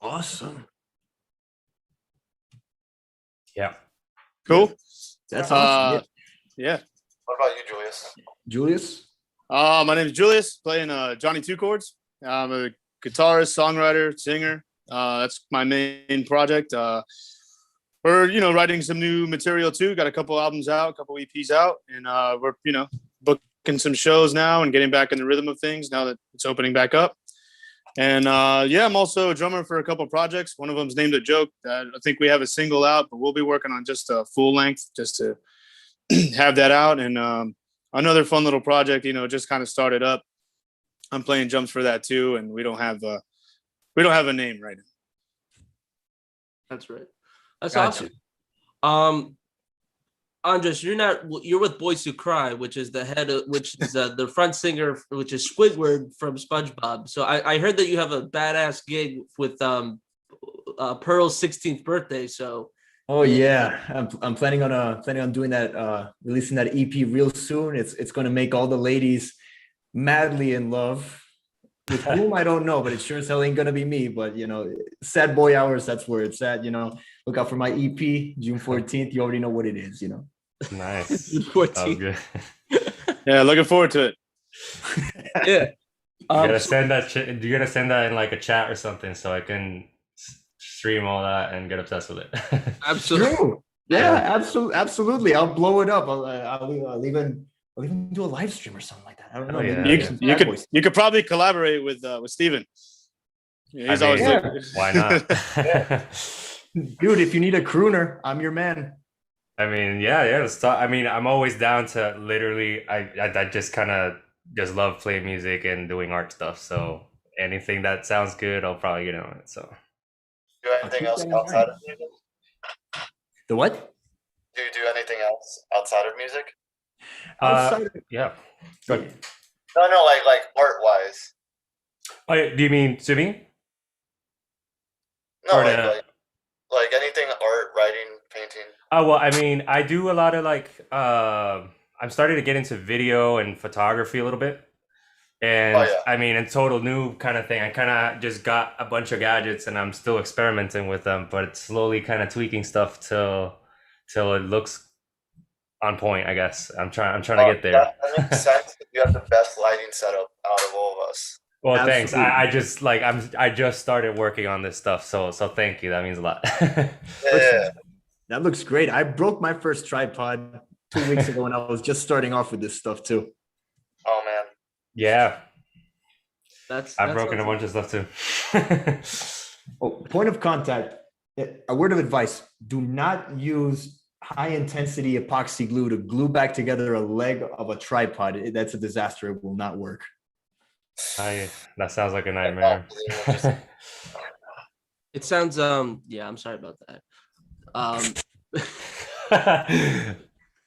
Awesome. Yeah. Cool. That's awesome. Yeah. What about you, Julius? Julius? My name is Julius, playing Johnny Two Chords. I'm a guitarist, songwriter, singer. That's my main project. We're writing some new material too. Got a couple albums out, a couple EPs out, and we're booking some shows now and getting back in the rhythm of things now that it's opening back up. And I'm also a drummer for a couple of projects. One of them's named A Joke. I think we have a single out, but we'll be working on just a full length just to have that out. And another fun little project, just kind of started up. I'm playing drums for that too, and we don't have a name right now. That's right. That's awesome. Andres, you're with Boys Who Cry, which is the front singer, which is Squidward from SpongeBob. So I heard that you have a badass gig with Pearl's 16th birthday. So I'm planning on doing that, releasing that EP real soon. It's going to make all the ladies madly in love. With whom I don't know, but it sure as hell ain't gonna be me. But sad boy hours, that's where it's at. Look out for my EP, June 14th. You already know what it is. Nice. June 14th. Good. Yeah, looking forward to it. Yeah. You gotta send that. You gotta send that in like a chat or something, so I can stream all that and get obsessed with it. Absolutely. True. Yeah, absolutely. I'll blow it up. I'll even do a live stream or something like that. I don't know. Yeah. You could probably collaborate with Steven. Yeah, he's always why not? Dude, if you need a crooner, I'm your man. I mean, let's talk. I mean, I'm always down to literally. I just kind of just love playing music and doing art stuff. So anything that sounds good, I'll probably get on it. So. Do anything else outside of music? The what? Do you do anything else outside of music? Yeah. Good. No, like art wise. Oh, yeah. Do you mean swimming? No, Or like anything art, writing, painting. Oh, well, I mean, I do a lot of I'm starting to get into video and photography a little bit. And I mean, in total new kind of thing, I kind of just got a bunch of gadgets and I'm still experimenting with them, but slowly kind of tweaking stuff till it looks on point, I guess. I'm trying to get there. That makes sense. You have the best lighting setup out of all of us. Well, Absolutely. thanks. I just started working on this stuff, so thank you. That means a lot. Yeah. That looks great. I broke my first tripod 2 weeks ago, and I was just starting off with this stuff too. Oh man. Yeah. I've broken a bunch of stuff too. Point of contact. A word of advice: do not use high intensity epoxy glue to glue back together a leg of a tripod. That's a disaster. It will not work. That sounds like a nightmare. It sounds I'm sorry about that.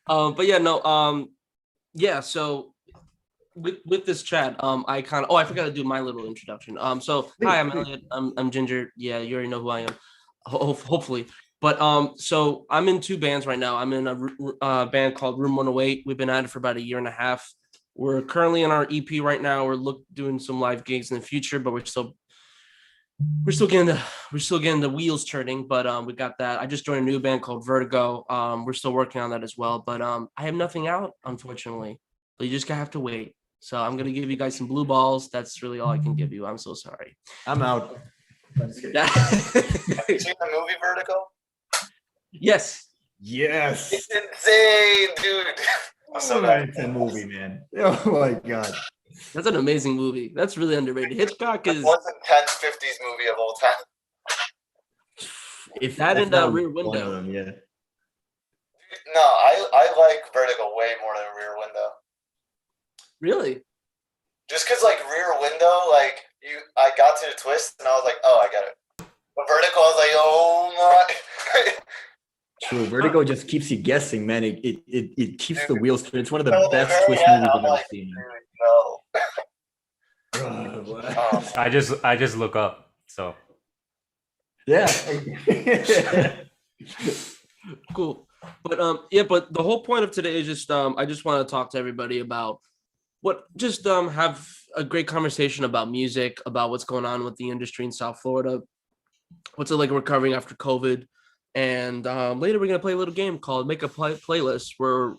But yeah, no, so with this chat, I forgot to do my little introduction. So hi, I'm Elliot. I'm Ginger. Yeah, you already know who I am. Hopefully. But so I'm in two bands right now. I'm in a band called Room 108. We've been at it for about a year and a half. We're currently in our EP right now. We're doing some live gigs in the future, but we're still getting the wheels turning. But we got that. I just joined a new band called Vertigo. We're still working on that as well. But I have nothing out, unfortunately. But you just have to wait. So I'm gonna give you guys some blue balls. That's really all I can give you. I'm so sorry. I'm out. Have you seen the movie Vertigo? Yes. Yes. It's insane, dude. It's a movie, man. Oh my god. That's an amazing movie. That's really underrated. Hitchcock is the most intense 50s movie of all time. If that in the Rear Window. One of them, yeah. No, I like Vertigo way more than Rear Window. Really? Just because like Rear Window, I got to the twist and I was like, oh, I get it. But Vertigo, I was like, oh my. True. Vertigo just keeps you guessing, man. It keeps the wheels turning. It's one of the No, best very twist end, movies I'm I've ever like, seen. No. I just look up. So Yeah. Cool. But but the whole point of today is just I just want to talk to everybody about have a great conversation about music, about what's going on with the industry in South Florida. what's it like recovering after COVID. And later we're gonna play a little game called Make a Playlist, where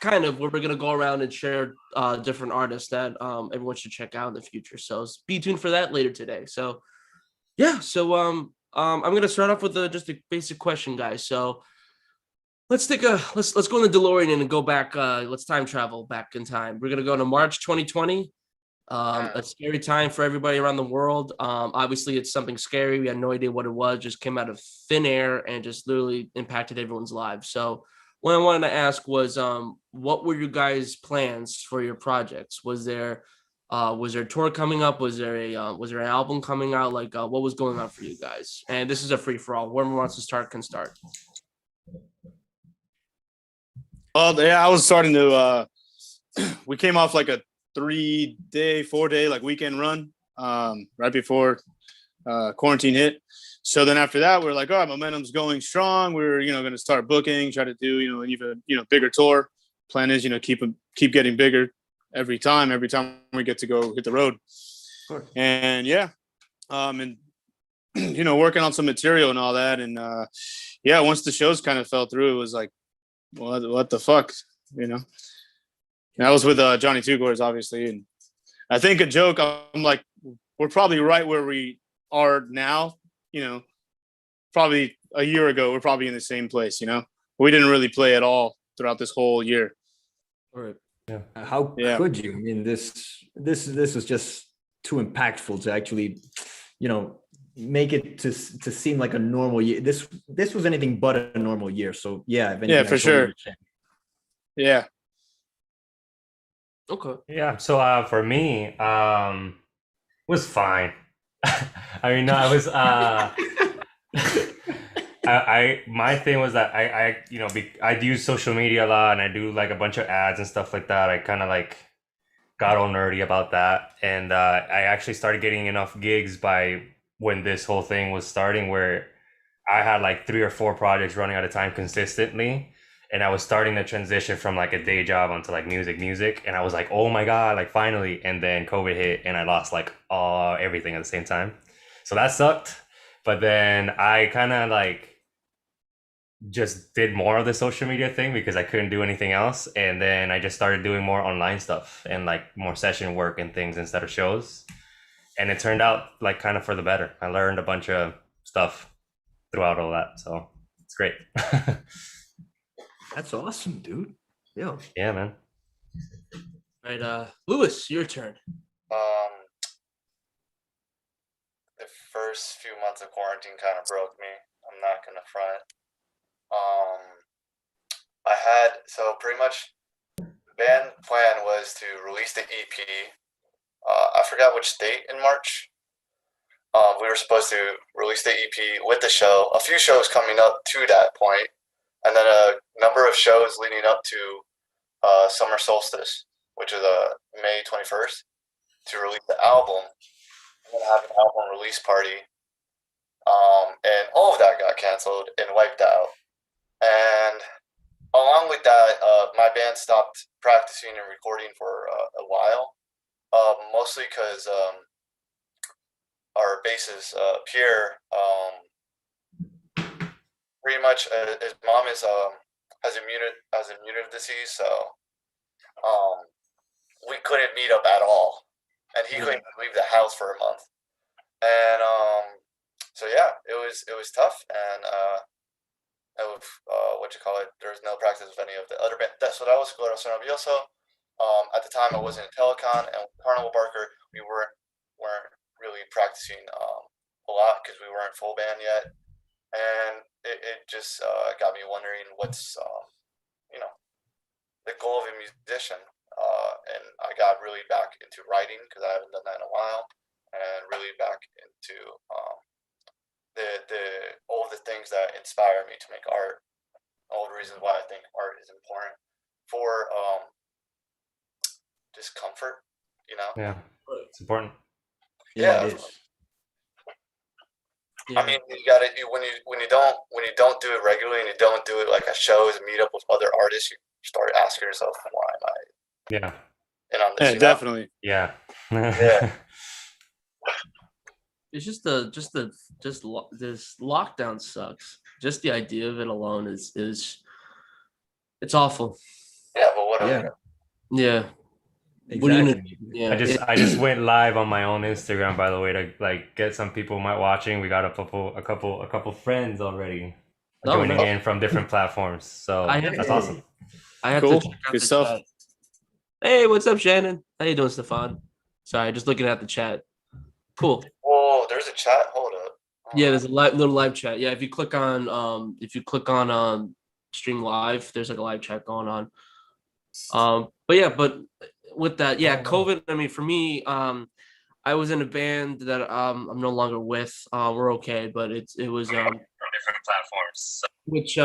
kind of where we're gonna go around and share different artists that everyone should check out in the future. So be tuned for that later today. So yeah, so I'm gonna start off with just a basic question, guys. So let's go in the DeLorean and go back. Let's time travel back in time. We're gonna go to March 2020. A scary time for everybody around the world. Obviously, it's something scary. We had no idea what it was. Just came out of thin air and just literally impacted everyone's lives. So what I wanted to ask was, what were your guys' plans for your projects? Was there a tour coming up? Was there an album coming out? Like, what was going on for you guys? And this is a free for all. Whoever wants to start can start. Well, yeah, I was starting to. We came off like a 4-day like weekend run right before quarantine hit. So then after that, we're like, all right, momentum's going strong. We're going to start booking, try to do an even bigger tour. Plan is keep getting bigger every time we get to go hit the road. And yeah, and working on some material and all that. And yeah, once the shows kind of fell through, it was like, what the fuck, And I was with Johnny Two Chords, obviously, and I think a joke. I'm like, we're probably right where we are now. Probably a year ago, we're probably in the same place. We didn't really play at all throughout this whole year. All right. Yeah. How could you? I mean, this was just too impactful to actually, make it to seem like a normal year. This was anything but a normal year. So yeah, if anything, yeah, for sure. Yeah. Okay. Yeah. So for me, it was fine. I mean, no, I was. My thing was that I use social media a lot, and I do like a bunch of ads and stuff like that. I kind of like got all nerdy about that, and I actually started getting enough gigs by when this whole thing was starting, where I had like 3 or 4 projects running at a time consistently. And I was starting to transition from like a day job onto like music. And I was like, oh my God, like finally. And then COVID hit and I lost like everything at the same time. So that sucked. But then I kind of like just did more of the social media thing because I couldn't do anything else. And then I just started doing more online stuff and like more session work and things instead of shows. And it turned out like kind of for the better. I learned a bunch of stuff throughout all that. So it's great. That's awesome, dude. Yeah. Yeah, man. All right, Lewis, your turn. The first few months of quarantine kind of broke me. I'm not gonna front. So pretty much the band plan was to release the EP. I forgot which date in March. We were supposed to release the EP with the show. A few shows coming up to that point. And then a number of shows leading up to Summer Solstice, which is May 21st, to release the album. And then have an album release party. And all of that got canceled and wiped out. And along with that, my band stopped practicing and recording for a while, mostly because our bassist, Pierre, pretty much his mom has immune disease, so we couldn't meet up at all, and he couldn't leave the house for a month, and so yeah, it was tough, and there was no practice with any of the other band. That's what I was, Corazon, Rabioso. At the time, I wasn't in Telekon, and with Carnival Barker, we weren't really practicing a lot because we weren't full band yet. And it just got me wondering what's the goal of a musician, and I got really back into writing because I haven't done that in a while, and really back into all of the things that inspire me to make art, all the reasons why I think art is important for just comfort, Yeah, it's important. Yeah, it is. I mean, you got to when you don't do it regularly and you don't do it like at shows and meet up with other artists, you start asking yourself, why am I? Yeah. And on this, definitely. Yeah. Yeah. it's just this lockdown sucks. Just the idea of it alone is it's awful. Yeah, but whatever. Yeah. Exactly. Yeah. I just went live on my own Instagram, by the way, to like get some people watching. We got a couple friends already joining in from different platforms. So that's awesome. I have Cool. to check out Good the stuff. chat. Hey, what's up, Shannon? How you doing, Stefan? Sorry, just looking at the chat. Cool. Whoa, there's a chat. Hold up. Yeah, there's a little live chat. Yeah, if you click on stream live, there's like a live chat going on. But with that, COVID. I mean, for me, I was in a band that I'm no longer with. We're okay, but it was from different platforms. which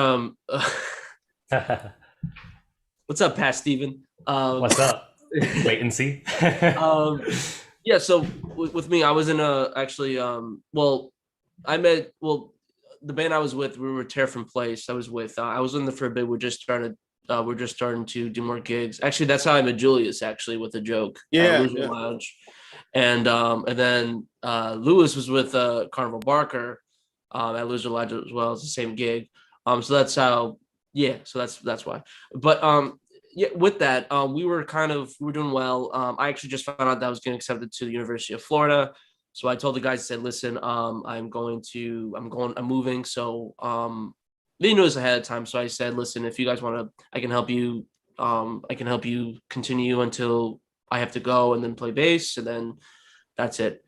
what's up, Pat Steven? What's up? Latency. Yeah, so with me, I was in the band I was with, we were Tear from Place. I was in the for a bit. We're just starting to do more gigs. Actually, that's how I met Julius, actually, with a joke. Loser Lounge. And then Lewis was with Carnival Barker at Loser Lounge as well. It's the same gig. So that's how, so that's why. But with that, we were doing well. I actually just found out that I was getting accepted to the University of Florida. So I told the guys, I said, listen, I'm moving. So they knew this ahead of time. So I said, listen, if you guys want to, I can help you. I can help you continue until I have to go and then play bass. And then that's it.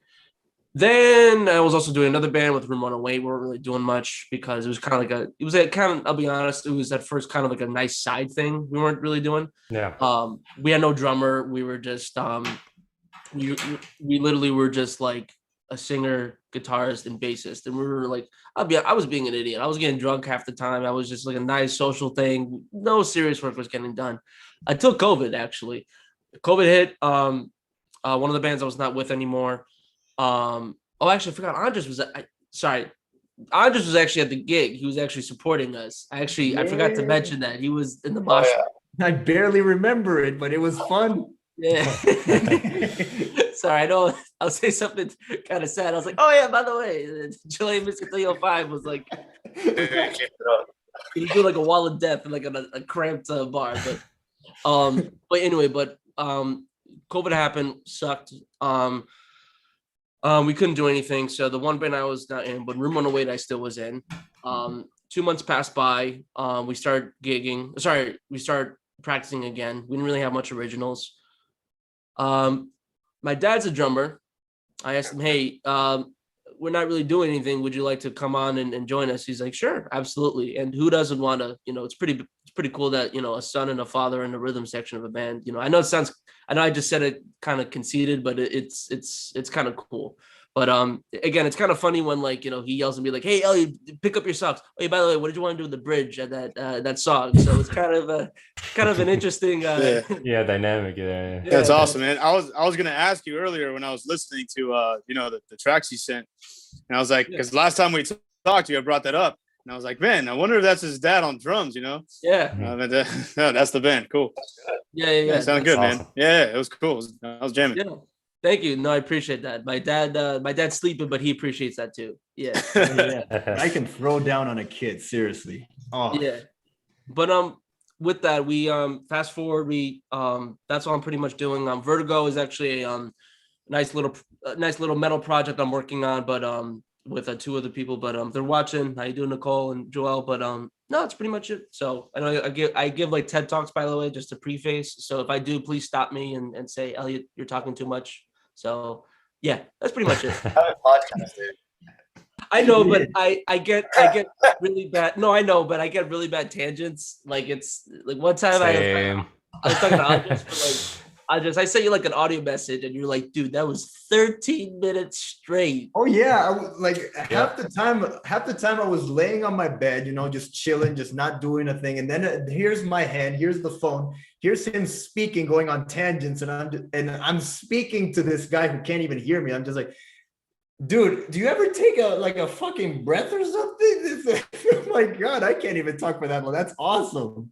Then I was also doing another band with Room 108. We weren't really doing much because it was kind of I'll be honest, it was at first kind of like a nice side thing we weren't really doing. Yeah. We had no drummer. We were just, we literally were just like a singer, guitarist, and bassist. And we were like, I was being an idiot. I was getting drunk half the time. I was just like a nice social thing. No serious work was getting done until COVID, actually. COVID hit. One of the bands I was not with anymore. Actually, I forgot. Andres was actually at the gig. He was actually supporting us. I forgot to mention that he was in the mosh. I barely remember it, but it was fun. Yeah. Sorry, I know I'll say something kind of sad. I was like, oh yeah, by the way, Julian Mr. 305 was like he was doing like a wall of death in like a cramped bar. But anyway, COVID happened, sucked. We couldn't do anything. So the one band I was not in, but Room 108 I still was in. 2 months passed by. We started gigging. We started practicing again. We didn't really have much originals. My dad's a drummer. I asked him, hey, we're not really doing anything. Would you like to come on and join us? He's like, sure, absolutely. And who doesn't want to, it's pretty cool that, a son and a father in the rhythm section of a band. I know I just said it kind of conceited, but it's kind of cool. But again, it's kind of funny when he yells at me like, "Hey, Elliot, pick up your socks." Oh, hey, by the way, what did you want to do with the bridge at that song? So it's kind of an interesting dynamic. Yeah, that's awesome, man. I was gonna ask you earlier when I was listening to the tracks you sent, and I was like, because last time we talked to you, I brought that up, and I was like, man, I wonder if that's his dad on drums. Yeah. No, that's the band. Cool. Yeah. Sounded good, awesome. man. Yeah, it was cool. I was jamming. Yeah. Thank you. No, I appreciate that. My dad's sleeping, but he appreciates that too. Yeah. I can throw down on a kid, seriously. Oh. Yeah. But with that, we fast forward, that's all I'm pretty much doing. Vertigo is actually a nice little metal project I'm working on, but with two other people, but they're watching. How you doing, Nicole and Joel? But no, that's pretty much it. So I know I give like TED Talks, by the way, just to preface. So if I do, please stop me and say, Elliot, you're talking too much. So yeah, that's pretty much it. I know, but I get really bad. No, I know, but I get really bad tangents. Like it's like one time I was talking to Andres, I sent you like an audio message, and you're like, "Dude, that was 13 minutes straight." Oh yeah, I was like half the time I was laying on my bed, just chilling, just not doing a thing, and then here's my hand, here's the phone, here's him speaking, going on tangents, and I'm speaking to this guy who can't even hear me. I'm just like, dude, do you ever take a fucking breath or something? Oh my god, I can't even talk for that long. That's awesome.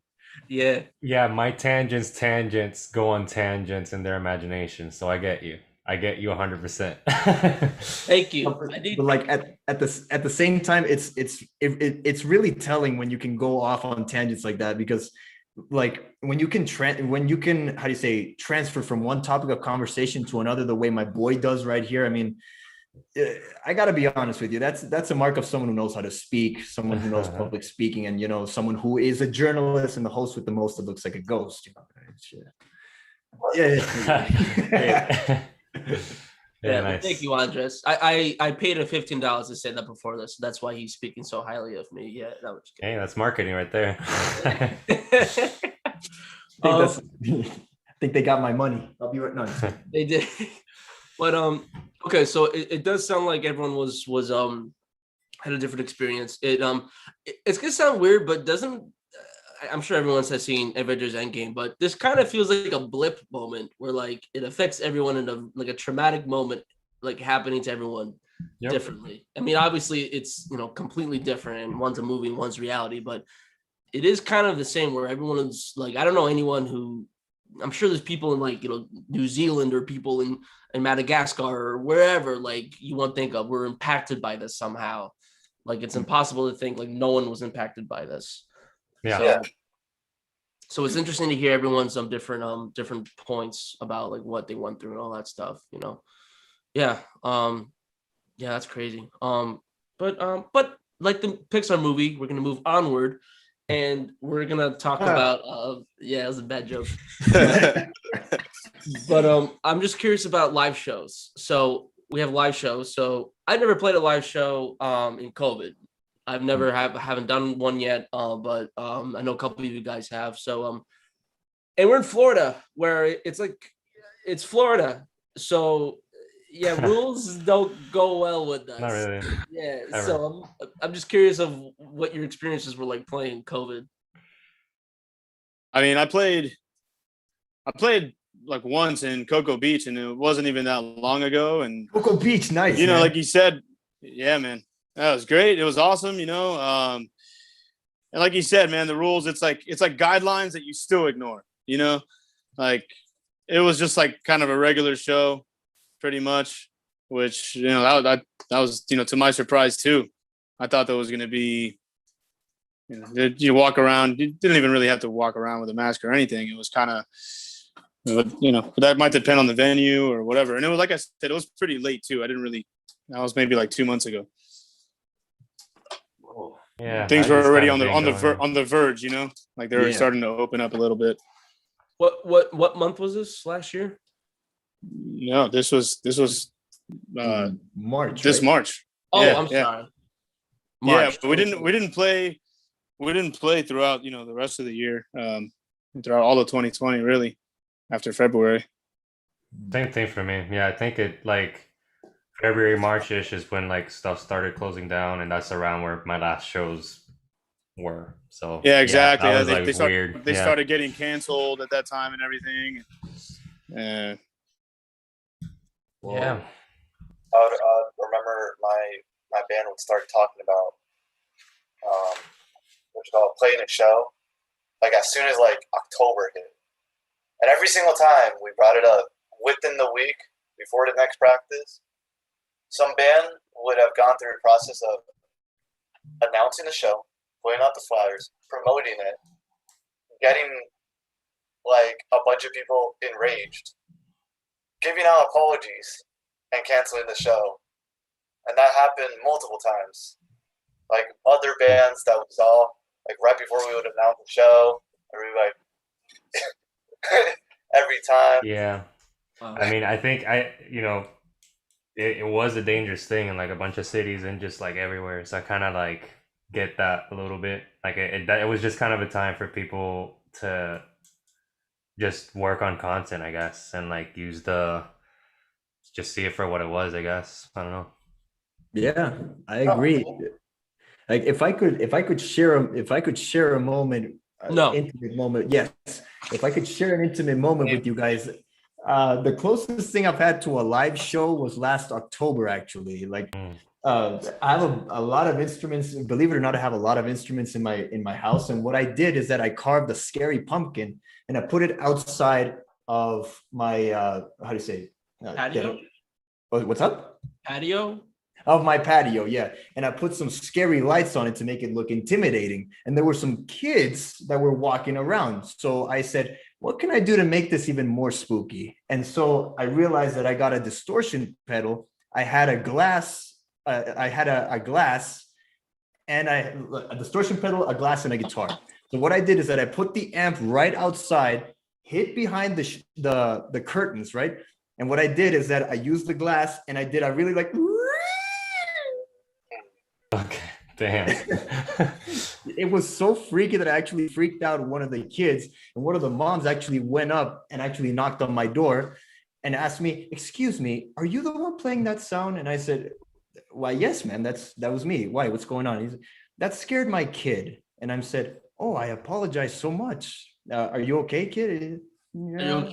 Yeah. My tangents go on tangents in their imagination, so I get you. I get you 100%. Thank you. But like at the same time, it's really telling when you can go off on tangents like that, because like when you can how do you say, transfer from one topic of conversation to another the way my boy does right here. I mean, I gotta be honest with you. That's a mark of someone who knows how to speak, someone who knows public speaking, and someone who is a journalist and the host with the most that looks like a ghost. Yeah. Yeah, nice. Thank you, Andres. I paid him $15 to say that before this. So that's why he's speaking so highly of me. Yeah, that was good. Hey, that's marketing right there. I think they got my money. I'll be right now. They did. But okay, so it does sound like everyone was had a different experience. It's gonna sound weird, but doesn't I'm sure everyone has seen Avengers Endgame, but this kind of feels like a blip moment where like it affects everyone in a traumatic moment, like happening to everyone differently. I mean, obviously it's completely different, and one's a movie and one's reality, but it is kind of the same where everyone is like, I don't know anyone who, I'm sure there's people in like New Zealand or people in Madagascar or wherever like you want to think of were impacted by this somehow. Like it's impossible to think like no one was impacted by this. Yeah. So it's interesting to hear everyone's different points about like what they went through and all that stuff, Yeah. Yeah, that's crazy. But like the Pixar movie, we're gonna move onward and we're gonna talk about it was a bad joke. But I'm just curious about live shows. So we have live shows. So I never played a live show in COVID. I've never haven't done one yet, but I know a couple of you guys have. So and we're in Florida, where it's Florida. So yeah, rules don't go well with us. Not really. Yeah. Ever. So I'm just curious of what your experiences were like playing COVID. I mean, I played like once in Cocoa Beach, and it wasn't even that long ago. And Cocoa Beach, nice. man. Like you said, yeah, man. That was great. It was awesome, and like you said, man, the rules, it's like guidelines that you still ignore, like it was just like kind of a regular show pretty much, which, that was, to my surprise too. I thought that was going to be, you walk around, you didn't even really have to walk around with a mask or anything. It was kind of, that might depend on the venue or whatever. And it was, like I said, it was pretty late too. That was maybe like 2 months ago. Yeah, things were already on the verge, like they were starting to open up a little bit. What month was this last year? No, this was March. This right? March. Oh, yeah, I'm sorry. March. Yeah, but we didn't play throughout the rest of the year, throughout all of 2020 really, after February. Same thing for me. Yeah, I think it like February, March-ish is when like stuff started closing down, and that's around where my last shows were. So yeah, exactly. Yeah, they started getting canceled at that time and everything. Yeah. I would remember my band would start talking about what you call playing a show, like as soon as like October hit, and every single time we brought it up within the week before the next practice, some band would have gone through a process of announcing the show, putting out the flyers, promoting it, getting like a bunch of people enraged, giving out apologies, and canceling the show. And that happened multiple times. Like other bands that we saw, like right before we would announce the show, and we like every time. Yeah. I mean, I think it was a dangerous thing in like a bunch of cities and just like everywhere. So I kind of like get that a little bit. Like it was just kind of a time for people to just work on content, I guess, and like just see it for what it was, I guess. I don't know. Yeah, I agree. Like if I could share a moment, intimate moment. Yes, if I could share an intimate moment with you guys. The closest thing I've had to a live show was last October, actually. Like, I have a lot of instruments. Believe it or not, I have a lot of instruments in my house. And what I did is that I carved a scary pumpkin and I put it outside of my Patio? What's up? Patio? Of my patio, yeah. And I put some scary lights on it to make it look intimidating. And there were some kids that were walking around. So I said, what can I do to make this even more spooky? And so I realized that I got a distortion pedal. I had a glass, a glass, and a distortion pedal, a glass, and a guitar. So what I did is that I put the amp right outside, hid behind the curtains, right? And what I did is that I used the glass, and I really like. Okay, damn. It was so freaky that I actually freaked out one of the kids, and one of the moms actually went up and actually knocked on my door and asked me, "Excuse me, are you the one playing that sound?" And I said, "Why, yes, ma'am, that was me. Why? What's going on?" He's, "That scared my kid." And I said, "Oh, I apologize so much. Are you okay, kid?" "Yeah,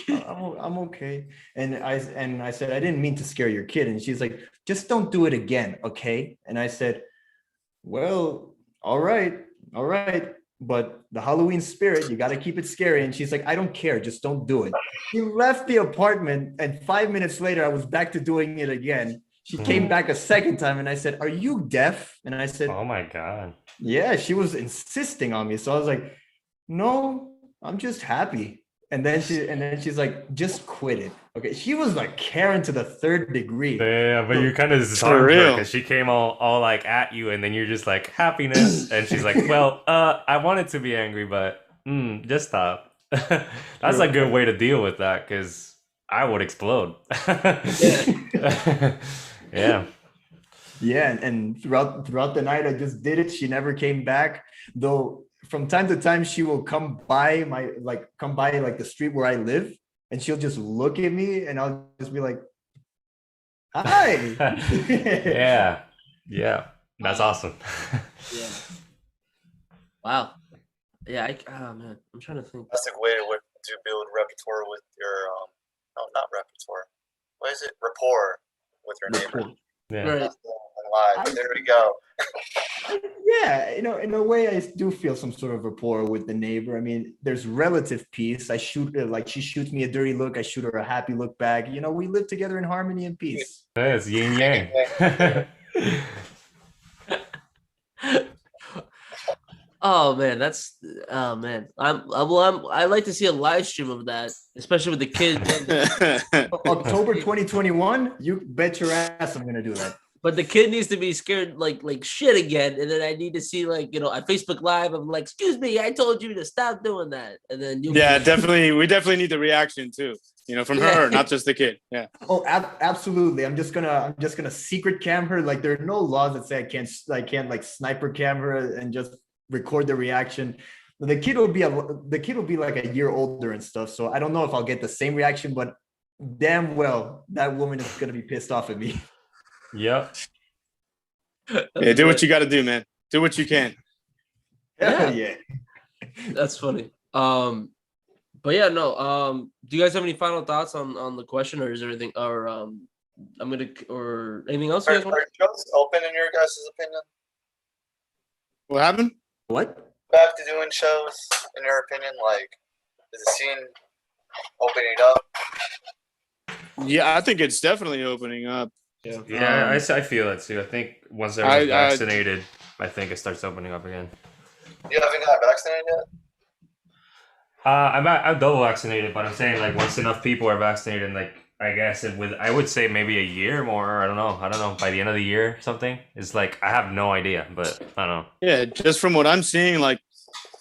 I'm okay." And I said, "I didn't mean to scare your kid." And she's like, "Just don't do it again, okay?" And I said, "Well, all right. But the Halloween spirit, you got to keep it scary." And she's like, "I don't care. Just don't do it." She left the apartment, and 5 minutes later, I was back to doing it again. She came back a second time, and I said, "Are you deaf?" And I said, Oh my God. "Yeah." She was insisting on me. So I was like, "No, I'm just happy." And then she's like, "Just quit it." Okay. She was like Karen to the third degree. Yeah, but you kind of For disarmed her real. because she came all like at you, and then you're just like happiness, and she's like, "Well, I wanted to be angry, but just stop." That's a good way to deal with that because I would explode. Yeah. Yeah, and throughout the night, I just did it. She never came back, though. From time to time, she will come by like the street where I live, and she'll just look at me, and I'll just be like, "Hi." Yeah, that's awesome. Yeah. Wow. Yeah. Oh man, I'm trying to think. That's a way to build repertoire with your no, not repertoire. What is it? Rapport with your neighbor. Yeah. Right. That's the line. But there we go. Yeah, in a way, I do feel some sort of rapport with the neighbor. I mean, there's relative peace. I shoot her, like she shoots me a dirty look, I shoot her a happy look back. We live together in harmony and peace. Yeah, it's yin yang. Oh man, I like to see a live stream of that, especially with the kids. October 2021, you bet your ass I'm gonna do that. But the kid needs to be scared like shit again, and then I need to see on Facebook Live. I'm like, "Excuse me, I told you to stop doing that." And then definitely, we definitely need the reaction too. From her, not just the kid. Yeah. Oh, absolutely. I'm just gonna secret cam her. Like, there are no laws that say I can't like sniper cam her and just record the reaction. The kid will be like a year older and stuff. So I don't know if I'll get the same reaction, but damn well that woman is gonna be pissed off at me. Yep. Yeah, do what you got to do, man. Do what you can. Yeah. That's funny. But yeah, no. Do you guys have any final thoughts on the question, or is there anything, or or anything else? Are shows open in your guys' opinion? What happened? What? Back to doing shows, in your opinion, like, is the scene opening up? Yeah, I think it's definitely opening up. Yeah, I feel it too. I think once everyone's vaccinated, I think it starts opening up again. You haven't got vaccinated yet? I'm double vaccinated, but I'm saying like once enough people are vaccinated, like I guess I would say maybe a year more. I don't know. By the end of the year, something. It's like I have no idea, but I don't know. Yeah, just from what I'm seeing, like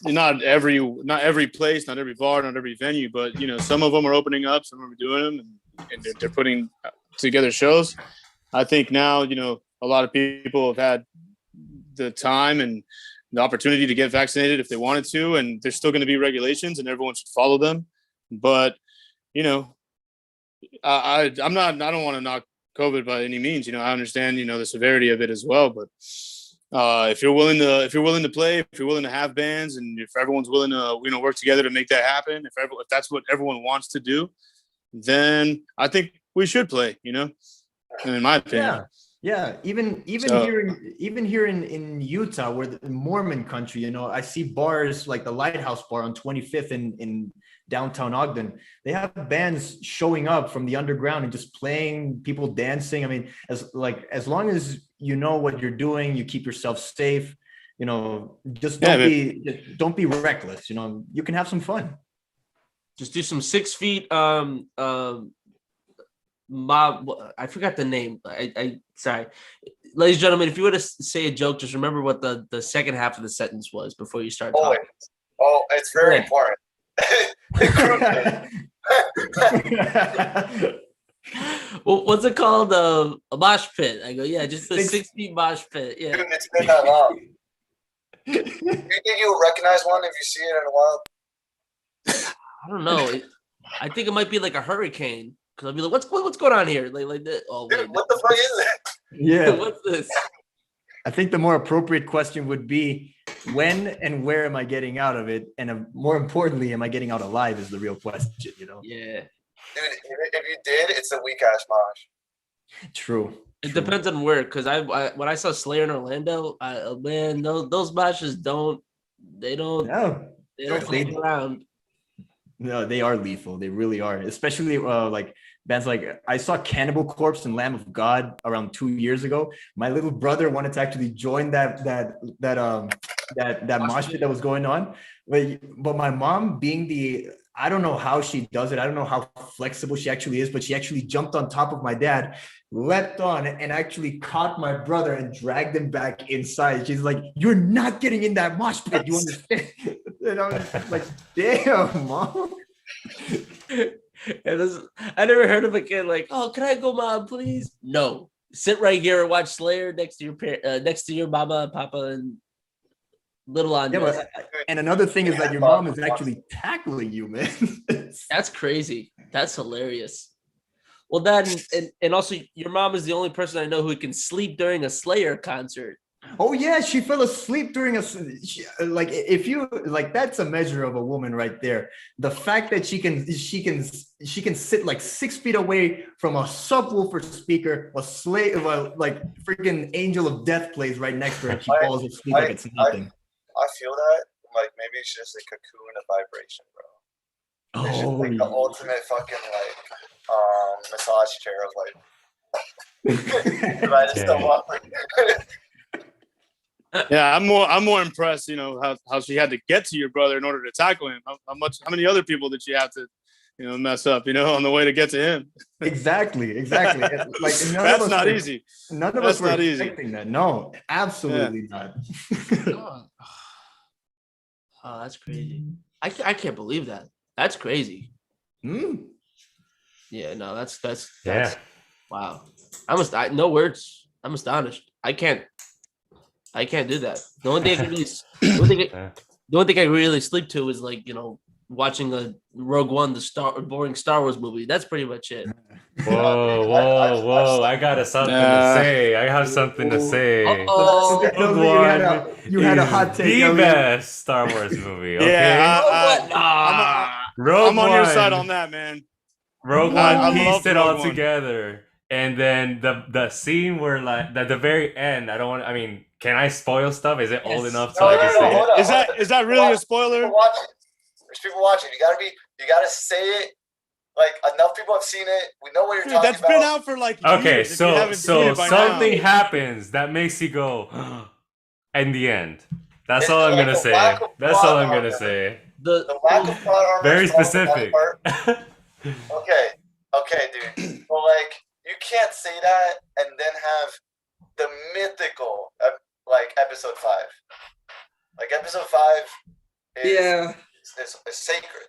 not every place, not every bar, not every venue, but some of them are opening up, some of them are doing them, and they're putting together shows. I think now, a lot of people have had the time and the opportunity to get vaccinated if they wanted to, and there's still going to be regulations and everyone should follow them. But, I don't want to knock COVID by any means. I understand, the severity of it as well. But if you're willing to play, if you're willing to have bands, and if everyone's willing to, work together to make that happen, if that's what everyone wants to do, then I think we should play, in my opinion. Yeah. Even here in Utah, where the Mormon country, I see bars like the Lighthouse Bar on 25th in downtown Ogden. They have bands showing up from the underground and just playing, people dancing. I mean, as long as you know what you're doing, you keep yourself safe, just don't be reckless. You can have some fun. Just do some 6 feet mob. I forgot the name. I sorry, ladies and gentlemen. If you were to say a joke, just remember what the second half of the sentence was before you start talking. It's very important. Well, what's it called? A mosh pit. I go, yeah, just the 6 feet mosh pit. Yeah. Dude, it's been that long. You think you'll recognize one if you see it in a while? I don't know. I think it might be like a hurricane. Because I'll be like, what's going on here? Like that. Oh, dude, wait, what the fuck is it? Yeah. What's this? I think the more appropriate question would be, when and where am I getting out of it? And more importantly, am I getting out alive is the real question, Yeah. Dude, if you did, it's a weak ass mosh. True. It depends on where, because I when I saw Slayer in Orlando, man, those matches don't fuck around. No, they are lethal. They really are. Especially like bands like, I saw Cannibal Corpse and Lamb of God around 2 years ago. My little brother wanted to actually join that mosh pit that was going on, but my mom, being I don't know how she does it. I don't know how flexible she actually is, but she actually jumped on top of my dad, leapt on, and actually caught my brother and dragged him back inside. She's like, "You're not getting in that mosh pit. You understand?" And I was like, "Damn, mom." I never heard of a kid like, "Oh, can I go, mom, please?" No, sit right here and watch Slayer next to your mama and papa and little Andre. Yeah, and another thing is that your mom is actually tackling you, man. That's crazy. That's hilarious. Well, that and also your mom is the only person I know who can sleep during a Slayer concert. Oh yeah, she fell asleep during if you like, that's a measure of a woman right there. The fact that she can sit like 6 feet away from a subwoofer speaker, like freaking Angel of Death plays right next to her, and she falls asleep like it's nothing. I feel that like maybe it's just a cocoon of vibration, bro. It's just like the ultimate fucking massage chair of like. I just don't want. Yeah, I'm more impressed, how she had to get to your brother in order to tackle him. How many other people did she have to, mess up, on the way to get to him? Exactly. Like, that's not easy. None of us were expecting that. No, absolutely not. Oh, that's crazy. I can't believe that. That's crazy. Yeah, no, that's wow. No words. I'm astonished. I can't do that. The only thing I really sleep to is like, watching the Rogue One, boring Star Wars movie. That's pretty much it. Whoa! I got something to say. I have something to say. You had a hot take. The best Star Wars movie. Okay. Yeah, I'm on your side on that, man. Rogue One pieced it all together, and then the scene where like at the very end. Can I spoil stuff? Is it old enough so I can say it? Is that really a spoiler? There's people watching. You gotta say it. Like, enough people have seen it. We know what you're talking about. That's been out for like years. So something happens that makes you go in the end. That's all I'm gonna say. That's all I'm gonna say. The lack of plot armor. Very specific. Okay, dude. Well, like, you can't say that and then have the mythical, episode 5. Like, episode 5 is sacred.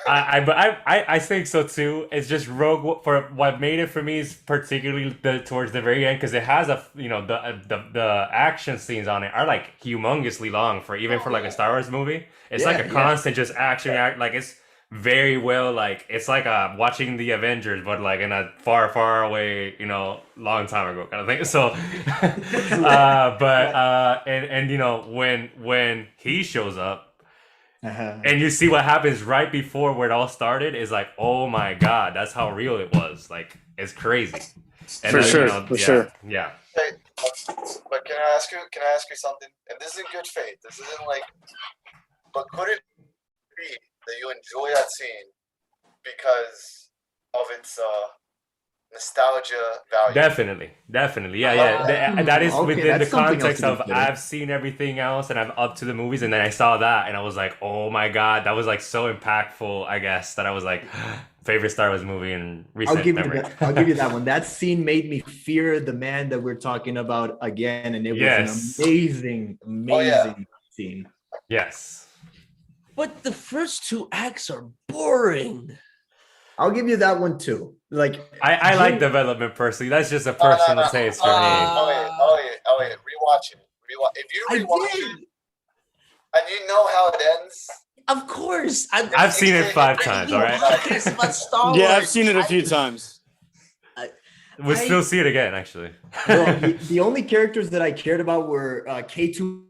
I think so too. It's just Rogue. For what made it for me is particularly towards the very end, because it has the action scenes on it are like humongously long for like a Star Wars movie. It's like a constant just action like it's very well, like it's like watching the Avengers but like in a far away long time ago kind of thing. So when he shows up. And you see what happens right before where it all started is like, oh my god, that's how real it was. Like, it's crazy. And for sure. Yeah. Hey, but can I ask you something? And this is in good faith. This isn't like, but could it be that you enjoy that scene because of its nostalgia value. Definitely. Yeah. That is Okay, within the that's something else context to of consider. I've seen everything else and I'm up to the movies, and then I saw that and I was like, oh my god, that was like so impactful, I guess, that I was like, favorite Star Wars movie in recent memory. I'll give you that one. That scene made me fear the man that we're talking about again, and it was an amazing scene. Yes. But the first 2 acts are boring. I'll give you that one too. Like I like development personally. That's just a personal taste for me. Oh wait, rewatch it. If you rewatch it and you know how it ends. Of course. I've seen it 5 times, all right? About Star Wars. Yeah, I've seen it a few times. We'll still see it again, actually. Well, the only characters that I cared about were K2,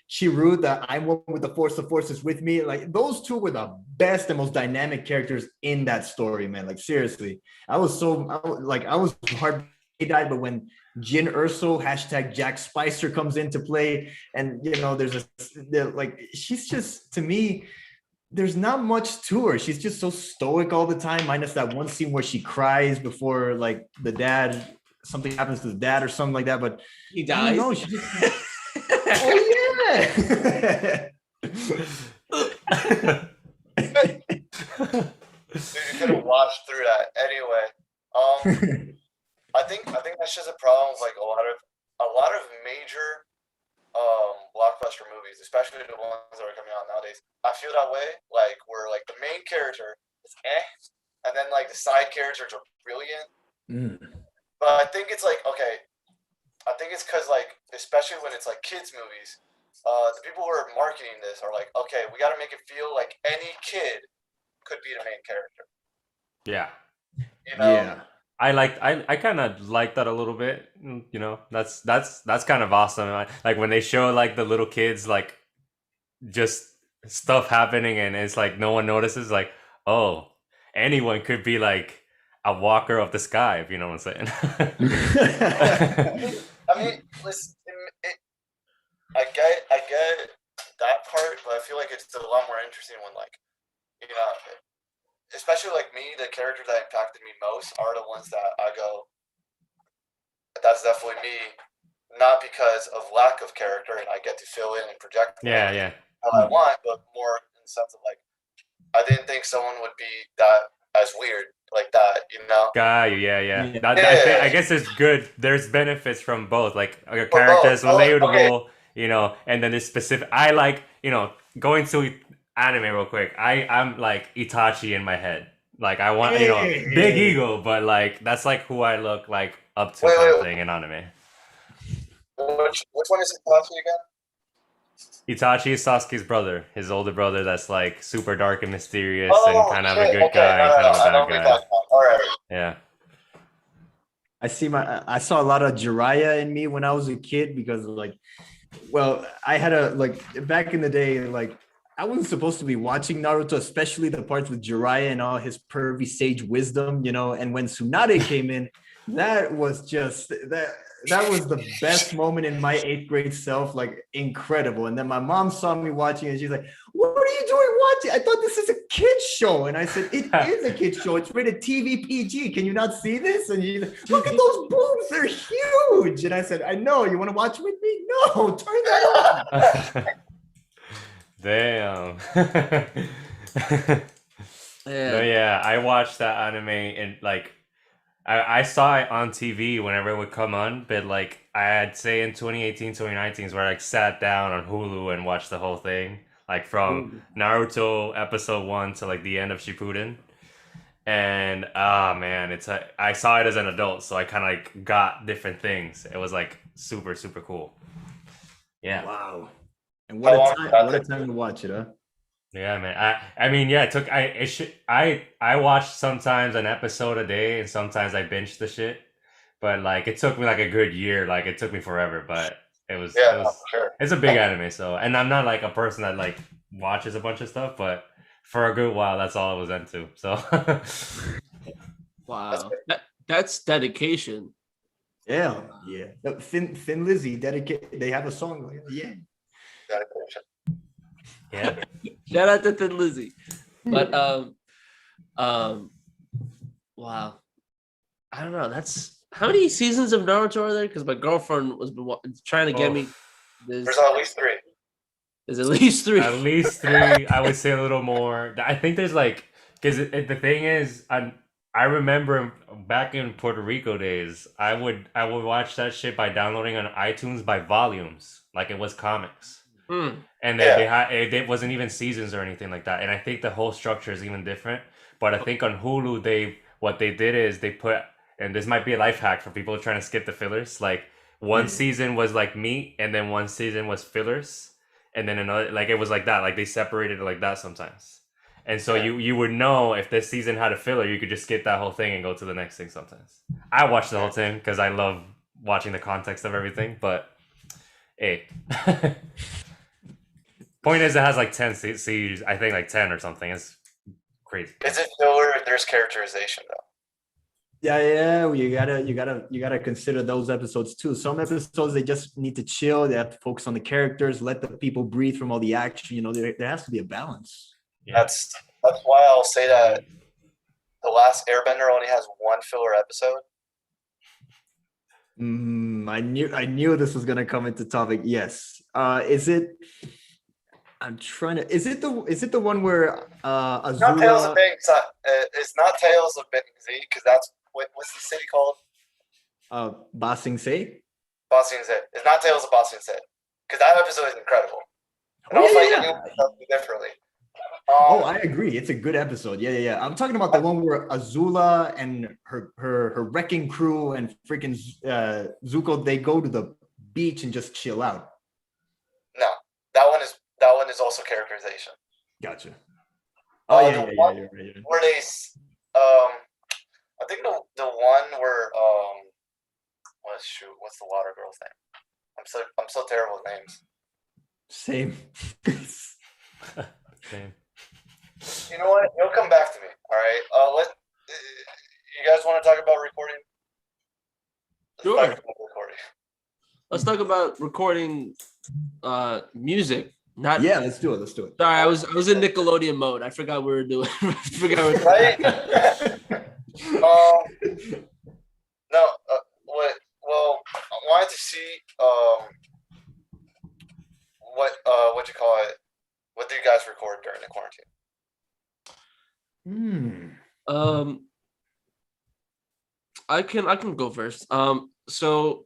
Chiru, the I'm one with the Force is with me. Like those two were the best and most dynamic characters in that story, man. Like seriously, I was hard he died, but when Jin Urso # Jack Spicer comes into play, and you know, she's just, to me, there's not much to her. She's just so stoic all the time, minus that one scene where she cries before like something happens to the dad or something like that. But he dies. No, she just. Oh yeah. Dude, you could have watched through that anyway. I think that's just a problem with like a lot of major blockbuster movies, especially the ones that are coming out nowadays. I feel that way, like where like the main character is and then like the side characters are brilliant. But I think it's like, okay, I think it's because like, especially when it's like kids movies, the people who are marketing this are like, okay, we got to make it feel like any kid could be the main character. Yeah. You know? Yeah. I kind of like that a little bit. You know, that's kind of awesome. Like when they show like the little kids like just stuff happening and it's like no one notices. Like, oh, anyone could be like a walker of the sky, if you know what I'm saying. I mean, listen, I get that part, but I feel like it's a lot more interesting when, like, you know, especially like me, the characters that impacted me most are the ones that I go, that's definitely me, not because of lack of character and I get to fill in and project how I want, but more in the sense of like, I didn't think someone would be that as weird like that, you know? I guess it's good. There's benefits from both. Like a character is relatable, you know, and then there's specific. I like, you know, going to anime real quick. I'm like Itachi in my head. Like I want, you know, big ego, but like that's like who I look like up to kind of thing in anime. Which one is Itachi again? Itachi is Sasuke's brother, his older brother. That's like super dark and mysterious and kind of a good guy, kind of a bad guy. All right. Yeah. I saw a lot of Jiraiya in me when I was a kid because like, well, I had back in the day, like I wasn't supposed to be watching Naruto, especially the parts with Jiraiya and all his pervy sage wisdom, you know. And when Tsunade came in, that was just that was the best moment in my 8th grade self, like incredible. And then my mom saw me watching and she's like, what are you doing watching? I thought this is a kid's show. And I said, it is a kid's show. It's rated TV PG. Can you not see this? And she's like, look at those boobs. They're huge. And I said, I know. You want to watch with me? No, turn that off. Damn. Yeah, I watched that anime and like, I saw it on TV whenever it would come on, but like I'd say in 2018, 2019 is where I like sat down on Hulu and watched the whole thing, like from Naruto episode 1 to like the end of Shippuden. And man, I saw it as an adult, so I kind of like got different things. It was like super, super cool. Yeah. Wow. And what a time to watch it, huh? Yeah, man. I mean, yeah. I watched sometimes an episode a day, and sometimes I binged the shit. But like, it took me like a good year. Like, it took me forever. But it was sure. It's a big anime. So, and I'm not like a person that like watches a bunch of stuff, but for a good while, that's all I was into. So, wow, that's dedication. Yeah. Thin Lizzy dedicate. They have a song. Yeah. Dedication. Yeah. Shout out to Thin Lizzy. But wow. I don't know. That's how many seasons of Naruto are there? Because my girlfriend was trying to get me. There's at least 3. There's at least 3. At least 3. I would say a little more. I think there's like, because the thing is, I remember back in Puerto Rico days, I would watch that shit by downloading on iTunes by volumes, like it was comics. And it wasn't even seasons or anything like that. And I think the whole structure is even different. But I think on Hulu, what they did is they put, and this might be a life hack for people trying to skip the fillers. Like one season was like meat, and then one season was fillers, and then another, like it was like that. Like they separated it like that sometimes. And so you would know if this season had a filler, you could just skip that whole thing and go to the next thing sometimes. I watched the whole thing because I love watching the context of everything. But hey, point is, it has like 10 series. I think like 10 or something. It's crazy. Is it filler? There's characterization though. Yeah. You gotta consider those episodes too. Some episodes they just need to chill. They have to focus on the characters, let the people breathe from all the action. You know, there has to be a balance. Yeah. That's why I'll say that The Last Airbender only has 1 filler episode. I knew this was gonna come into topic. Yes. Is it? I'm trying to. Is it the one where Azula? It's not Tales of Big. It's not Tales of Big Z because that's what's the city called? Ba Sing Se. Ba Sing Se. It's not Tales of Ba Sing Se because that episode is incredible. And differently. I agree. It's a good episode. Yeah. I'm talking about the one where Azula and her wrecking crew and freaking Zuko, they go to the beach and just chill out. No, that one is also characterization. Gotcha. You're right. Where they, I think the one where what's the water girl's name? I'm so terrible with names. Same. Same. You know what? It'll come back to me. All right. You guys want to talk about recording? Sure. Let's talk about recording music. Let's do it. Sorry, I was in Nickelodeon mode. I forgot we were doing. Right. No. Well, I wanted to see what you call it. What do you guys record during the quarantine? I can go first. So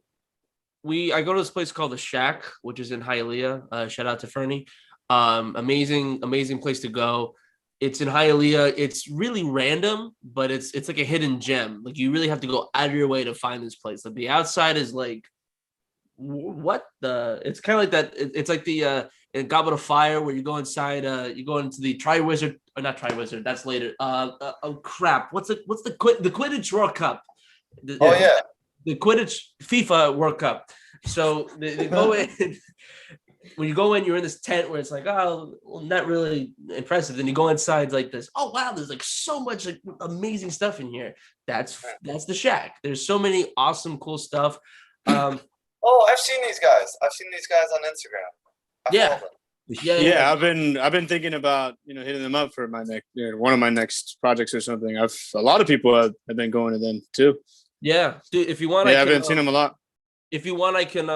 I go to this place called the Shack, which is in Hialeah. Shout out to Fernie. Amazing place to go. It's in Hialeah. It's really random, but it's like a hidden gem. Like you really have to go out of your way to find this place. Like the outside is like, what the? It's kind of like that. It's like the Goblet of Fire where you go inside. You go into the Triwizard, or not Triwizard. That's later. Oh crap! What's the Quidditch World Cup? The Quidditch FIFA World Cup. So they go in. When you go in, you're in this tent where it's like, oh, well, not really impressive. Then you go inside like this. Oh wow, there's like so much like amazing stuff in here. That's the Shack. There's so many awesome, cool stuff. I've seen these guys. I've seen these guys on Instagram. Yeah. I've been thinking about hitting them up for my next one of my next projects or something. A lot of people have been going to them too. Yeah, dude, if you want, I've been seeing them a lot. If you want, I can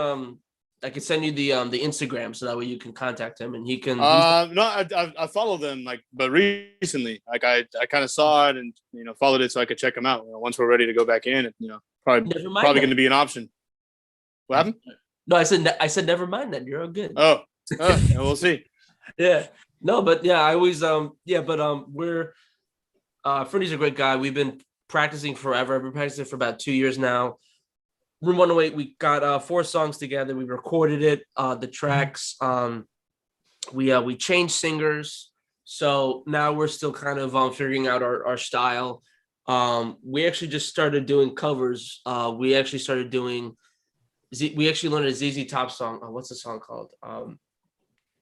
send you the Instagram so that way you can contact him and he can. No, I follow them but recently, I kind of saw it and followed it so I could check them out. Once we're ready to go back in, probably going to be an option. What happened? No, I said never mind that. You're all good. Oh, we'll see. Yeah. No, but yeah, I always we're Freddie's a great guy. We've been practicing forever. I've been practicing for about 2 years now. Room 108, we got 4 songs together. We recorded it, the tracks. We changed singers. So now we're still kind of figuring out our style. We actually just started doing covers. We actually learned a ZZ Top song. What's the song called?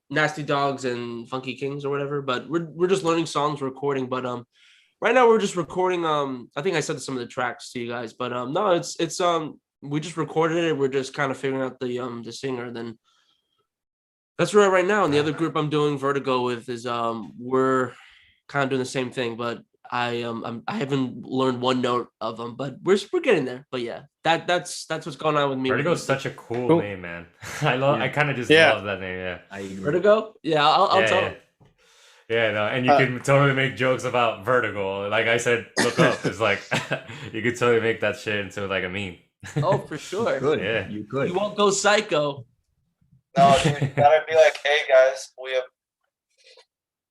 Nasty Dogs and Funky Kings or whatever. But we're just learning songs, recording. But right now we're just recording. I think I said some of the tracks to you guys. But no, it's we just recorded it. We're just kind of figuring out the singer. Then That's right now. And the other group I'm doing Vertigo with is we're kind of doing the same thing, but I haven't learned one note of them, but we're getting there. But yeah, that's what's going on with me. Vertigo's such a cool name, man. I kind of just love that name. Yeah, I agree. Vertigo. Yeah, I'll tell. Yeah. Yeah, no, and you can totally make jokes about vertigo. Like I said, look up. It's like you could totally make that shit into like a meme. Oh, for sure. You could. Yeah. You could. You won't go psycho. No, dude, you gotta be like, hey guys, we have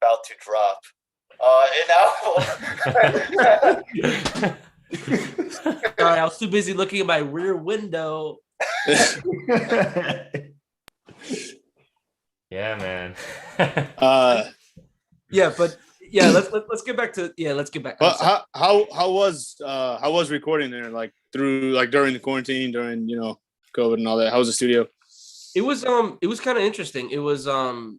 about to drop an album. Sorry, I was too busy looking at my rear window. Yeah, man. Yeah, but yeah, let's get back to let's get back. Well, how was recording there? Like during the quarantine, during COVID and all that. How was the studio? It was kind of interesting. It was I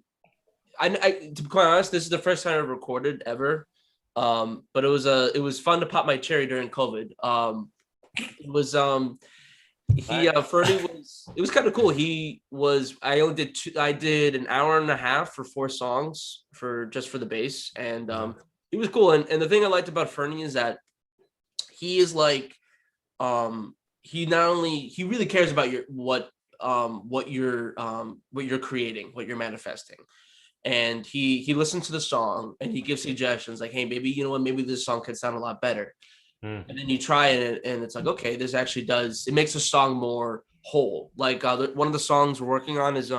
to be quite honest, this is the first time I've recorded ever. But it was fun to pop my cherry during COVID. It was Fernie it was kind of cool. I did an hour and a half for 4 songs for the bass, and it was cool. And the thing I liked about Fernie is that he is like he really cares about what you're creating, what you're manifesting. And he listens to the song and he gives suggestions like, hey, maybe maybe this song could sound a lot better. And then you try it and it's like, okay, this actually it makes a song more whole. Like one of the songs we're working on is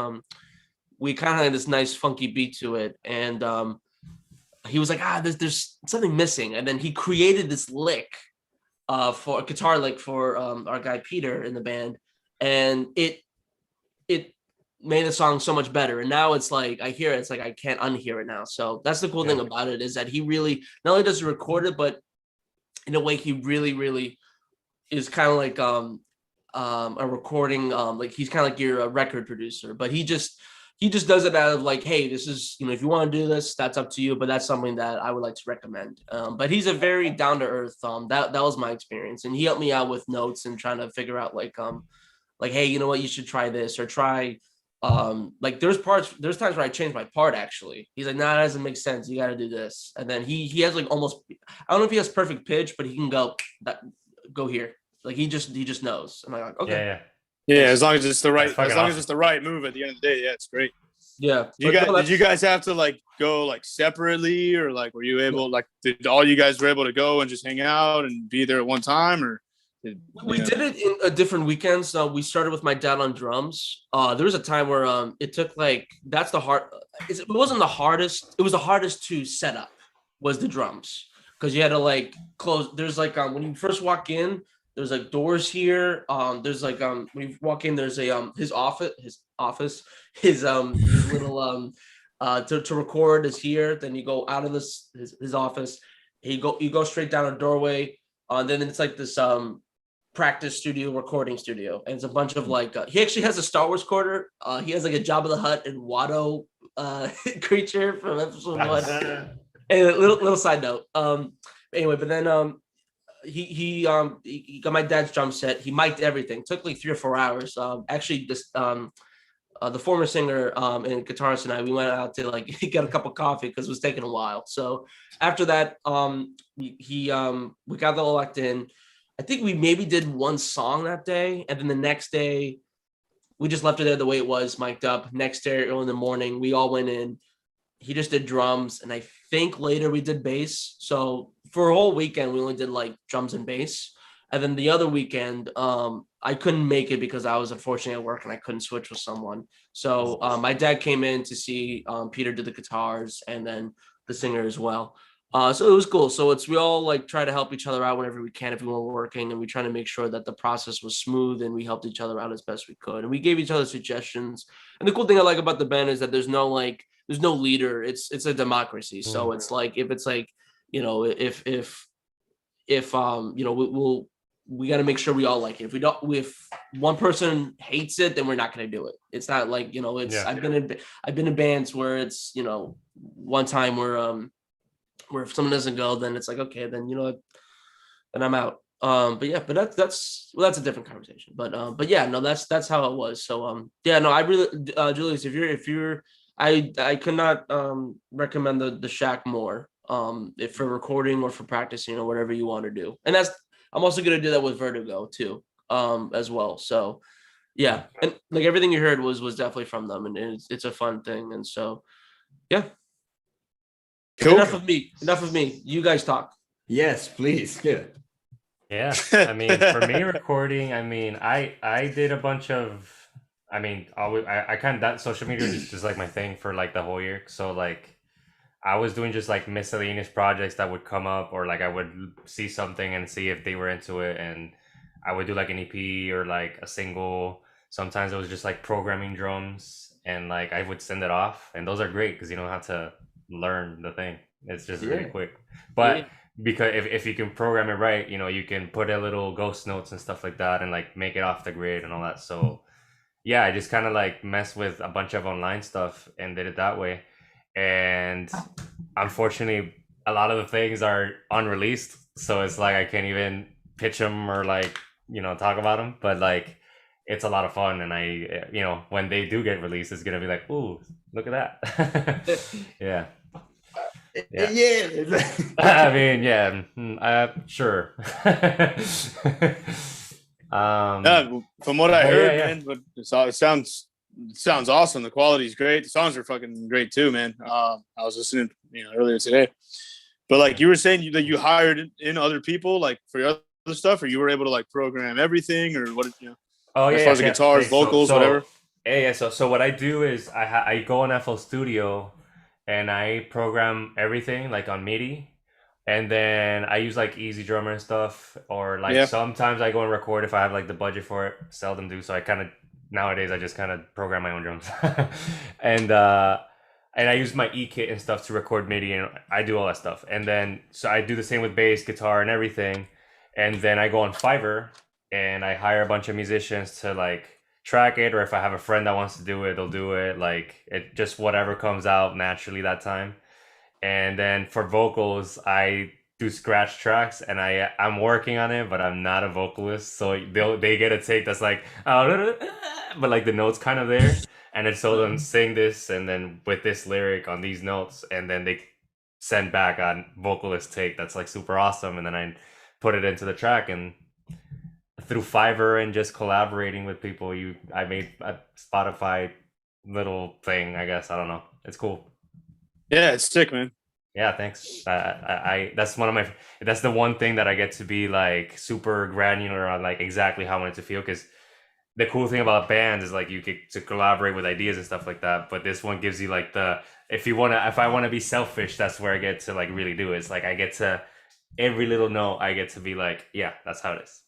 we kind of had this nice funky beat to it, and he was like, there's something missing, and then he created this lick for a guitar lick for our guy Peter in the band, and it made the song so much better. And now it's like I hear it, it's like I can't unhear it now. So that's the cool thing about it, is that he really not only does he record it, but in a way he really is kind of like a recording, like he's kind of like your record producer, but he just does it out of like, hey, this is, if you want to do this, that's up to you, but that's something that I would like to recommend. But he's a very down to earth. That was my experience, and he helped me out with notes and trying to figure out like hey, you know what, you should try this or try. Like there's times where I change my part. Actually, he's like, nah, that doesn't make sense, you got to do this. And then he has like almost, I don't know if he has perfect pitch, but he can go here. Like he just knows. And I'm like, okay, yeah, as long as it's the right, it's the right move at the end of the day. Yeah, it's great. Yeah. Did you guys have to like go like separately, or like were you able, like did all you guys were able to go and just hang out and be there at one time, or? We did it in a different weekends. So we started with my dad on drums. There was a time where it took like, it wasn't the hardest. It was the hardest to set up was the drums, because you had to like close. There's like when you first walk in, there's like doors here. There's like when you walk in, there's a his office, his little to record is here. Then you go out of his office. You go straight down a doorway. Then it's like this practice studio, recording studio, and it's a bunch of like he actually has a Star Wars quarter. He has like a Jabba the Hutt and Watto creature from episode 1. And a little side note. Anyway, but then he got my dad's drum set. He mic'd everything. Took like 3 or 4 hours. Actually, just the former singer and guitarist and I, we went out to like get a cup of coffee because it was taking a while. So after that, we got the elect in. I think we maybe did 1 song that day, and then the next day we just left it there the way it was, mic'd up. Next day, early in the morning, we all went in. He just did drums, and I think later we did bass. So for a whole weekend, we only did like drums and bass. And then the other weekend, I couldn't make it because I was unfortunately at work and I couldn't switch with someone. So my dad came in to see Peter do the guitars and then the singer as well. So it was cool. So we all like try to help each other out whenever we can if we weren't working, and we try to make sure that the process was smooth and we helped each other out as best we could. And we gave each other suggestions. And the cool thing I like about the band is that there's no leader. It's a democracy. So it's like, if it's like, if we got to make sure we all like it. If one person hates it, then we're not going to do it. It's not like, I've been in bands where it's, one time where if someone doesn't go, then it's like, okay, then, then I'm out. But yeah, but that's a different conversation. But yeah, no, that's how it was. So yeah, no, I really Julius, if you're I could not recommend the Shack more if for recording or for practicing or whatever you want to do. And I'm also gonna do that with Vertigo too as well. So yeah, and like everything you heard was definitely from them, and it's a fun thing. And so yeah, Cool. enough of me. You guys talk. Yes, please. Yeah. Yeah, I mean, for me recording, I mean, I did a bunch of, I mean, always I kind of that social media was just like my thing for like the whole year. So like, I was doing just like miscellaneous projects that would come up, or like I would see something and see if they were into it, and I would do like an EP or like a single. Sometimes it was just like programming drums, and like I would send it off, and those are great because you don't have to learn the thing. It's just really Yeah. quick, but. Yeah. Because if you can program it right, you know, you can put a little ghost notes and stuff like that and like make it off the grid and all that. So yeah, I just kind of like messed with a bunch of online stuff and did it that way. And unfortunately, a lot of the things are unreleased. So it's like I can't even pitch them or like, you know, talk about them. But like, it's a lot of fun. And I, you know, when they do get released, it's going to be like, ooh, look at that. Yeah. Yeah. I mean, yeah, sure. From what I Oh, heard, yeah. man, but it sounds awesome. The quality's great. The songs are fucking great too, man. I was listening, earlier today. But like you were saying, that you hired in other people, like for your other stuff, or you were able to like program everything, or what? Oh yeah, as far as the guitars, vocals, whatever. Yeah. So what I do is I go on FL Studio, and I program everything like on MIDI, and then I use like Easy Drummer and stuff, or like sometimes I go and record if I have like the budget for it. Seldom do, so I kind of nowadays I just kind of program my own drums, and I use my E kit and stuff to record MIDI, and I do all that stuff. And then so I do the same with bass, guitar, and everything, and then I go on Fiverr and I hire a bunch of musicians to like track it, or if I have a friend that wants to do it, they'll do it. Like it just whatever comes out naturally that time. And then for vocals, I do scratch tracks, and I'm working on it, but I'm not a vocalist, so they get a take that's like, but like the notes kind of there, and then so them sing this, and then with this lyric on these notes, and then they send back a vocalist take that's like super awesome, and then I put it into the track. And through Fiverr and just collaborating with people, I made a Spotify little thing, I guess. I don't know. It's cool. Yeah, it's sick, man. Yeah, thanks. I that's that's the one thing that I get to be like super granular on, like exactly how I want it to feel. Because the cool thing about bands is like you get to collaborate with ideas and stuff like that. But this one gives you like if I want to be selfish, that's where I get to like really do it. It's like I get to every little note, I get to be like, yeah, that's how it is.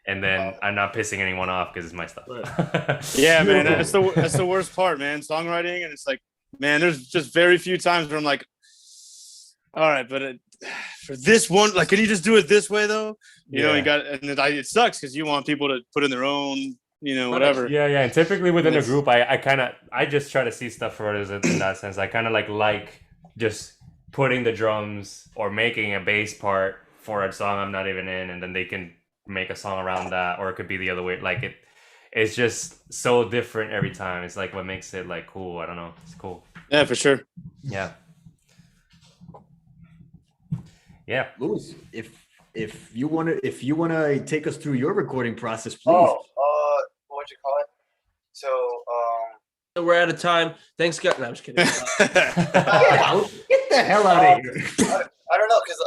And then I'm not pissing anyone off because it's my stuff. Yeah, man, that's the worst part, man. Songwriting, and it's like, man, there's just very few times where I'm like, all right, but for this one, like, can you just do it this way though? You know, it sucks because you want people to put in their own, whatever. Yeah. And typically within a group, I just try to see stuff for it in that sense. I kind of like just putting the drums or making a bass part for a song I'm not even in, and then they can make a song around that, or it could be the other way. Like it's just so different every time. It's like what makes it like cool. I don't know. It's cool. Yeah, for sure. Yeah. Louis, if you wanna take us through your recording process, please. What'd you call it? So we're out of time. Thanks, guys. No, I'm just kidding. Get the hell out of here. I don't know, because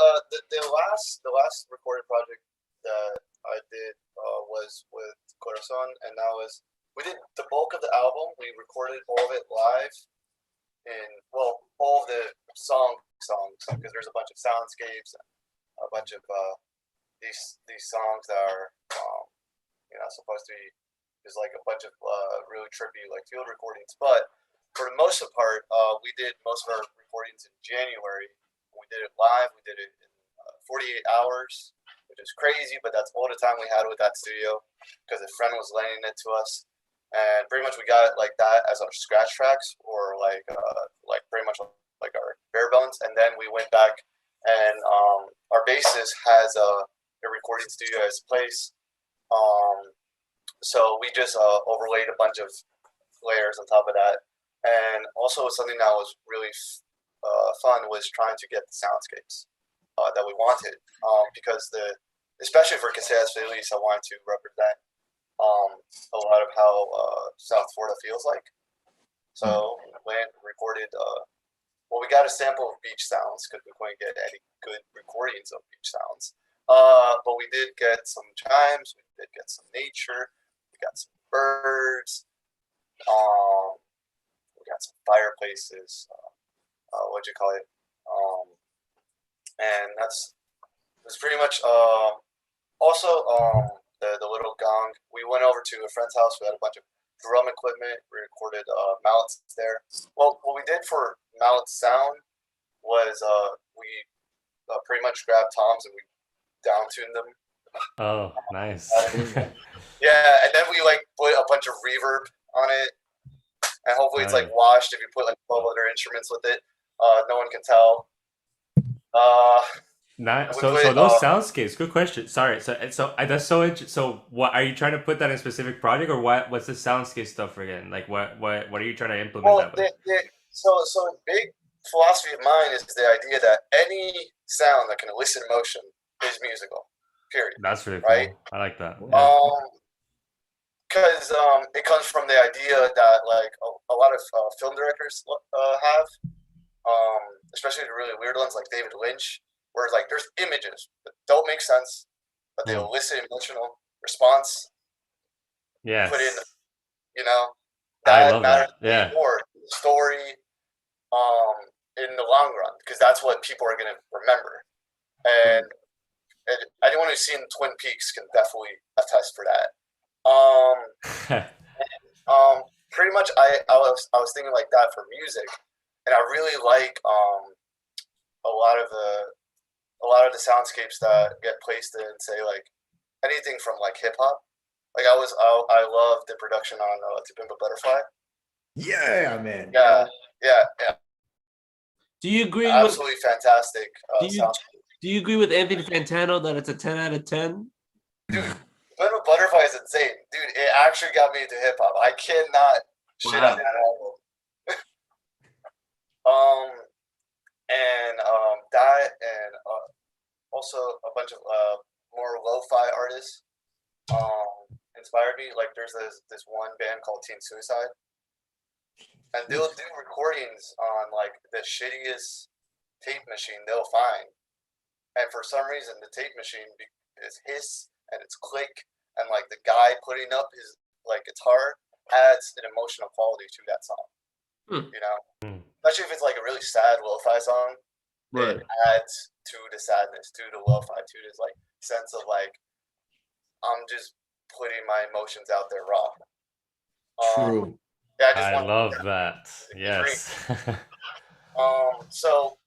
the last recorded project that I did was with Corazon, and we did the bulk of the album. We recorded all of it live, all of the songs, because there's a bunch of soundscapes, and a bunch of these songs that are supposed to be just like a bunch of really trippy like field recordings. But for the most part, we did most of our recordings in January. We did it live. We did it in 48 hours. Which is crazy, but that's all the time we had with that studio because a friend was lending it to us, and pretty much we got it like that as our scratch tracks, or like pretty much like our bare bones. And then we went back, and our bassist has the recording studio at his place. So we just overlaid a bunch of layers on top of that. And also something that was really fun was trying to get the soundscapes that we wanted, because especially for Canessa, at least, I wanted to represent a lot of how South Florida feels like. So we went and recorded. Well, we got a sample of beach sounds because we couldn't get any good recordings of beach sounds. But we did get some chimes. We did get some nature. We got some birds. We got some fireplaces. What'd you call it? And that's pretty much. Also, the little gong. We went over to a friend's house. We had a bunch of drum equipment. We recorded mallets there. Well, what we did for mallet sound was we pretty much grabbed toms and we down tuned them. Oh, nice. Yeah, and then we like put a bunch of reverb on it, and hopefully it's like washed if you put like 12 other instruments with it. No one can tell. So those soundscapes. Good question. Sorry. So that's so interesting. So what are you trying to put that in a specific project, or what's the soundscape stuff again? Like what are you trying to implement that with? So a big philosophy of mine is the idea that any sound that can elicit emotion is musical. Period. That's really cool. Right? I like that. Because it comes from the idea that like a lot of film directors have, especially the really weird ones like David Lynch, where like there's images that don't make sense, but they elicit emotional response. Yes. Put in, I love that. Yeah. Or the story, in the long run, because that's what people are going to remember. And anyone who's seen Twin Peaks can definitely attest for that. Pretty much, I was thinking like that for music, and I really like a lot of the soundscapes that get placed in, say, like anything from like hip hop. Like I love the production on To Pimp a Butterfly. Yeah, man. Yeah. Do you agree? Absolutely fantastic. Do you agree with Anthony Fantano that it's a 10 out of 10? Dude, Pimp a Butterfly is insane. Dude, it actually got me into hip hop. I cannot shit on that album. That and also a bunch of more lo-fi artists inspired me. Like there's this one band called Teen Suicide, and they'll do recordings on like the shittiest tape machine they'll find, and for some reason the tape machine is hiss and it's click, and like the guy putting up his like guitar adds an emotional quality to that song. Especially if it's like a really sad lo-fi song, it adds to the sadness, to the lo-fi, to this like sense of like I'm just putting my emotions out there raw. True. Yeah, I love that. Yes. So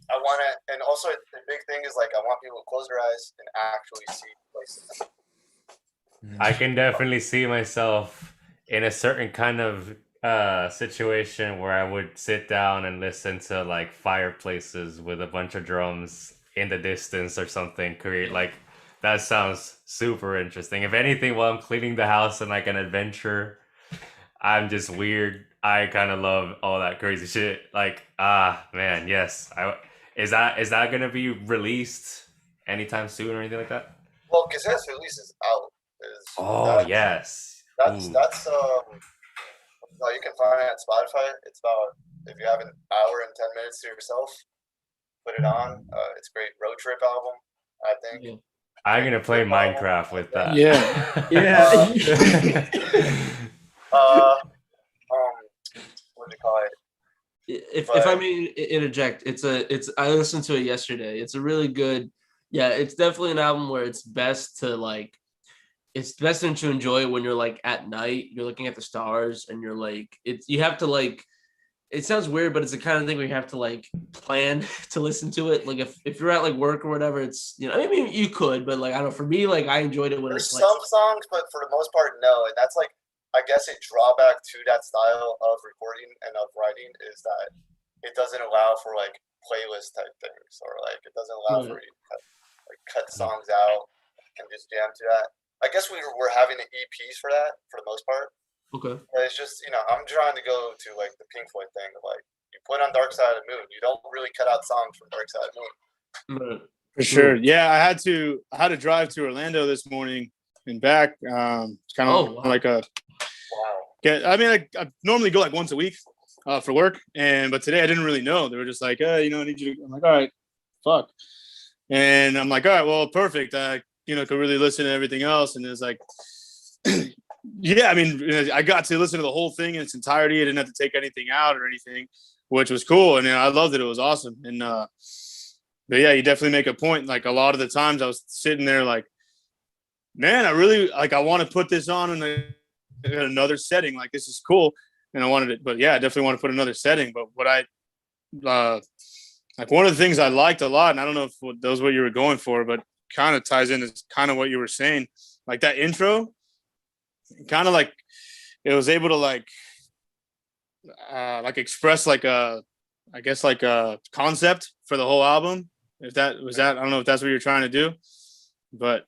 I want to, and also the big thing is like I want people to close their eyes and actually see places. I can definitely see myself in a certain kind of situation where I would sit down and listen to like fireplaces with a bunch of drums in the distance or something. Create like that sounds super interesting. If anything, while I'm cleaning the house and like an adventure, I'm just weird. I kind of love all that crazy shit. Like man, yes. Is that gonna be released anytime soon or anything like that? Well, Canessa's release is out. Yes. That's you can find it on Spotify. It's about, if you have an hour and 10 minutes to yourself, put it on. It's a great road trip album, I think. Yeah. I'm gonna play Minecraft with that. Yeah. What do you call it? If I may interject, I listened to it yesterday. It's a really good, it's definitely an album where it's best to enjoy it when you're like at night, you're looking at the stars and you're like, you have to like, it sounds weird, but it's the kind of thing where you have to like plan to listen to it. Like if you're at like work or whatever, it's, I mean, you could, but like, I don't know, for me, like I enjoyed it when There's it's some songs, but for the most part, no. And that's like, I guess a drawback to that style of recording and of writing is that it doesn't allow for like playlist type things, or like it doesn't allow for you to like cut songs out and just jam to that. I guess we're having the EPs for that for the most part. Okay. But it's just, I'm trying to go to like the Pink Floyd thing of like, you put on Dark Side of the Moon. You don't really cut out songs from Dark Side of the Moon. Right. For sure. Yeah, I had to drive to Orlando this morning and back. It's kind of like a I mean, I normally go like once a week for work, but today I didn't really know. They were just like, I need you to. I'm like, all right, fuck. And I'm like, all right, well, perfect. I could really listen to everything else, and it's like, yeah, I mean, I got to listen to the whole thing in its entirety. I didn't have to take anything out or anything, which was cool, and I loved it. It was awesome, and but yeah, you definitely make a point. Like a lot of the times, I was sitting there like, man, I really I want to put this on in another setting. Like this is cool, and I wanted it. But yeah, I definitely want to put another setting. But what I like one of the things I liked a lot, and I don't know if that was what you were going for, but kind of ties in is kind of what you were saying. Like that intro, kind of like it was able to like express like a concept for the whole album. If that was that, I don't know if that's what you're trying to do, but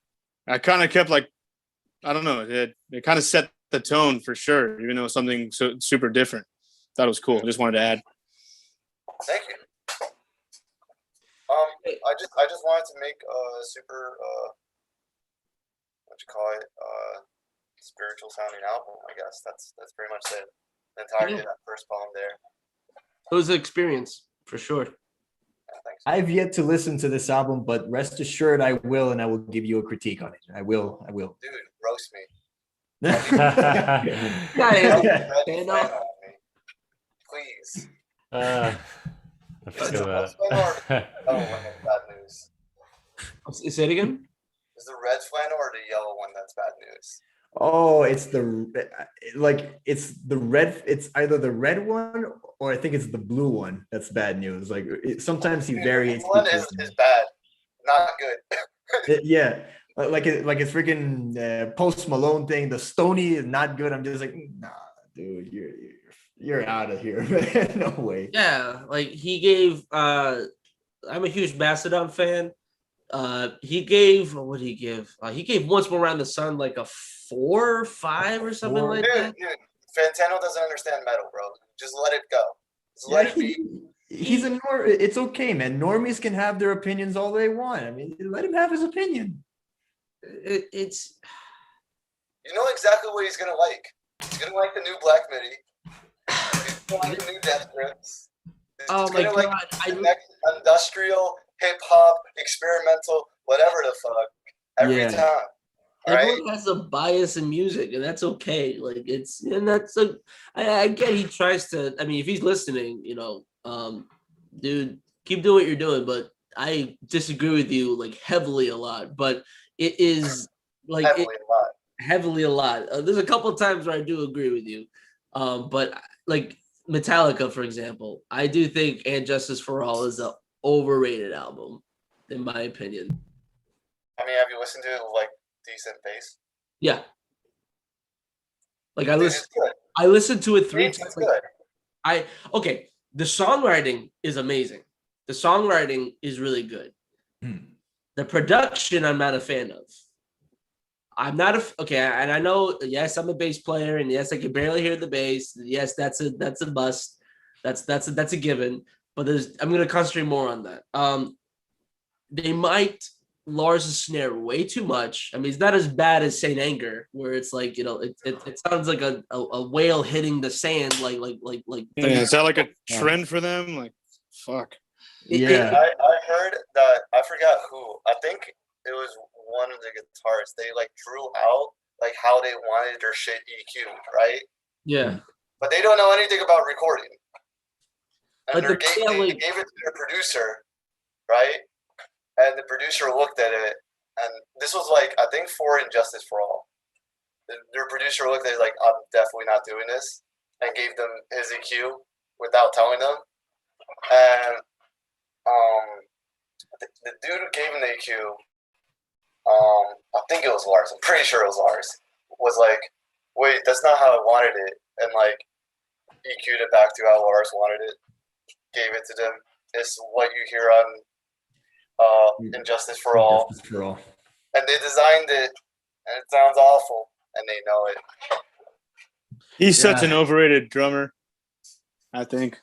I kind of kept like, I don't know, it kind of set the tone for sure, even though it was something so super different. That was cool. I just wanted to add. Thank you. I just wanted to make a super what you call it, spiritual sounding album. I guess that's pretty much it. The entirety of that first poem there. It was an experience for sure. Yeah, thanks. I've yet to listen to this album, but rest assured I will, and I will give you a critique on it. I will. Dude, roast me. Please. I feel that. Bad news. Say it again. Is the red flannel or the yellow one that's bad news? Oh, it's the red. It's either the red one or I think it's the blue one. That's bad news. Like sometimes he varies. The one is bad, not good. Yeah, like it's freaking Post Malone thing. The Stony is not good. I'm just like, nah, dude, you're out of here, man. No way. Yeah, like he gave. I'm a huge Mastodon fan. He gave. What did he give? He gave Once More Around the Sun like a 4 or 5 or something like that. Dude, Fantano doesn't understand metal, bro. Just let it go. Just let it be. He's a it's okay, man. Normies can have their opinions all they want. I mean, let him have his opinion. It's. You know exactly what he's gonna like. He's gonna like the new Black Midi. He's gonna like the new Death Grips. Oh my god! Like the next industrial, hip hop, experimental, whatever the fuck. Every time. Everyone has a bias in music, and that's okay. Like I get he tries to. I mean, if he's listening, dude, keep doing what you're doing. But I disagree with you like heavily a lot. But it is like heavily a lot. There's a couple of times where I do agree with you. But like Metallica, for example, I do think "And Justice for All" is an overrated album, in my opinion. I mean, have you listened to it like decent bass? Yeah. Like I listened to it 3 times. Like, okay. The songwriting is amazing. The songwriting is really good. The production, I'm not a fan of. I'm not and I know, yes, I'm a bass player, and yes, I can barely hear the bass. Yes, that's a must. That's a given. But I'm gonna concentrate more on that. They might Lars' snare way too much. I mean, it's not as bad as Saint Anger, where it's like, it sounds like a whale hitting the sand, like. Yeah, is that like a trend for them? Like, fuck. Yeah. I heard that, I forgot who. I think it was one of the guitarists. They like drew out like how they wanted their shit EQ'd, right? Yeah. But they don't know anything about recording. And But they gave it to their producer, right? And the producer looked at it, and this was like, I think for Injustice for All. Their producer looked at it like, I'm definitely not doing this, and gave them his EQ without telling them. And the dude who gave him the EQ, I think it was Lars, I'm pretty sure it was Lars, was like, wait, that's not how I wanted it, and like EQ'd it back to how Lars wanted it, gave it to them. It's what you hear on Injustice for All. Justice for All. And they designed it, and it sounds awful, and they know it. He's such an overrated drummer, I think.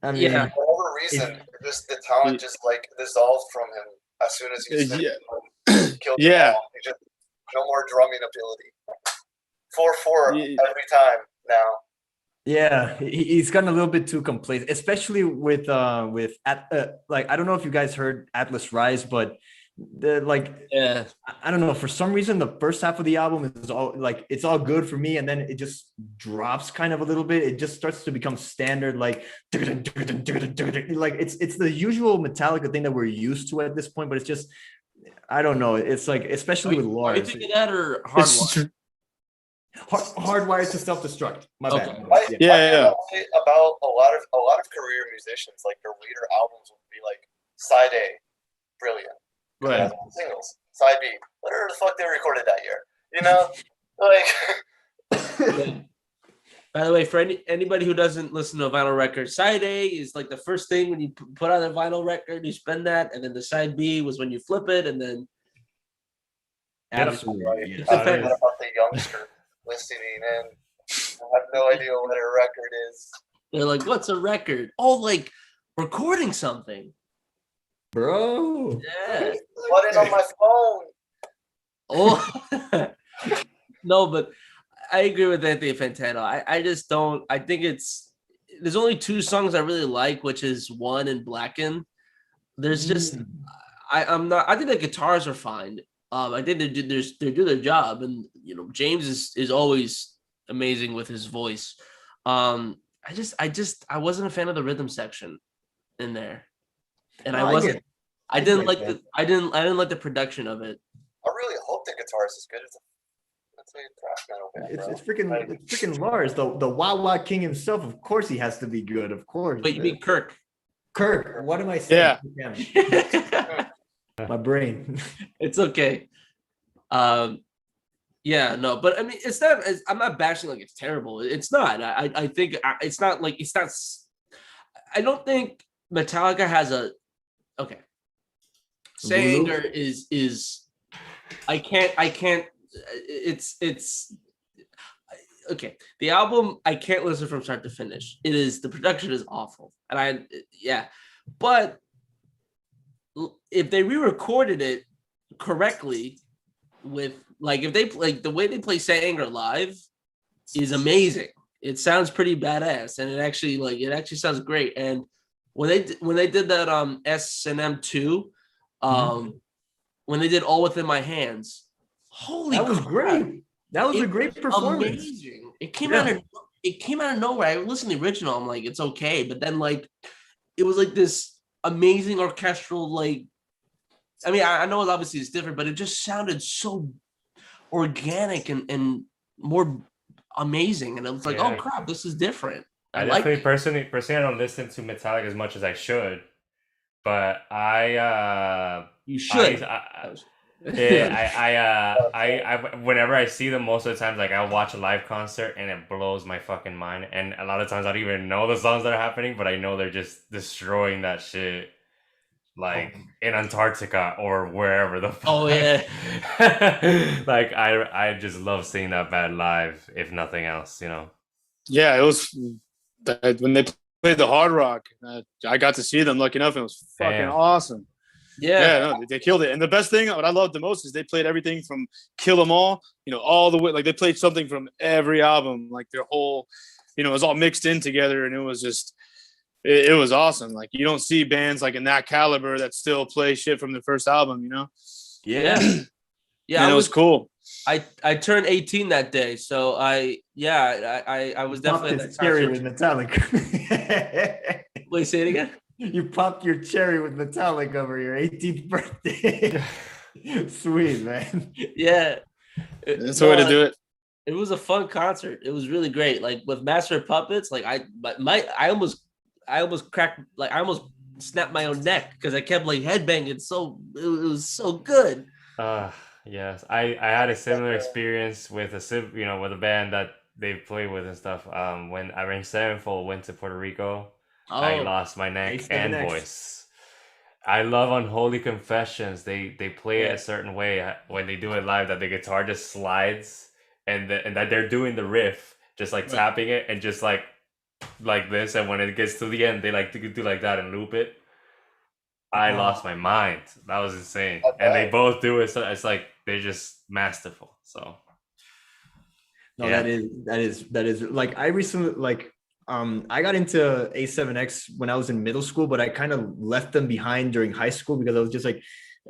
I mean, Yeah. For whatever reason, just the talent just like dissolved from him as soon as he killed Yeah. He just no more drumming ability. 4/4 every time now. yeah, he's gotten a little bit too complacent, especially with like, I don't know if you guys heard Atlas Rise, but Yeah. I don't know, for some reason the first half of the album is all like, it's all good for me, and then it just drops kind of a little bit. It just starts to become standard, like it's the usual Metallica thing that we're used to at this point, but it's just, I don't know, it's like, especially with Are you Lars, thinking that or Hardwired? hardwired to self-destruct. My bad. Yeah. About a lot of career musicians, like their later albums would be like side A, brilliant. Right. Singles. Side B, whatever the fuck they recorded that year. You know? Like By the way, for anybody who doesn't listen to a vinyl record, side A is like the first thing when you put on a vinyl record, you spin that, and then the side B was when you flip it, and then Absolutely. It Yes. depends. what about the youngster listening in? I have no idea what a record is. They're like, "What's a record?" Oh, like recording something. Bro. Yeah. Put it on my phone. Oh. No, but I agree with Anthony Fantano. I just don't. I think there's only two songs I really like, which is One and Blacken. There's just I'm not. I think the guitars are fine. I think they do their job, and James is always amazing with his voice. I wasn't a fan of the rhythm section in there, and No, I didn't like the production of it. I really hope the guitar is as good as a thrash metal band. It's freaking Lars, the Wah Wah King himself. Of course, he has to be good. Of course. But you mean Kirk? Kirk? What am I saying? Yeah. My brain. It's okay. Yeah, no, but I mean, it's not. I'm not bashing like it's terrible. It's not. I think it's not like it's not. I don't think Metallica has a. Okay. Say Anger is. I can't. It's okay. The album I can't listen from start to finish. The production is awful, and but if they re-recorded it correctly with if they the way they play Say Anger live is amazing. It sounds pretty badass, and it actually sounds great. And when they did that S&M 2, when they did All Within My Hands, holy that was crap. great. That was a great performance. Amazing. It came out of nowhere. I listened to the original. I'm like, it's okay, but then it was like this amazing orchestral I mean, I know obviously it's different, but it just sounded so organic and more amazing. And I was like, oh crap, this is different. I definitely personally I don't listen to Metallica as much as I should, but you should. I whenever I see them, most of the times, I watch a live concert and it blows my fucking mind. And a lot of times I don't even know the songs that are happening, but I know they're just destroying that shit, in Antarctica or wherever the fuck. Oh yeah. I just love seeing that band live, if nothing else, Yeah, it was when they played the Hard Rock. I got to see them. Lucky enough, it was fucking awesome. Yeah, no, they killed it. And the best thing, what I loved the most, is they played everything from Kill 'Em All, all the way. They played something from every album, their whole, it was all mixed in together, and it was just, it was awesome. You don't see bands in that caliber that still play shit from the first album, Yeah. Yeah, and it was cool. I turned 18 that day, so I was definitely popped his cherry with Metallica. Wait, say it again. You popped your cherry with Metallica over your 18th birthday. Sweet, man. Yeah, that's the way to do it. It was a fun concert. It was really great. With Master of Puppets, I almost cracked. I almost snapped my own neck because I kept headbanging. So it was so good. Yes, I had a similar experience with with a band that they play with and stuff. When Avenged Sevenfold went to Puerto Rico, I lost my neck and voice. I love Unholy Confessions. They play it Yeah. a certain way when they do it live, that the guitar just slides, and that they're doing the riff, just like Right. tapping it and just like this, and when it gets to the end, they like to do like that and loop it. I lost my mind. That was insane. And they both do it, so it's like they're just masterful. So No, yeah. that is like I recently I got into A7X when I was in middle school, but I kind of left them behind during high school because I was just like,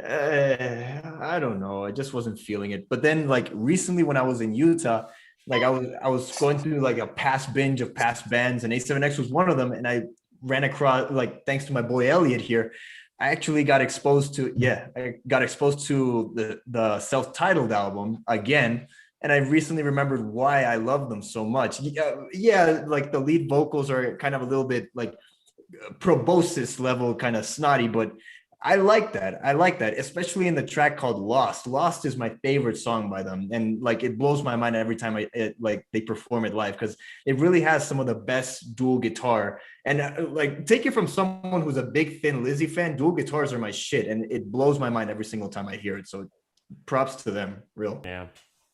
I don't know, I just wasn't feeling it. But then like recently when I was in Utah, like I was going through like a past binge of past bands, and A7X was one of them, and I ran across, like, thanks to my boy Elliot here, I actually got exposed to the self-titled album again. And I recently remembered why I love them so much. Yeah, like the lead vocals are kind of a little bit like proboscis level, kind of snotty, but I like that. I like that, especially in the track called Lost. Lost is my favorite song by them, and like it blows my mind every time they perform it live, because it really has some of the best dual guitar. And like, take it from someone who's a big Thin Lizzy fan, dual guitars are my shit, and it blows my mind every single time I hear it. So props to them, real. Yeah.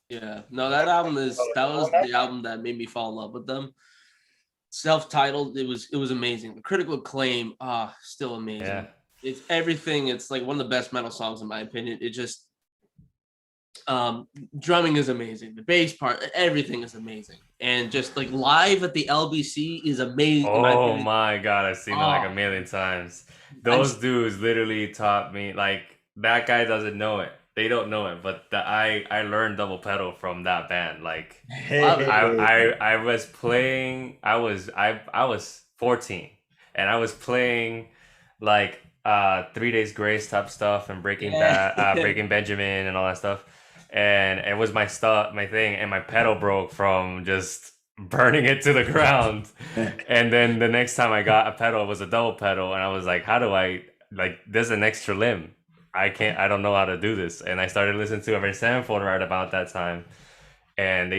Yeah, no, that was the album that made me fall in love with them. Self-titled, it was amazing. The critical acclaim, still amazing. Yeah. It's everything. It's like one of the best metal songs in my opinion. It just drumming is amazing. The bass part, everything is amazing. And just like live at the LBC is amazing. Oh my God, I've seen it like a million times. Those dudes literally taught me, like, that guy doesn't know it. They don't know it, but I learned double pedal from that band. Like, I was playing. I was 14, and I was playing like 3 Days Grace type stuff and Breaking Benjamin and all that stuff. And it was my thing, and my pedal broke from just burning it to the ground. And then the next time I got a pedal, it was a double pedal, and I was like, how do I, like, there's an extra limb. I don't know how to do this. And I started listening to Avenged Sevenfold right about that time. And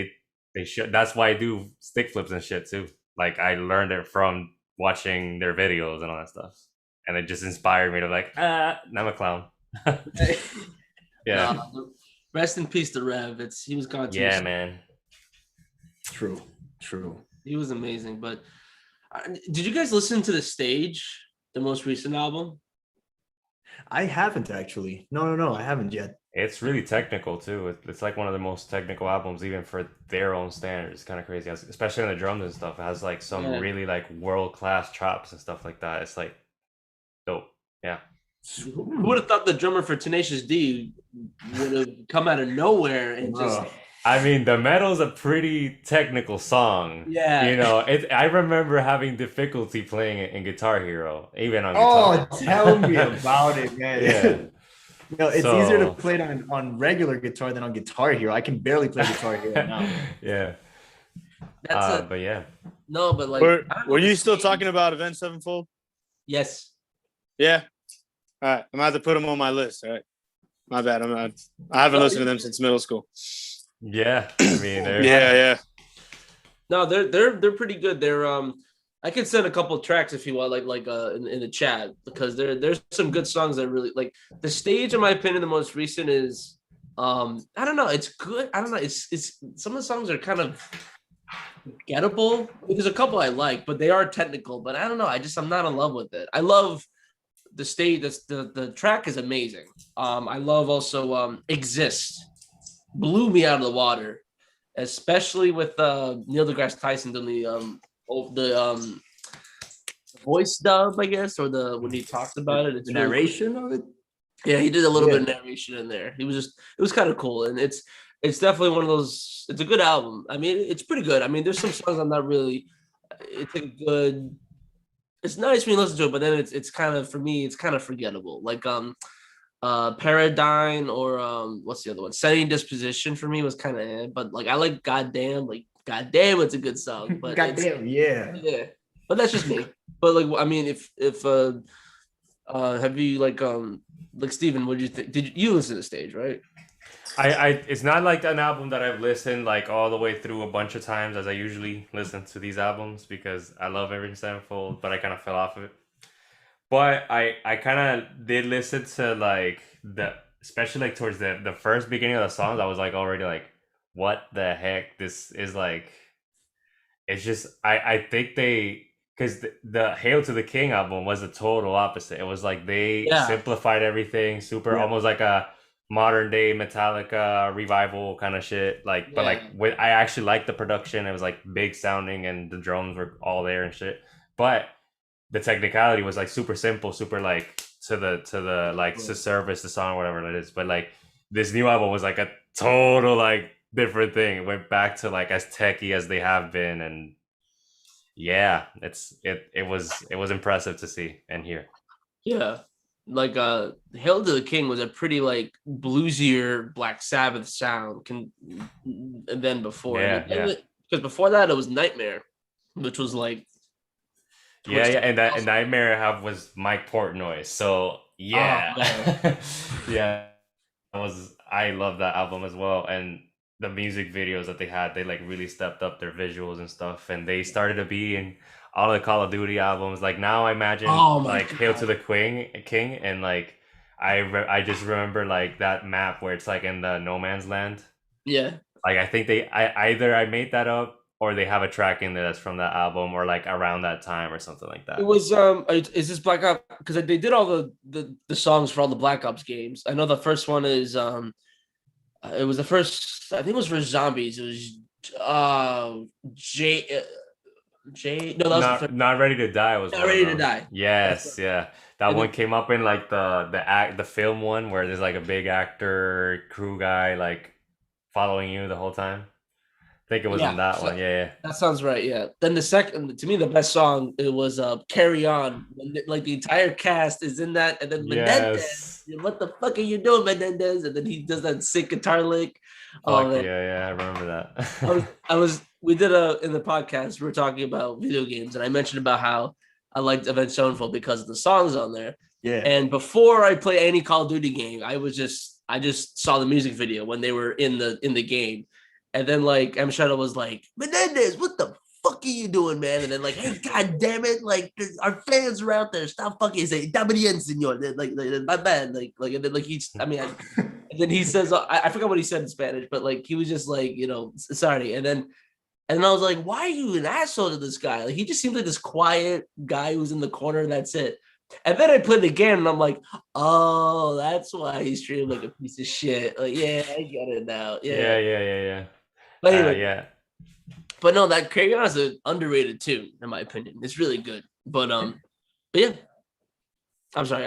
that's why I do stick flips and shit too. Like, I learned it from watching their videos and all that stuff. And it just inspired me to like, now I'm a clown. Yeah. Rest in peace to Rev. He was gone too. Yeah, man. True. He was amazing. But did you guys listen to The Stage, the most recent album? I haven't actually. No, I haven't yet. It's really technical too. It's like one of the most technical albums, even for their own standards. It's kind of crazy, especially on the drums and stuff. It has like some really like world-class chops and stuff like that. It's like dope. Yeah. Who would have thought the drummer for Tenacious D would have come out of nowhere and just... I mean, The Metal's a pretty technical song. Yeah. You know, I remember having difficulty playing it in Guitar Hero, even on guitar. Oh, tell me about it, man. Yeah. It's easier to play it on regular guitar than on Guitar Hero. I can barely play Guitar Hero now. Yeah. But yeah. No, but like... Were you still talking about Avenged Sevenfold? Yes. Yeah. All right. I'm going to have to put them on my list. All right. My bad. I haven't listened to them since middle school. Yeah. I mean, yeah. No, they're pretty good. They're I can send a couple of tracks if you want, in the chat, because there's some good songs that really like. The Stage, in my opinion, the most recent is I don't know, it's good. I don't know, it's some of the songs are kind of gettable. There's a couple I like, but they are technical. But I don't know, I'm not in love with it. I love The Stage. The track is amazing. I love also Exist. Blew me out of the water, especially with Neil deGrasse Tyson doing the voice dub, I guess, or when he talked about it. It's the narration of it. Yeah, he did a little bit of narration in there. It was kind of cool, and it's definitely one of those. It's a good album. I mean, it's pretty good. I mean, there's some songs I'm not really. It's a good. It's nice when you listen to it, but then it's kind of, for me, it's kind of forgettable. Like Paradigm, or what's the other one? Setting Disposition for me was kind of, but like I like Goddamn, it's a good song. But Goddamn, yeah. But that's just me. But like, I mean, if have you like Steven, what did you think? Did you listen to Stage, right? It's not like an album that I've listened like all the way through a bunch of times as I usually listen to these albums, because I love Avenged Sevenfold, but I kind of fell off of it. But I kind of did listen to like especially like towards the first beginning of the songs. I was like already like, what the heck? This is like, it's just I think they, because the Hail to the King album was the total opposite. It was like they Yeah. simplified everything, super Yeah. almost like a modern day Metallica revival kind of shit. Like, but like I actually liked the production. It was like big sounding and the drums were all there and shit. But the technicality was like super simple, super like to the like to service the song or whatever it is. But like this new album was like a total like different thing. It went back to like as techy as they have been, and yeah, it was impressive to see and hear. Yeah. Like Hail to the King was a pretty like bluesier Black Sabbath sound than before. Yeah, yeah. Because before that it was Nightmare, which was like Yeah, and that and Nightmare have was Mike Portnoy. So yeah. Yeah. I love that album as well. And the music videos that they had, they like really stepped up their visuals and stuff. And they started to be in all the Call of Duty albums. Like now I imagine like Hail to the King and like I just remember like that map where it's like in the no man's land. Yeah. Like I think I made that up or they have a track in there that's from that album or like around that time or something like that. It was is this Black Ops, because they did all the songs for all the Black Ops games. I know the first one is it was the first, I think it was for Zombies. It was no, that was Not Ready to Die was Not Ready to Die. Yes, yeah. That one came up in like the film one where there's like a big actor crew guy like following you the whole time. I think it was in that one. Yeah. That sounds right. Yeah. Then the second, to me, the best song it was "Carry On." Like the entire cast is in that, and then Menendez, what the fuck are you doing, Menendez? And then he does that sick guitar lick. Yeah, I remember that. We did in the podcast, we were talking about video games, and I mentioned about how I liked Avenged Sevenfold because of the songs on there. Yeah. And before I play any Call of Duty game, I just saw the music video when they were in the game. And then like M Shadow was like, Menendez, what the fuck are you doing, man? And then like, hey, god damn it, like our fans are out there. Stop fucking saying "Está bien, señor." Like my bad. Like and then like and then he says, I forgot what he said in Spanish, but like he was just like, sorry. And then I was like, why are you an asshole to this guy? Like he just seems like this quiet guy who's in the corner, and that's it. And then I played it again, and I'm like, oh, that's why he's treated like a piece of shit. Like, yeah, I get it now. Yeah. But anyway, yeah. But no, that Carry On is an underrated tune, in my opinion. It's really good. But yeah. I'm sorry.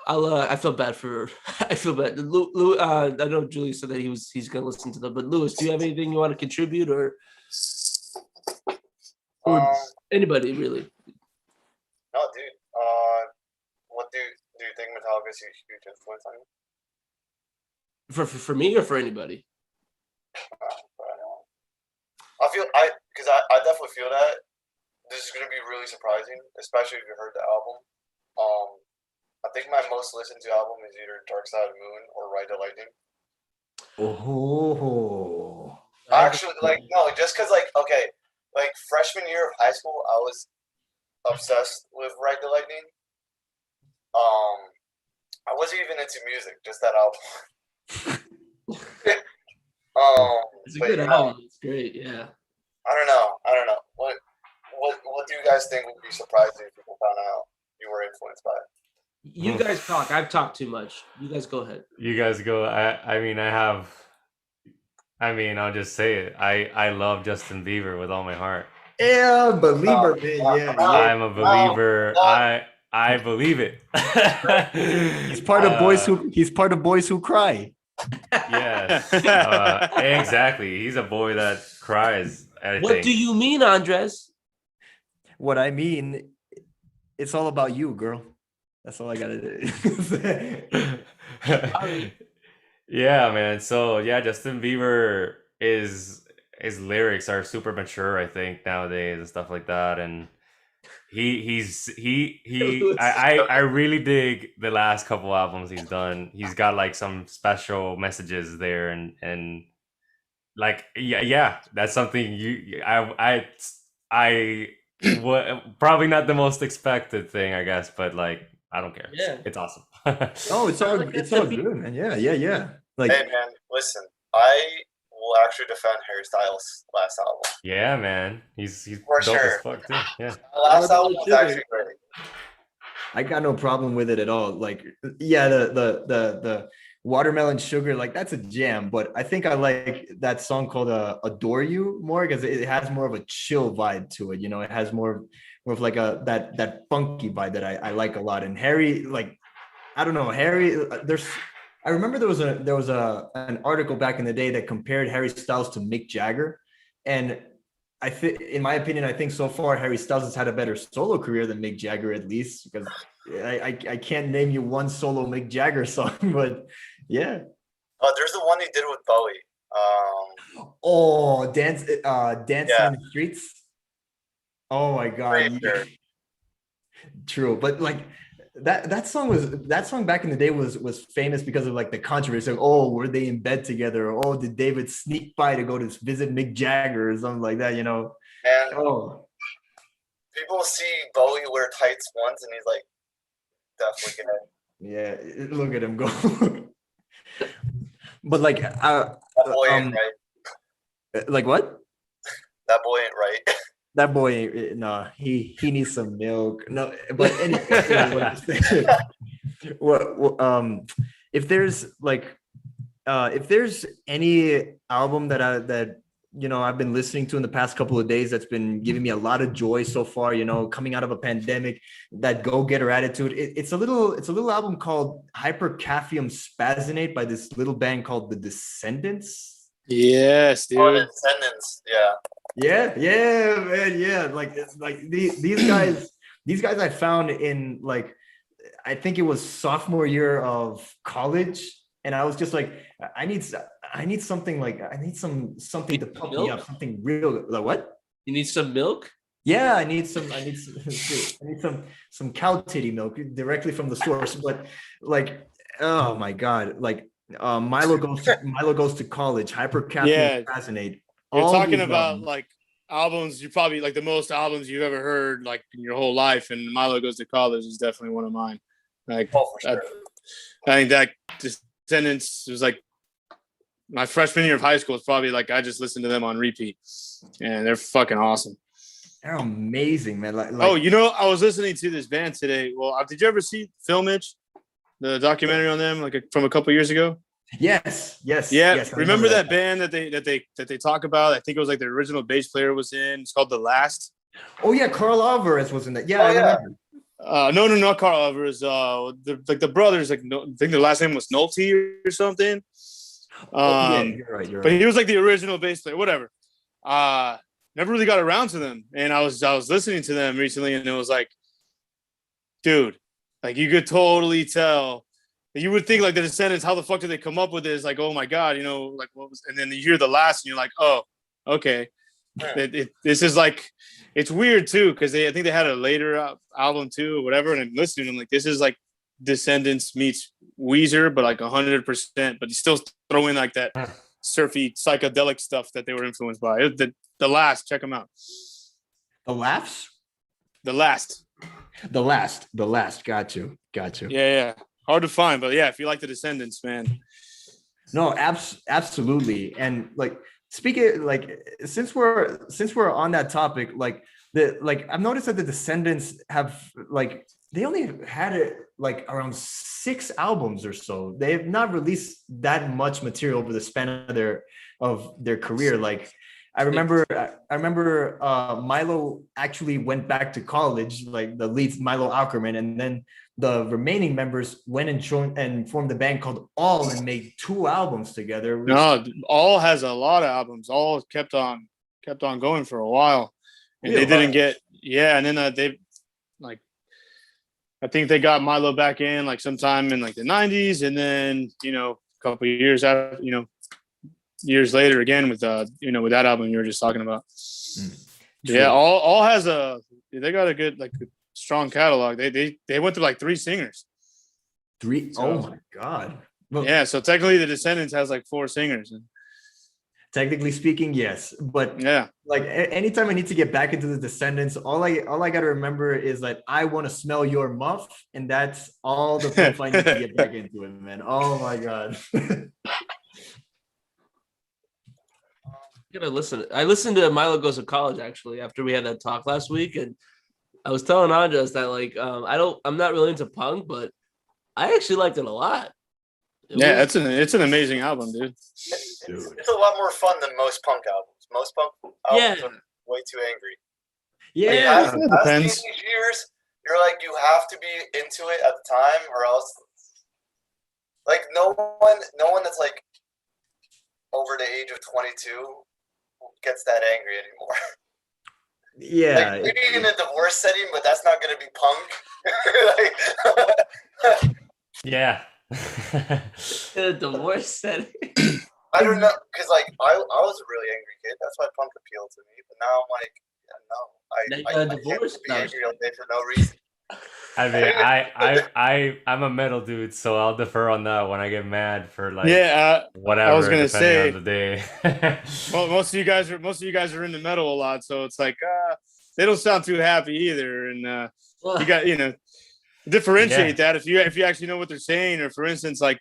I feel bad for. I feel bad. Lou, I know Julius said that he's gonna listen to them. But Lewis, do you have anything you want to contribute or anybody really? No, dude. What do you think Metallica's a huge influence on you? For me or for anybody? I definitely feel that this is gonna be really surprising, especially if you heard the album. I think my most listened to album is either Dark Side of the Moon or Ride the Lightning. Oh. Actually, just because freshman year of high school, I was obsessed with Ride the Lightning. I wasn't even into music, just that album. It's a good album. It's great. Yeah. I don't know. What do you guys think would be surprising if people found out you were influenced by it? You guys talk. I've talked too much. You guys go ahead. You guys go. I'll just say it. I love Justin Bieber with all my heart. Yeah, believer, man. Yeah. I'm a believer. I believe it. He's part of Boys Who Cry. Yes. Exactly. He's a boy that cries. What do you mean, Andres? What I mean, it's all about you, girl. That's all I gotta do. Yeah, man. So yeah, Justin Bieber his lyrics are super mature, I think, nowadays and stuff like that. And I really dig the last couple albums he's done. He's got like some special messages there and like yeah, that's something I what probably not the most expected thing, I guess, but like I don't care. Yeah. It's awesome. Oh, it's all good, man. Yeah. Like, Hey man, listen, I will actually defend Harry Styles' last album. Yeah, man. He's For dope sure. as fuck too. Yeah. The last album was actually great. I got no problem with it at all. Like, yeah, the watermelon sugar, like that's a jam. But I think I like that song called "Adore You" more because it has more of a chill vibe to it. You know, it has more of like that funky vibe that I like a lot. And Harry, like, I don't know, Harry. I remember there was an article back in the day that compared Harry Styles to Mick Jagger, and I think, in my opinion, I think so far Harry Styles has had a better solo career than Mick Jagger, at least, because I can't name you one solo Mick Jagger song, but yeah. There's the one he did with Bowie. Oh, dancing Yeah. in the streets. Oh my God. Great, sure. True, but like that song back in the day was famous because of like the controversy. Like, oh, were they in bed together? Or, oh, did David sneak by to go to visit Mick Jagger or something like that? You know? And Oh, people see Bowie wear tights once, and he's like, definitely gonna. yeah. Look at him go. But like, That boy ain't right. like what? That boy ain't right. That boy, no, he needs some milk. No, but anyway, if there's like, if there's any album that I've been listening to in the past couple of days that's been giving me a lot of joy so far, coming out of a pandemic, that go-getter attitude. It's a little album called Hypercaphium Spassinate by this little band called The Descendants. Yes, dude. Oh, Descendants, yeah. Yeah, man, yeah. Like, it's like these guys I found in, like, I think it was sophomore year of college, and I was just like, I need something, like, I need something to pump me up, something real. Like, what? You need some milk? Yeah, I need some cow titty milk directly from the source. But like, oh my God, like, Milo goes to college, Hypercapnic Fascinate. You're talking about like albums, you probably like the most albums you've ever heard like in your whole life, and Milo Goes to College is definitely one of mine. Like, Oh, for sure. I think that Descendants was like my freshman year of high school. It's probably like I just listened to them on repeat, and they're fucking awesome. They're amazing, man. Like, oh, I was listening to this band today. Well, did you ever see Filmage, the documentary on them, like from a couple years ago? Yes. Remember that band that they talk about? I think it was like the original bass player was in. It's called The Last. Oh yeah, Carl Alvarez was in that. Yeah, I remember. No, not Carl Alvarez. The brothers. Like, I think their last name was Nolte or something. Yeah, you're right. But he was like the original bass player. Whatever. Never really got around to them, and I was listening to them recently, and it was like, dude, like you could totally tell. You would think like the Descendants, how the fuck did they come up with this? Like, oh my God, like what was? And then you hear The Last, and you're like, oh, okay. This is like, it's weird too, because I think they had a later album too, or whatever. And I'm listening, I'm like, this is like Descendants meets Weezer, but like 100%. But you still throw in like that surfy psychedelic stuff that they were influenced by. The Last, check them out. The Laughs? The Last. Got you. Yeah. Hard to find, but yeah, if you like the Descendants, man. No, absolutely. And like, speaking, like, since we're on that topic, like I've noticed that the Descendants have, like, they only had it like around 6 albums or so. They have not released that much material over the span of their career. Like, I remember Milo actually went back to college, like the lead, Milo Ackerman, and then the remaining members went and formed a band called All and made 2 albums together. No, All has a lot of albums. All kept on going for a while, and they didn't get and then they, like, I think they got Milo back in like sometime in like the 90s, and then a couple of years after, years later again with with that album you were just talking about. Yeah, all has they got a good, like, strong catalog. They went through like 3 singers. 3? Oh my God. Well, yeah, so technically the Descendants has like 4 singers. Technically speaking, yes. But Yeah. like anytime I need to get back into the Descendants, all I got to remember is like, I want to smell your muff, and that's all the puff I need to get back into it, man. Oh my god. Gonna listen. I listened to Milo Goes to College actually after we had that talk last week, and I was telling Andres that like I'm not really into punk, but I actually liked it a lot. It's an amazing album, dude. It's a lot more fun than most punk albums. Most punk albums are way too angry. Yeah, Like, as teenage years, you're like, you have to be into it at the time, or else like no one that's like over the age of 22 gets that angry anymore. Yeah, like, maybe in a divorce setting, but that's not gonna be punk. Like, yeah. In a divorce setting. I don't know, because like I was a really angry kid. That's why punk appealed to me. But now I'm like, I divorce can't be angry all day for no reason. I mean, I'm a metal dude, so I'll defer on that when I get mad for like whatever. I was gonna say on the day. well, most of you guys are into metal a lot, so it's like they don't sound too happy either, and you got differentiate that if you actually know what they're saying, or for instance, like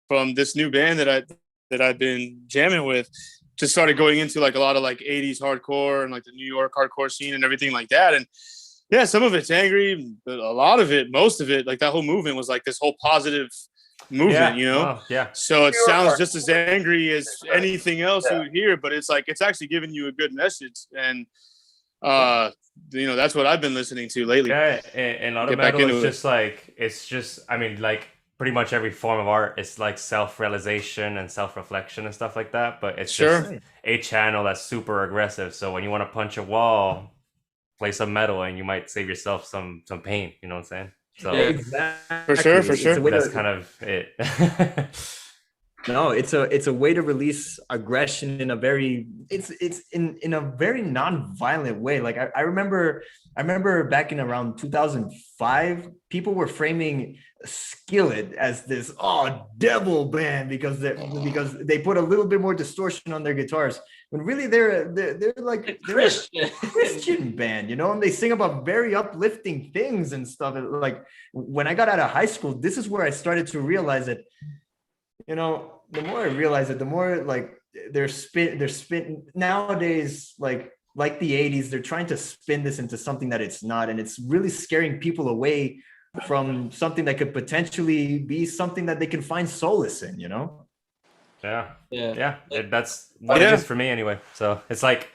from this new band that I've been jamming with, just started going into like a lot of like 80s hardcore and like the New York hardcore scene and everything like that, and yeah, some of it's angry, but a lot of it, most of it, like that whole movement was like this whole positive movement, So it sounds just as angry as anything else you would hear, but it's like it's actually giving you a good message, and that's what I've been listening to lately. Yeah, and a lot of metal is just like, it's just, I mean, like pretty much every form of art is like self-realization and self-reflection and stuff like that, but it's just a channel that's super aggressive. So when you want to punch a wall, play some metal and you might save yourself some pain, you know what I'm saying? So exactly. For sure. That's kind of it. No, it's a way to release aggression in a very in a very non-violent way. Like I remember back in around 2005, people were framing Skillet as this devil band because they put a little bit more distortion on their guitars, when really they're a Christian band, and they sing about very uplifting things and stuff. Like when I got out of high school, this is where I started to realize that, the more I realize it, the more like they're spin nowadays, like the 80s, they're trying to spin this into something that it's not, and it's really scaring people away from something that could potentially be something that they can find solace in, Yeah. That's what it is for me anyway. So it's like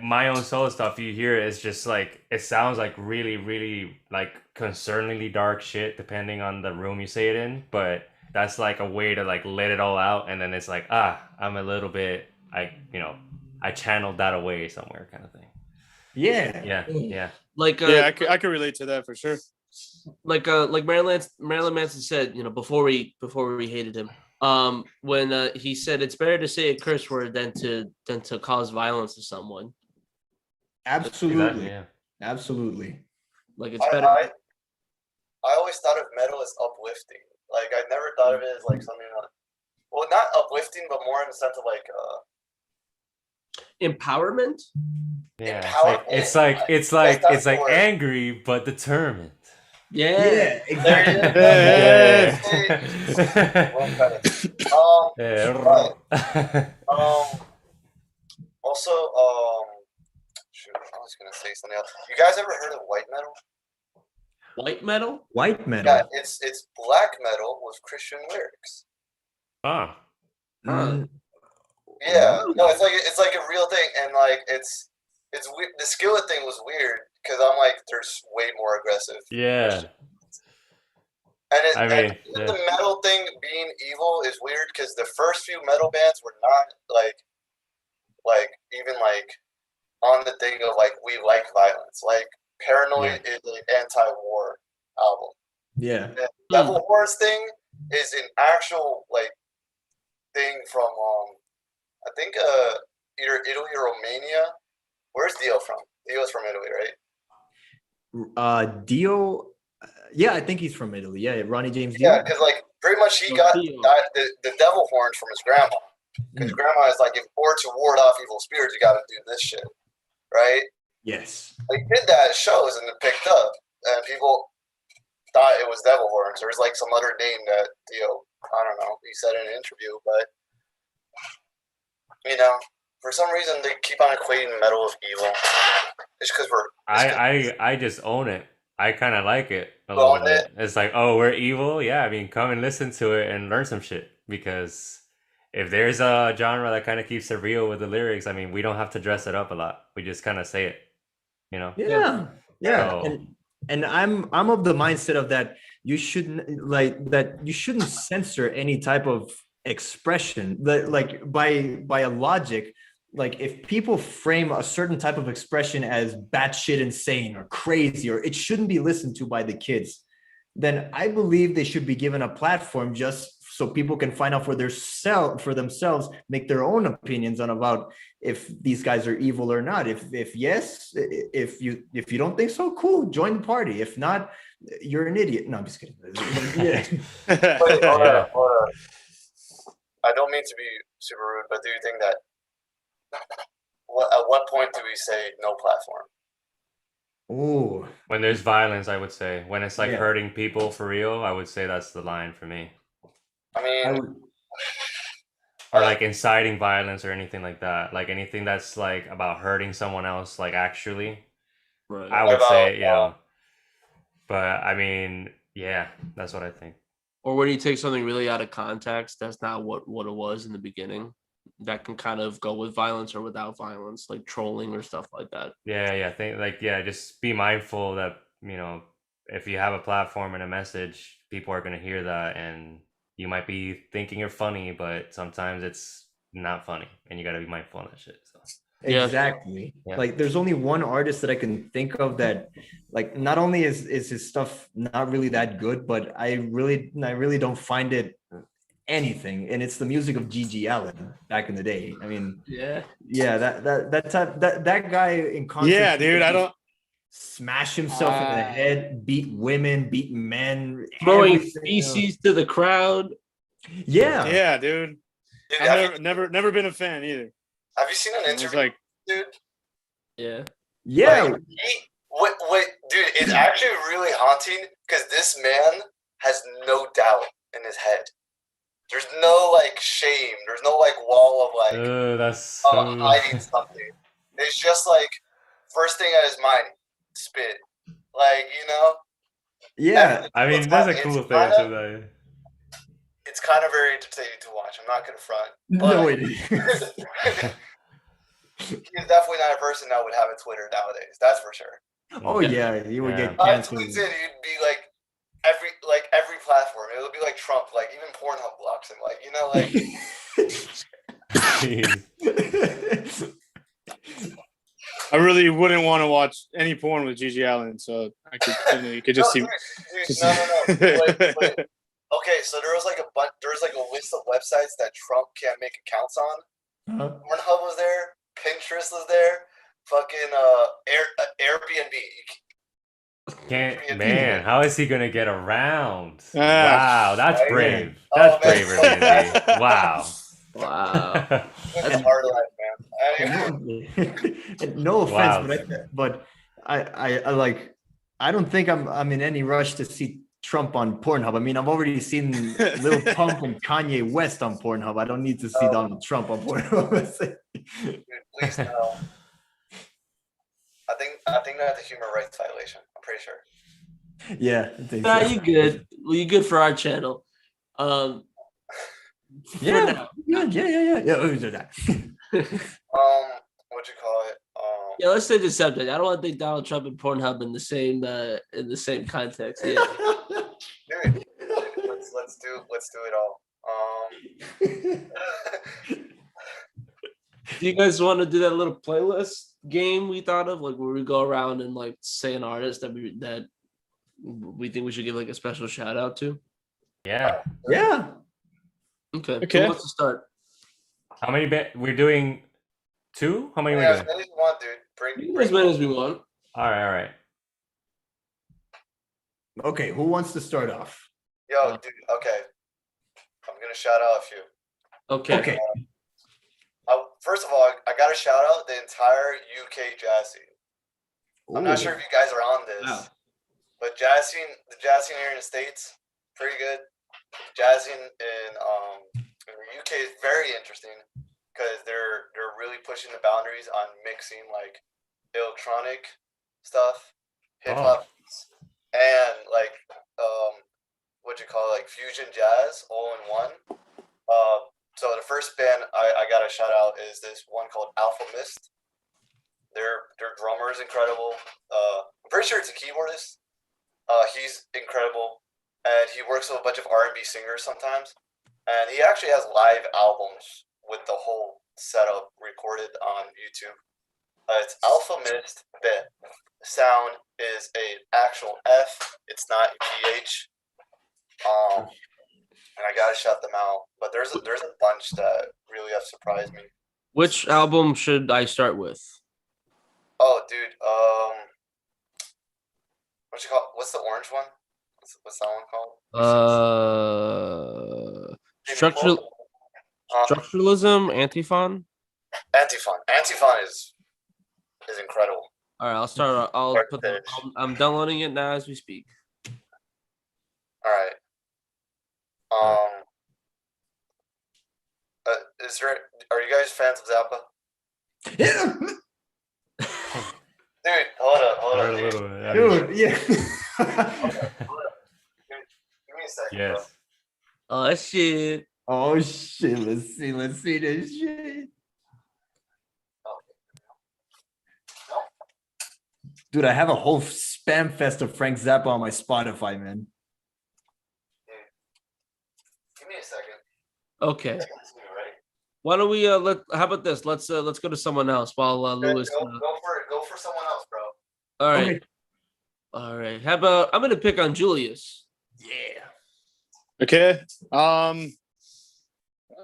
my own solo stuff, you hear it's just like, it sounds like really, really like concerningly dark shit depending on the room you say it in, but that's like a way to like let it all out, and then it's like, I'm a little bit, I channeled that away somewhere, kind of thing. Yeah. Like I could relate to that for sure. Like Marilyn Manson said, before we hated him, when he said it's better to say a curse word than to cause violence to someone. Absolutely. Absolutely. Like it's better. I always thought of metal as uplifting. Like I never thought of it as like something not uplifting, but more in the sense of like empowerment. Yeah, it's like angry but determined. Yeah. Exactly. Also, shoot, I was gonna say something else. You guys ever heard of white metal? White metal? White metal. Yeah, it's black metal with Christian lyrics. Oh. Yeah, no, it's like a real thing, and like it's weird. The Skillet thing was weird because I'm like, there's way more aggressive. Yeah. And the metal thing being evil is weird because the first few metal bands were not like even like on the thing of like, we like violence. Like Paranoid is an anti-war album. Yeah. The Devil Horns thing is an actual like thing from I think either Italy or Romania. Where's Dio from? Dio's from Italy, right? Dio, yeah, I think he's from Italy. Yeah, Ronnie James Dio. Yeah, because like pretty much he got the devil horns from his grandma. Because grandma is like, or to ward off evil spirits, you got to do this shit, right? Yes. They did that at shows and it picked up, and people thought it was devil horns. There's like some other name that I don't know. He said in an interview, but for some reason they keep on equating metal with evil. It's because I just own it. I kind of like it a You own little bit. It's like, oh, we're evil. Yeah, I mean, come and listen to it and learn some shit. Because if there's a genre that kind of keeps it real with the lyrics, I mean, we don't have to dress it up a lot. We just kind of say it, Yeah. So- And I'm of the mindset of that you shouldn't censor any type of expression. Like by a logic, like if people frame a certain type of expression as batshit insane or crazy, or it shouldn't be listened to by the kids, then I believe they should be given a platform just so people can find out for themselves, make their own opinions on about if these guys are evil or not. If yes, if you don't think so, cool, join the party. If not, you're an idiot. No, I'm just kidding. Yeah. Wait, hold up. I don't mean to be super rude, but do you think that at what point do we say no platform? Oh, when there's violence, I would say. When it's like Yeah. hurting people for real, I would say that's the line for me. I mean, Or like inciting violence or anything like that. Like anything that's like about hurting someone else, like actually. Right. I would say, But I mean, yeah, that's what I think. Or when you take something really out of context, that's not what it was in the beginning. That can kind of go with violence or without violence, like trolling or stuff like that. Yeah. Just be mindful that, if you have a platform and a message, people are gonna hear that, and you might be thinking you're funny, but sometimes it's not funny, and you gotta be mindful of that shit. So. Yeah. exactly. Yeah. Like there's only one artist that I can think of that, like, not only is his stuff not really that good, but I really don't find it anything, and it's the music of Gigi Allen back in the day. I mean, Yeah. that guy in concert, Yeah, dude. I don't. smash himself in the head, beat women, beat men, Throwing everything. feces to the crowd. Yeah. Yeah, dude. Dude, I've never been a fan either. have you seen an It's interview, like, dude? Yeah. Yeah. Like, dude, it's actually really haunting because this man has no doubt in his head. There's no like shame. There's no like wall of like That's so... hiding something. It's just like first thing at his mind, spit. Like Yeah. I mean, that's a cool thing too, though. It's kind of very entertaining to watch. I'm not gonna front. No, But it is. he's definitely not a person that would have a Twitter nowadays. That's for sure. Oh yeah, he would get I canceled. tweets it, he'd be like every platform. It would be like Trump, like even Pornhub blocks him. Like I really wouldn't want to watch any porn with Gigi Allen, so I could, you could just see. No. Wait. Okay, so there was like a list of websites that Trump can't make accounts on. Uh-huh. Pornhub was there, Pinterest was there, fucking Airbnb. Man, how is he gonna get around? Ah, wow, that's right. brave. Oh, That's man. braver than me. Wow. Wow. That's a hard life, man. Anyway, No offense, Wow. but I don't think I'm in any rush to see Trump on Pornhub. I mean, I've already seen Lil Pump and Kanye West on Pornhub. I don't need to see Donald Trump on Pornhub. dude, please no. I think that's a human rights violation. I'm pretty sure. Yeah, I think Nah, so. you good. Well, you good for our channel. For Yeah, now. yeah. Who's that? What you call it? Yeah, let's say the subject. I don't want to think Donald Trump and Pornhub in the same context. Yeah. Dude, let's do it all. Do you guys want to do that little playlist game we thought of, like where we go around and like say an artist that we think we should give like a special shout out to? Yeah. Yeah. Okay. Okay. Who wants to start? How many we're doing? 2? How many Yeah, we as doing? many as you want, dude. We can do as many as we want. All right. Okay, who wants to start off? Yo, dude. Okay, I'm gonna shout out a few. Okay. Okay. first of all, I got to shout out the entire UK jazz scene. I'm not sure if you guys are on this, but the jazz scene here in the States, pretty good. Jazz scene in the UK is very interesting because they're really pushing the boundaries on mixing like electronic stuff, hip hop, and like like fusion jazz all in one. So the first band I gotta shout out is this one called Alpha Mist. Their drummer is incredible. I'm pretty sure it's a keyboardist. He's incredible, and he works with a bunch of R&B singers sometimes. And he actually has live albums with the whole setup recorded on YouTube. It's Alpha Mist. The sound is a actual F. It's not PH. And I gotta shout them out. But there's a bunch that really have surprised me. Which album should I start with? Oh, dude. What's the orange one? What's that one called? Structuralism, Antiphon. Antiphon is incredible. All right, I'll start. I'm downloading it now as we speak. All right. Are you guys fans of Zappa? Yeah. Dude, hold on. Dude, yeah. Give me a second. Yes. Bro. Oh shit. Oh shit. Let's see this shit. Dude, I have a whole spam fest of Frank Zappa on my Spotify, man. Give me a second. Okay. Why don't we how about this? Let's go to someone else while Lewis. Go for someone else, bro. All right. Okay. All right. How about I'm gonna pick on Julius. Yeah. Okay.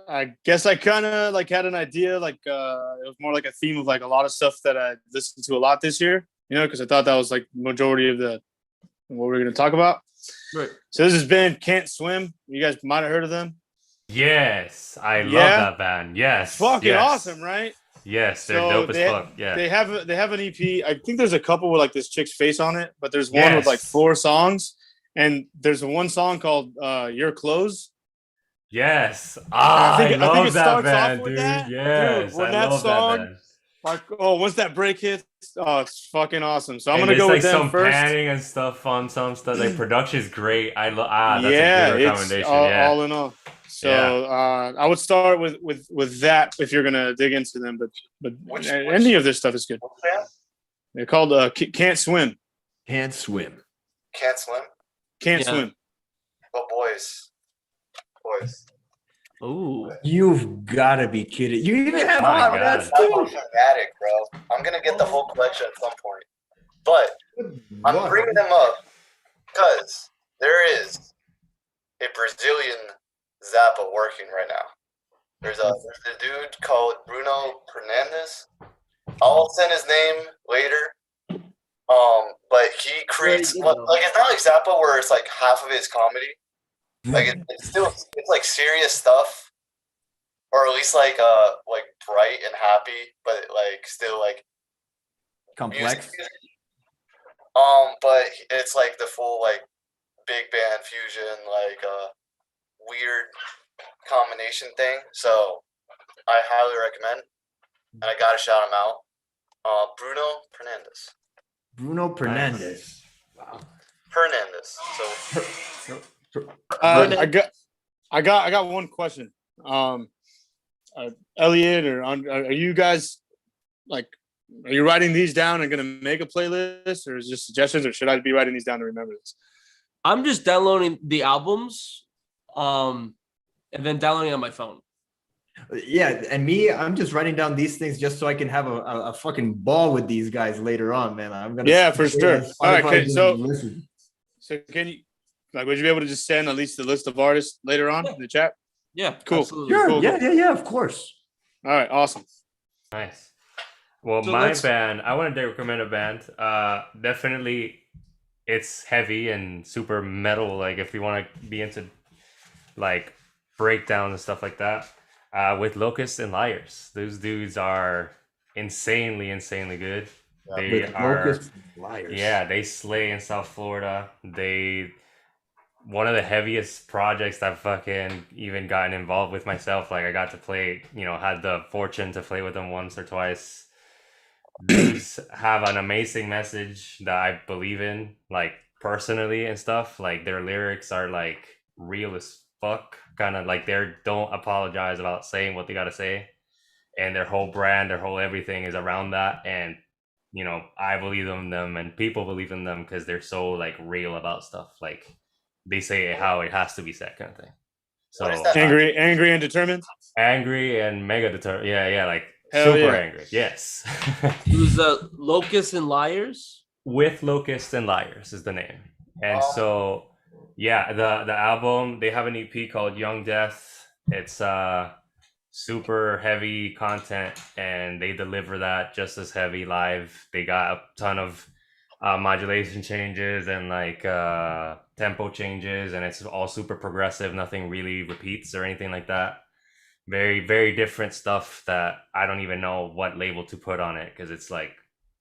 I guess I kind of like had an idea, like it was more like a theme of like a lot of stuff that I listened to a lot this year, you know, because I thought that was like majority of what we're going to talk about. Right. So this is band Can't Swim. You guys might have heard of them. Yes, I love that band. Yes, fucking yes. awesome, right? Yes, they're dope as fuck. Yeah, they have an EP. I think there's a couple with like this chick's face on it, but there's one with like 4 songs, and there's one song called "Your Clothes." Yes, I love that band, dude. That. Yes, dude, when I that love song, that band. like, once that break hits, it's fucking awesome. So I'm And gonna go like with them some first. panning and stuff on some stuff. Like production is great. I love. That's a good recommendation. It's all in all. So I would start with that if you're gonna dig into them. But any of this stuff is good. They're called Can't Swim. Can't swim. Can't Swim. Can't Swim. Oh, boys. Ooh. You've got to be kidding. You even have that's fanatic, bro. I'm gonna get the whole collection at some point. But I'm bringing them up because there is a Brazilian Zappa working right now. There's a dude called Bruno Fernandes. I'll send his name later. But he creates like it's not like Zappa where it's like half of it is comedy. Like it's like serious stuff, or at least like bright and happy, but like still like complex. Music. But it's like the full like big band fusion, like weird combination thing. So I highly recommend, and I gotta shout him out. Bruno Fernandes. Wow. Hernandez. So I got one question. Elliot, or are you guys like? Are you writing these down and gonna make a playlist, or is it just suggestions, or should I be writing these down to remember this? I'm just downloading the albums, and then downloading on my phone. Yeah, and I'm just writing down these things just so I can have a fucking ball with these guys later on, man. I'm gonna for sure. All right, okay, so can you would you be able to just send at least the list of artists later on in the chat? Yeah, cool. Absolutely. Sure. Cool. Yeah, of course. All right, awesome. Nice. Well, So my band, I wanted to recommend a band. Definitely, it's heavy and super metal. Like if you want to be into like breakdowns and stuff like that, With Locusts and Liars. Those dudes are insanely good. Yeah. They With are, Locusts and Liars. yeah, they slay in South Florida. They one of the heaviest projects I've fucking even gotten involved with myself. Like I got to play, had the fortune to play with them once or twice. These have an amazing message that I believe in, like personally and stuff. Like their lyrics are like real as fuck, kind of like they don't apologize about saying what they gotta say, and their whole brand, their whole everything is around that. And I believe in them, and people believe in them because they're so like real about stuff. Like they say it how it has to be said, kind of thing. So Angry and determined. angry and mega determined. Yeah, like Hell super yeah. angry. Yes. It was Locusts and Liars. With Locusts and Liars is the name. And so yeah, the album, they have an EP called Young Death. It's super heavy content, and they deliver that just as heavy live. They got a ton of modulation changes and like tempo changes, and it's all super progressive. Nothing really repeats or anything like that. Very, very different stuff that I don't even know what label to put on it because it's like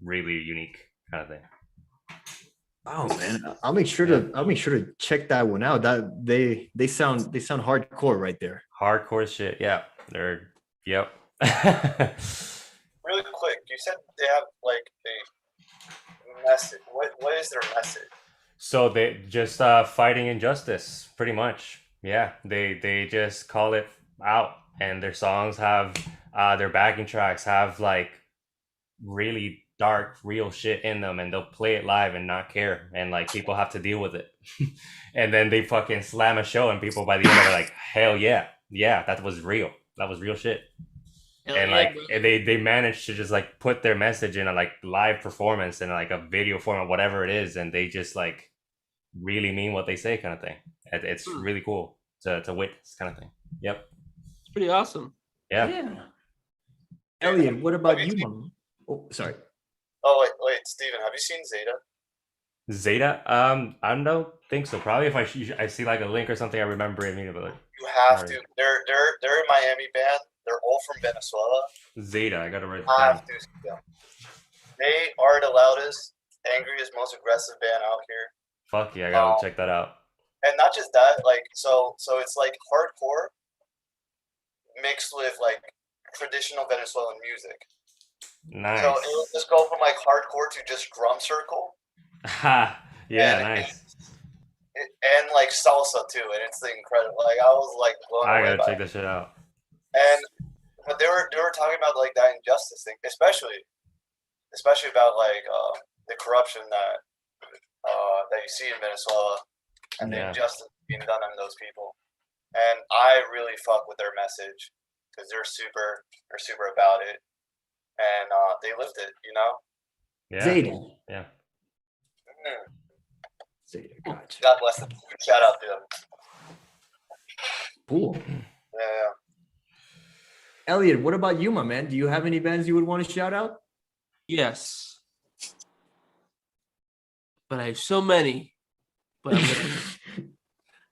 really unique kind of thing. Oh man, I'll make sure to check that one out. That they sound hardcore right there. Hardcore shit. Yeah, they're yep. Really quick, you said they have like a message. What is their message? So they just fighting injustice, pretty much. Yeah, they just call it out, and their songs have their backing tracks have like really dark, real shit in them, and they'll play it live and not care, and like people have to deal with it. And then they fucking slam a show, and people by the end are like, hell yeah, that was real. That was real shit. And like they managed to just like put their message in a like live performance and like a video format, whatever it is, and they just like really mean what they say, kind of thing. It's really cool to witness, kind of thing. Yep, It's pretty awesome. yeah. Elliot, what about you, Mom? Oh, sorry. Oh wait, Steven, have you seen Zeta? I don't think so. Probably if I see like a link or something, I remember it immediately. You have to. They're a Miami band. They're all from Venezuela. Zeta, I gotta write it I down. have to see them. They are the loudest, angriest, most aggressive band out here. Fuck yeah, I gotta check that out. And not just that, like so it's like hardcore mixed with like traditional Venezuelan music. Nice. So it'll just go from like hardcore to just drum circle. Ha! Yeah, nice. And like salsa too, and it's incredible. Like I was like blown away. I gotta check this shit out. But they were talking about like that injustice thing, especially about like the corruption that you see in Venezuela and the injustice being done on those people. And I really fuck with their message because they're super about it, and they lived it, you know. Yeah. Zeta. Yeah. Zeta, gotcha. God bless them. Shout out to them. Cool. Yeah. Elliot, what about you, my man? Do you have any bands you would want to shout out? Yes. But I have so many. But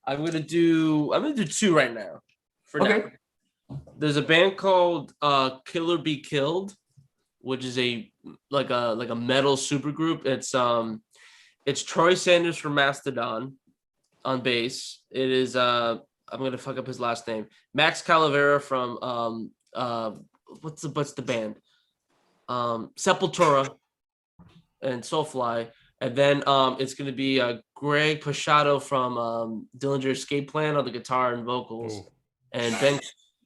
I'm gonna do two right now. Now. There's a band called Killer Be Killed, which is a metal supergroup. It's Troy Sanders from Mastodon on bass. It is I'm gonna fuck up his last name. Max Calavera from what's the band? Sepultura and Soulfly. And then it's gonna be Greg Pachado from Dillinger Escape Plan on the guitar and vocals. Ooh. And Ben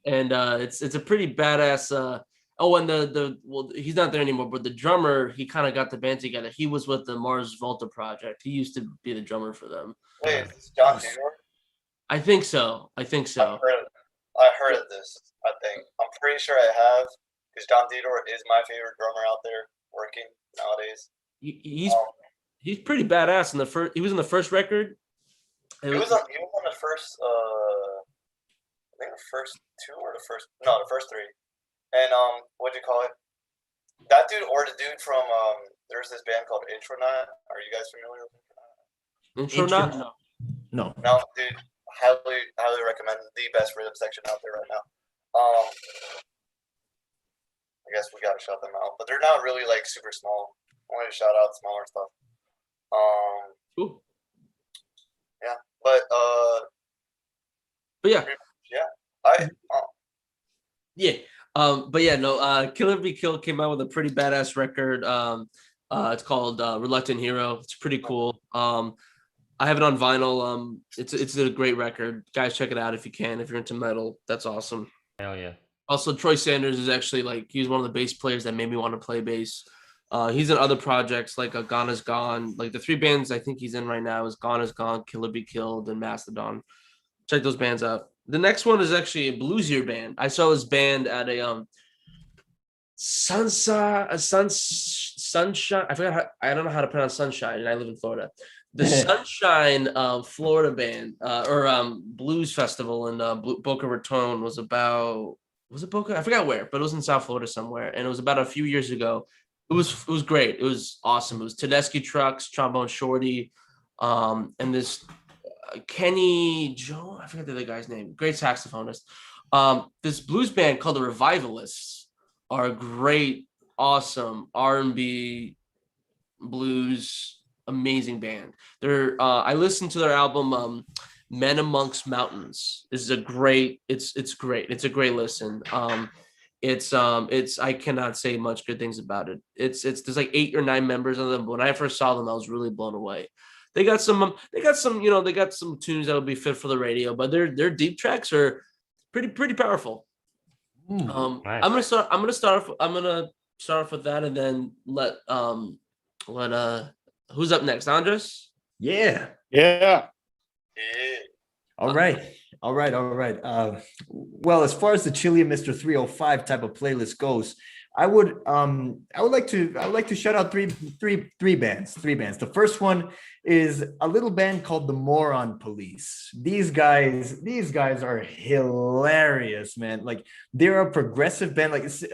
it's a pretty badass and he's not there anymore, but the drummer, he kind of got the band together. He was with the Mars Volta project. He used to be the drummer for them. Wait, is this John Didor? I think so. I heard of this. I think I'm pretty sure I have, because John Didor is my favorite drummer out there working nowadays. He's pretty badass in the first. He was in the first record. He was on the first. I think the first two or the first three. And what do you call it? That dude or the dude from there's this band called Intronaut. Are you guys familiar with Intronaut? No. No, dude. Highly recommend. The best rhythm section out there right now. I guess we gotta shout them out, but they're not really like super small. I want to shout out smaller stuff. Cool. Yeah, but yeah, yeah, but yeah, no. Killer Be Killed came out with a pretty badass record. It's called Reluctant Hero. It's pretty cool. I have it on vinyl. It's a great record. Guys, check it out if you can. If you're into metal, that's awesome. Hell yeah. Also, Troy Sanders is actually he's one of the bass players that made me want to play bass. He's in other projects like Gone Is Gone. Like the 3 bands I think he's in right now is Gone Is Gone, Killer Be Killed, and Mastodon. Check those bands out. The next one is actually a bluesier band. I saw this band at a Sunshine. I forgot I don't know how to pronounce Sunshine, and I live in Florida. The Sunshine Florida band or blues festival in Boca Raton was it Boca? I forgot where, but it was in South Florida somewhere, and it was about a few years ago. It was great. It was awesome. It was Tedeschi Trucks, Trombone Shorty, and this Kenny Joe. I forget the other guy's name. Great saxophonist. This blues band called the Revivalists are a great, awesome R&B blues. Amazing band. I listened to their album Men Amongst Mountains. This is a great, it's great. It's a great listen. It's I cannot say much good things about it. There's like 8 or 9 members of them. But when I first saw them, I was really blown away. They got some tunes that would be fit for the radio, but their deep tracks are pretty powerful. Nice. I'm gonna start off with that, and then let who's up next? Andres? Yeah. All right. Well, as far as the Chili Mr. 305 type of playlist goes, I would like to shout out three bands. The first one is a little band called the Moron Police. These guys are hilarious, man. Like they're a progressive band.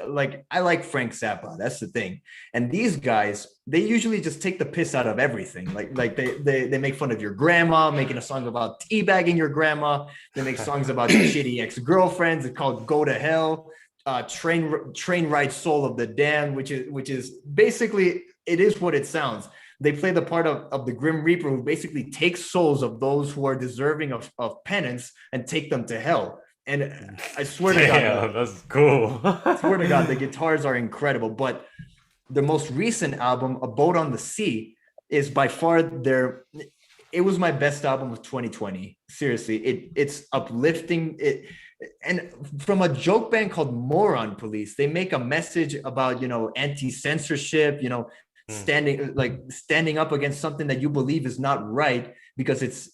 Like I like Frank Zappa. That's the thing. And these guys, they usually just take the piss out of everything. Like they make fun of your grandma, making a song about teabagging your grandma. They make songs about your shitty ex-girlfriends. It's called Go to Hell. Train Ride Soul of the Damned, which is basically, it is what it sounds. They play the part of the Grim Reaper, who basically takes souls of those who are deserving of penance and take them to hell. And I swear to God, that's cool. I swear to God, the guitars are incredible. But the most recent album, A Boat on the Sea, is by far it was my best album of 2020. Seriously, it's uplifting. And from a joke band called Moron Police, they make a message about, anti-censorship, standing up against something that you believe is not right, because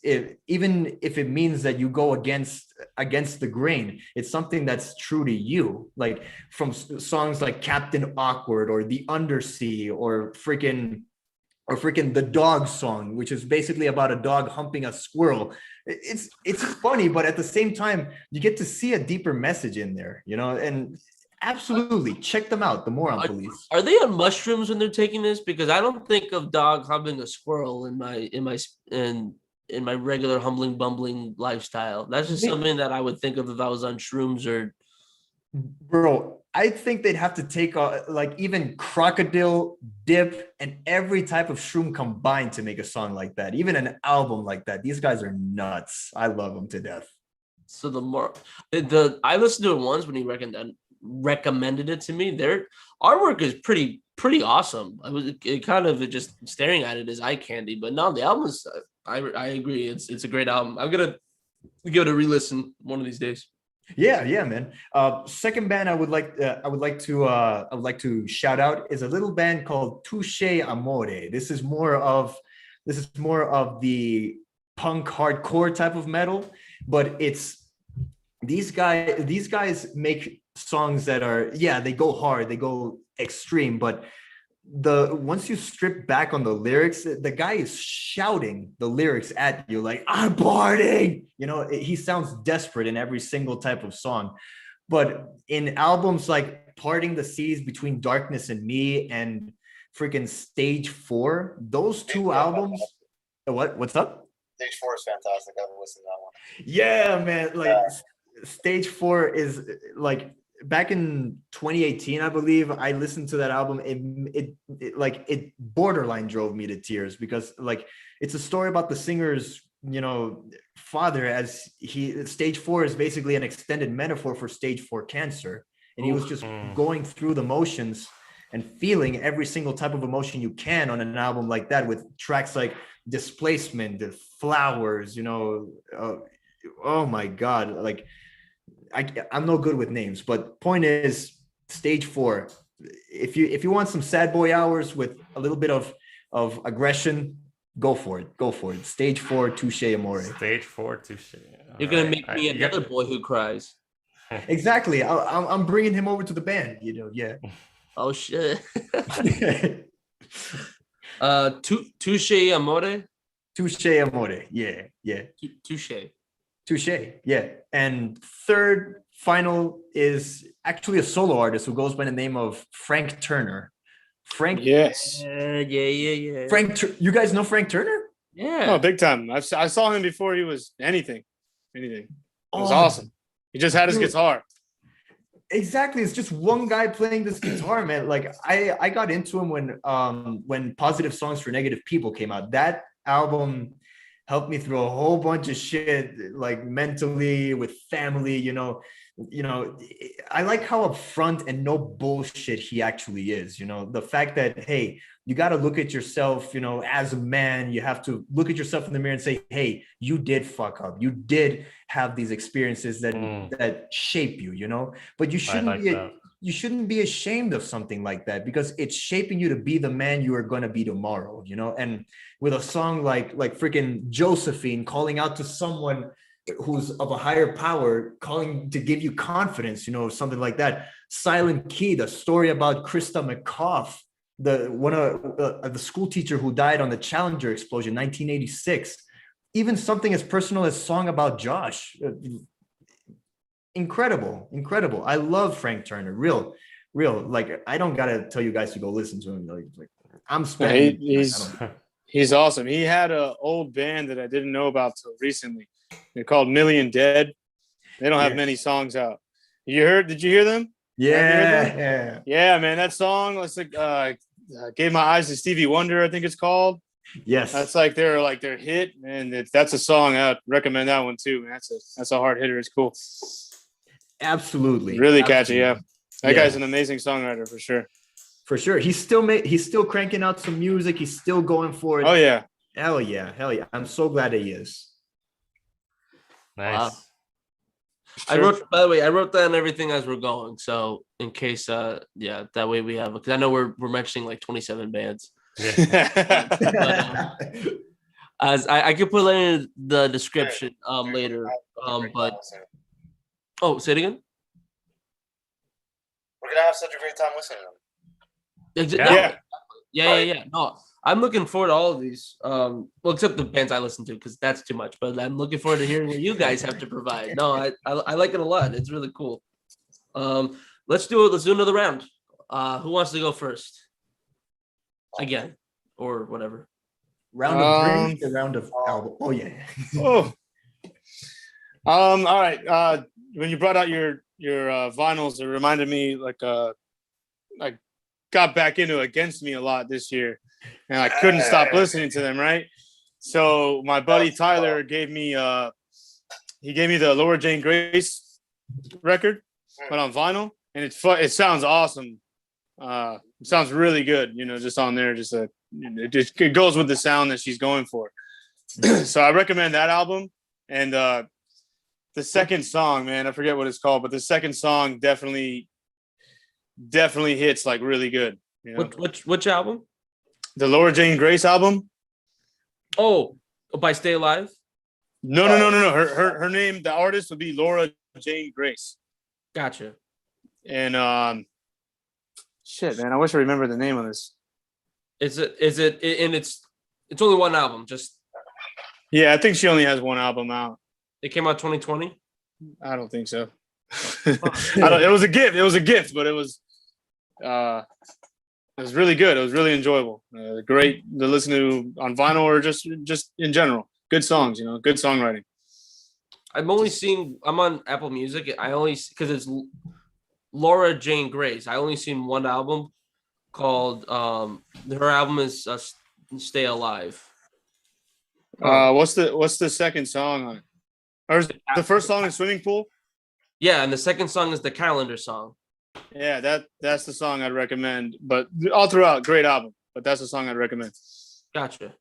even if it means that you go against the grain, it's something that's true to you. Like from songs like Captain Awkward or The Undersea or freaking The Dog Song, which is basically about a dog humping a squirrel. It's funny, but at the same time, you get to see a deeper message in there, and absolutely check them out, the Moron Police. Are they on mushrooms when they're taking this? Because I don't think of dog humping a squirrel in my regular humbling bumbling lifestyle. That's just something that I would think of if I was on shrooms or. Bro, I think they'd have to take even crocodile, dip, and every type of shroom combined to make a song like that. Even an album like that. These guys are nuts. I love them to death. So I listened to it once when he recommended it to me. Their artwork is pretty awesome. It kind of just staring at it is eye candy. But no, the album is. I agree. It's a great album. I'm gonna give it a re-listen one of these days. Yeah, man. Second band I would like to shout out is a little band called Touche Amore. This is more of the punk hardcore type of metal, but it's these guys make songs that are, they go hard, they go extreme, but once you strip back on the lyrics, the guy is shouting the lyrics at you like, I'm partying. He sounds desperate in every single type of song. But in albums like Parting the Seas Between Darkness and Me and freaking Stage 4, those two albums. What's up? Stage 4 is fantastic. I've listened to that one. Yeah, man. Stage 4 is like back in 2018, I believe. I listened to that album. It borderline drove me to tears because like it's a story about the singer's father, as stage 4 is basically an extended metaphor for stage 4 cancer, and he was just going through the motions and feeling every single type of emotion you can on an album like that, with tracks like Displacement, the Flowers, oh my god, like I'm no good with names, but point is, stage 4, if you want some sad boy hours with a little bit of aggression, go for it. Stage 4, Touche Amore. Stage 4, Touche. You're gonna make me another boy who cries. Exactly. I'm bringing him over to the band. Yeah. Oh shit. Touche Amore. Touche Amore. Yeah. Touche. Yeah. And third, final is actually a solo artist who goes by the name of Frank Turner. Yes. Yeah. You guys know Frank Turner? Yeah. Oh, big time. I saw him before he was anything. It was awesome. He just had his guitar. Exactly. It's just one guy playing this guitar, man. Like I got into him when Positive Songs for Negative People came out. That album helped me through a whole bunch of shit, like mentally, with family, I like how upfront and no bullshit he actually is. The fact that, hey, you got to look at yourself, as a man. You have to look at yourself in the mirror and say, hey, you did fuck up. You did have these experiences that shape you, but you shouldn't be ashamed of something like that, because it's shaping you to be the man you are going to be tomorrow, and with a song like freaking Josephine, calling out to someone who's of a higher power, calling to give you confidence, something like that. Silent Key, the story about Krista McCoff, the school teacher who died on the Challenger explosion, 1986. Even something as personal as Song About Josh. Incredible. I love Frank Turner. Real. Like, I don't gotta tell you guys to go listen to him. Like I'm spending. He's awesome. He had an old band that I didn't know about till recently. They're called Million Dead. They don't have many songs out. Did you hear them? Yeah. Yeah, man. That song, let's like Gave My Eyes to Stevie Wonder, I think it's called. Yes. That's like their hit, and that's a song I'd recommend that one too, man. That's a hard hitter. It's cool. Absolutely. Really catchy, yeah. That guy's an amazing songwriter for sure. For sure. He's still cranking out some music. He's still going for it. Oh yeah. Hell yeah. I'm so glad that he is. Nice. Wow. By the way, I wrote down everything as we're going. So in case, that way we have, because I know we're mentioning like 27 bands. Yeah. As I could put it in the description later. But say it again. We're gonna have such a great time listening to them. Yeah. No, I'm looking forward to all of these. Well, except the bands I listen to, because that's too much. But I'm looking forward to hearing what you guys have to provide. No, I like it a lot. It's really cool. Let's do another round. Who wants to go first? Again, or whatever. Round of drinks, the round of album. Oh yeah. All right. When you brought out your vinyls, it reminded me I got back into Against Me a lot this year, and I couldn't stop listening to them. Right. So my buddy Tyler gave me the Laura Jane Grace record, but on vinyl, and it sounds awesome. It sounds really good, just on there. It goes with the sound that she's going for. So I recommend that album. And the second song, man, I forget what it's called, but the second song definitely hits like really good. Which album? The Laura Jane Grace album. Oh, by Stay Alive? No. Her name, the artist, would be Laura Jane Grace. Gotcha. And shit, man, I wish I remember the name of this. Is it? And it's only one album. Yeah, I think she only has one album out. It came out 2020. I don't think so. It was a gift, but it was really good. It was really enjoyable. Great to listen to on vinyl or just in general. Good songs, good songwriting. I'm only seeing. I'm on Apple Music. I only because it's Laura Jane Grace. I only seen one album called. Her album is "Stay Alive." What's the second song on it? Or is the first song in Swimming Pool? Yeah, and the second song is the Calendar song. Yeah, that's the song I'd recommend. But all throughout, great album. But that's the song I'd recommend. Gotcha.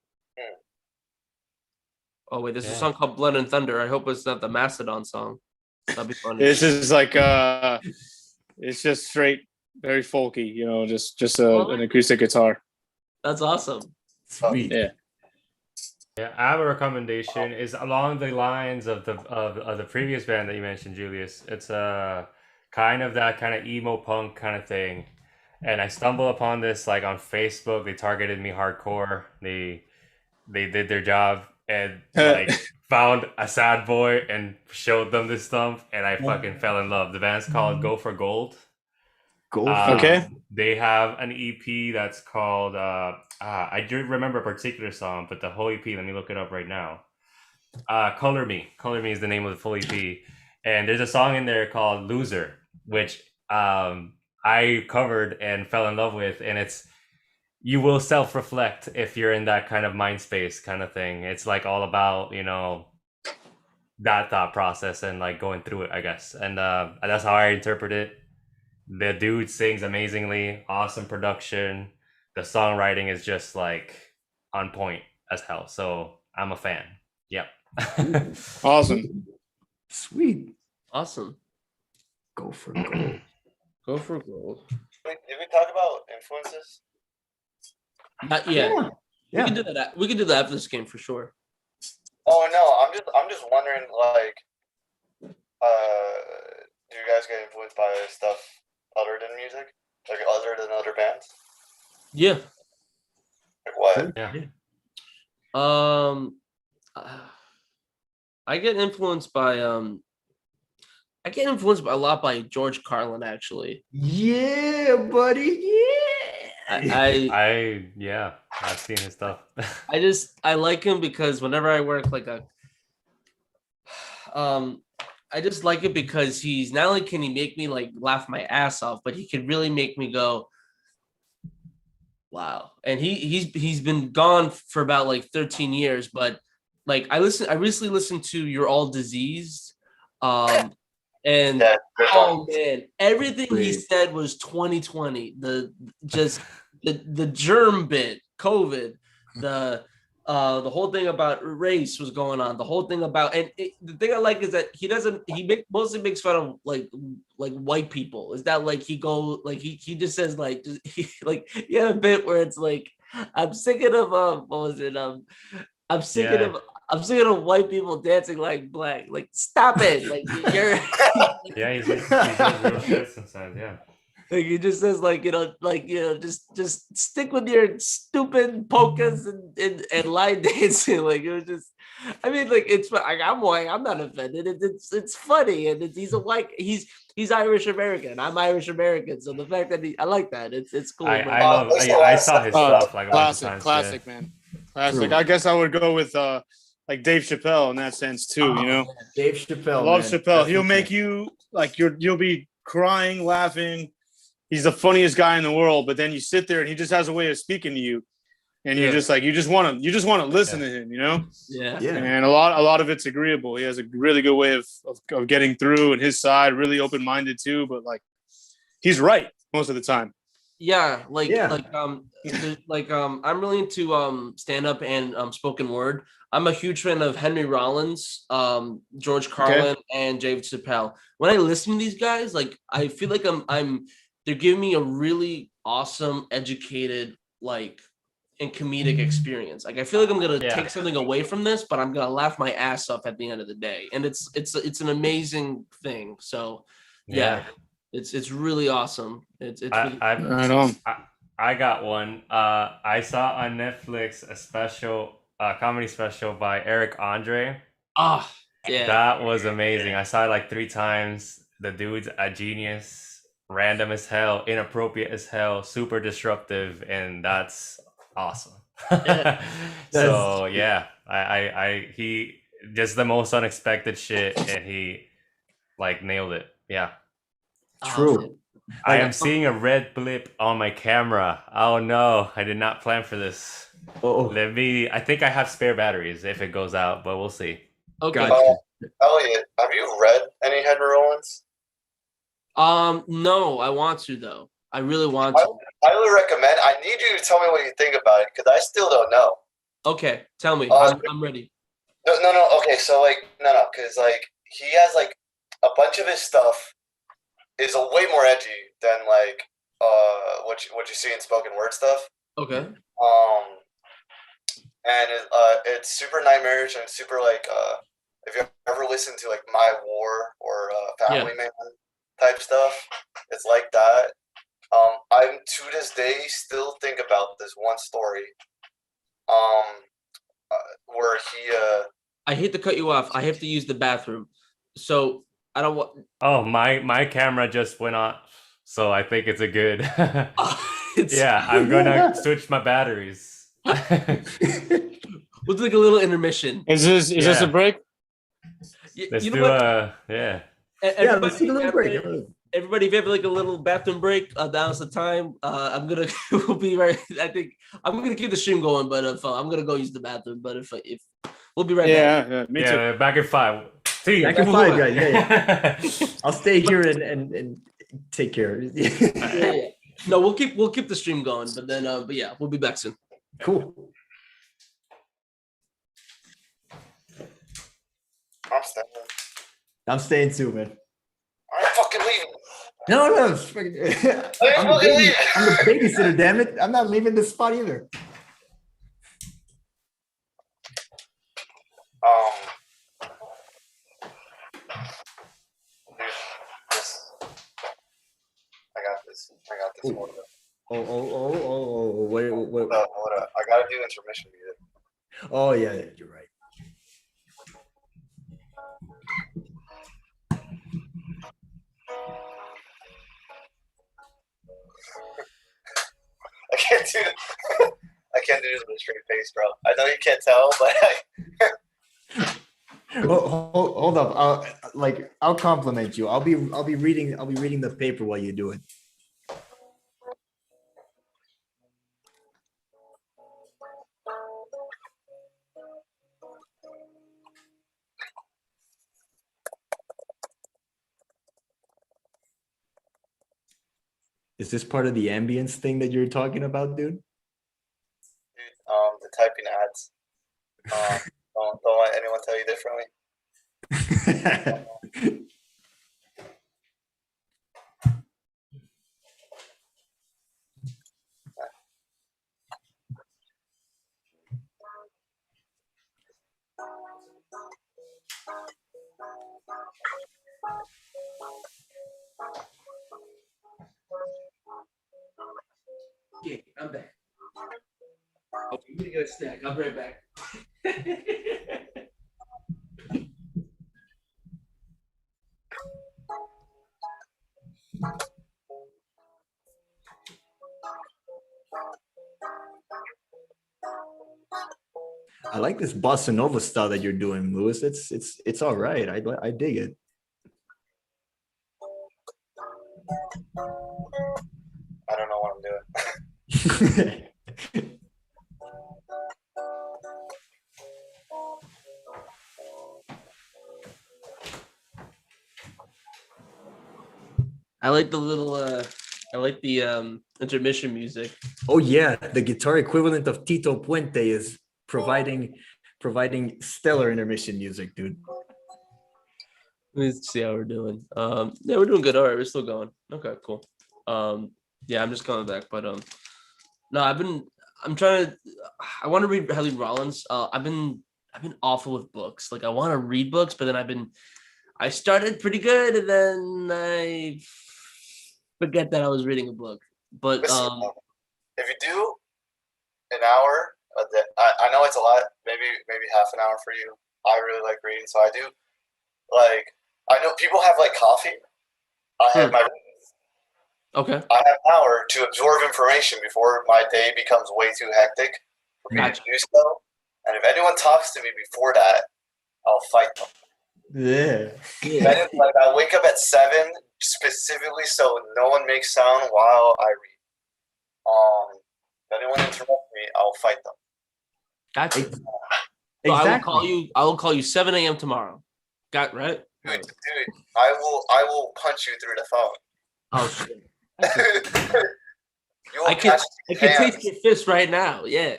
Oh wait, there's a song called Blood and Thunder. I hope it's not the Mastodon song. That'd be funny. This is like it's just straight, very folky. You know, just an acoustic guitar. That's awesome. Sweet. Yeah. Yeah, I have a recommendation. Is along the lines of the previous band that you mentioned, Julius. It's kind of that kind of emo punk kind of thing, and I stumbled upon this like on Facebook. They targeted me hardcore. They did their job and like found a sad boy and showed them this stuff, and I fucking fell in love. The band's called Go for Gold. Okay. They have an EP that's called I do remember a particular song, but the whole EP, let me look it up right now. Color Me is the name of the full EP, and there's a song in there called Loser, which I covered and fell in love with, and it's you will self-reflect if you're in that kind of mind space kind of thing. It's like all about, you know, that thought process and like going through it, I guess, and that's how I interpret it. The dude sings amazingly, awesome production. The songwriting is just like on point as hell. So I'm a fan. Yep. Awesome. Sweet. Awesome. Go for gold. Go for gold. Wait, did we talk about influences? Not yet. Yeah. We can do that. We can do that after this game for sure. Oh no, I'm just wondering, like, do you guys get influenced by stuff other than music, like other than other bands? Yeah. Like what? Yeah. I get influenced by a lot by George Carlin, actually. Yeah, buddy. Yeah. I've seen his stuff. I like him because whenever I work like I just like it because he's not only can he make me like laugh my ass off, but he can really make me go, wow. And he's been gone for about like 13 years, but like I recently listened to You're All Diseased. And oh man, everything he said was 2020. The germ bit, COVID, the whole thing about race was going on. The whole thing about the thing I like is that he mostly makes fun of like white people. Is that like he just says like he had a bit where it's like I'm sick of what was it I'm sick of white people dancing like black. Like stop it. Like you're Yeah, he's real shit sometimes. Yeah. Like he just says just stick with your stupid polkas and line dancing. Like it was just, I mean, like it's like I'm white. I'm not offended. It's funny, and he's Irish American. I'm Irish American. So the fact that I like that. It's cool. I saw his stuff like a bunch of times, classic, man. Classic. I guess I would go with like Dave Chappelle in that sense too. You know, Dave Chappelle. I love man. Chappelle. He'll make you like you'll be crying, laughing. He's the funniest guy in the world, but then you sit there and he just has a way of speaking to you, and you just want to listen to him, you know? Yeah. And a lot of it's agreeable. He has a really good way of getting through, and his side really open minded too. But like, he's right most of the time. Yeah, I'm really into stand up and spoken word. I'm a huge fan of Henry Rollins, George Carlin, and Dave Chappelle. When I listen to these guys, like I feel like they're giving me a really awesome, educated, like, and comedic experience. Like I feel like I'm gonna take something away from this, but I'm gonna laugh my ass off at the end of the day. And it's an amazing thing. So it's really awesome. It's really right on. I got one. I saw on Netflix a special comedy special by Eric Andre. That was amazing. I saw it like 3 times. The dude's a genius. Random as hell, inappropriate as hell, super disruptive, and that's awesome. So yeah, he just the most unexpected shit, and he like nailed it. Yeah. True. I am seeing a red blip on my camera. Oh no, I did not plan for this. Oh, I think I have spare batteries if it goes out, but we'll see. Okay. gotcha. Elliot, have you read any Henry Rollins? No, I want to though. I really want to. I highly recommend. I need you to tell me what you think about it because I still don't know. Okay, tell me. I'm ready. No. Okay, so like, no, because like he has like a bunch of his stuff is a way more edgy than like what you see in spoken word stuff. Okay. And it's super nightmarish and super like if you ever listen to like My War or Family Man type stuff, it's like that. I'm to this day still think about this one story. Where he I hate to cut you off. I have to use the bathroom, so I don't want. Oh, my camera just went off, so I think it's a good. Yeah, I'm gonna switch my batteries. We'll do like a little intermission. Is this a break? Let's You do know what? yeah. Let's take a little break. Everybody, if you have like a little bathroom break, now's the time. I'm gonna we'll be right. I think I'm gonna keep the stream going, but if I'm gonna go use the bathroom, but if we'll be right back. Yeah, me too. Back at 5. See, Back at 5, guys. Yeah. I'll stay here and take care. Yeah. No, we'll keep the stream going, but then but yeah, we'll be back soon. Cool. I'm staying too, man. I'm fucking leaving. No. I'm the babysitter, damn it. I'm not leaving this spot either. I got this one. Wait. Hold up. I gotta do intermission music. Oh, yeah, you're right. I can't do this with a straight face, bro. I know you can't tell, but Hold up. I'll compliment you. I'll be reading the paper while you do it. Is this part of the ambience thing that you're talking about, dude? The typing ads. Don't let anyone tell you differently. Okay, I'm back. Okay, I'm gonna get a snack. I'll be right back. I like this bossa nova style that you're doing, Louis. It's all right. I dig it. I don't know what I'm doing. I like the little I like the intermission music. Oh yeah, the guitar equivalent of Tito Puente is providing stellar intermission music, dude. Let me see how we're doing. Yeah, we're doing good. All right, we're still going. Okay, cool. Yeah, I'm just coming back, but no, I want to read Henry Rollins. I've been awful with books. Like I want to read books, but then I started pretty good and then I forget that I was reading a book. But Listen, if you do an hour, I know it's a lot, maybe half an hour for you. I really like reading, so I do. Like, I know people have like coffee. I have my okay. I have an hour to absorb information before my day becomes way too hectic for me to do so. And if anyone talks to me before that, I'll fight them. Yeah. Then it's like I wake up at 7 specifically so no one makes sound while I read. If anyone interrupts me, I'll fight them. Gotcha. So Exactly. I will call you 7 a.m. tomorrow. Got right? Dude, I will punch you through the phone. Oh shit. You will I can hands. taste your fist right now. Yeah.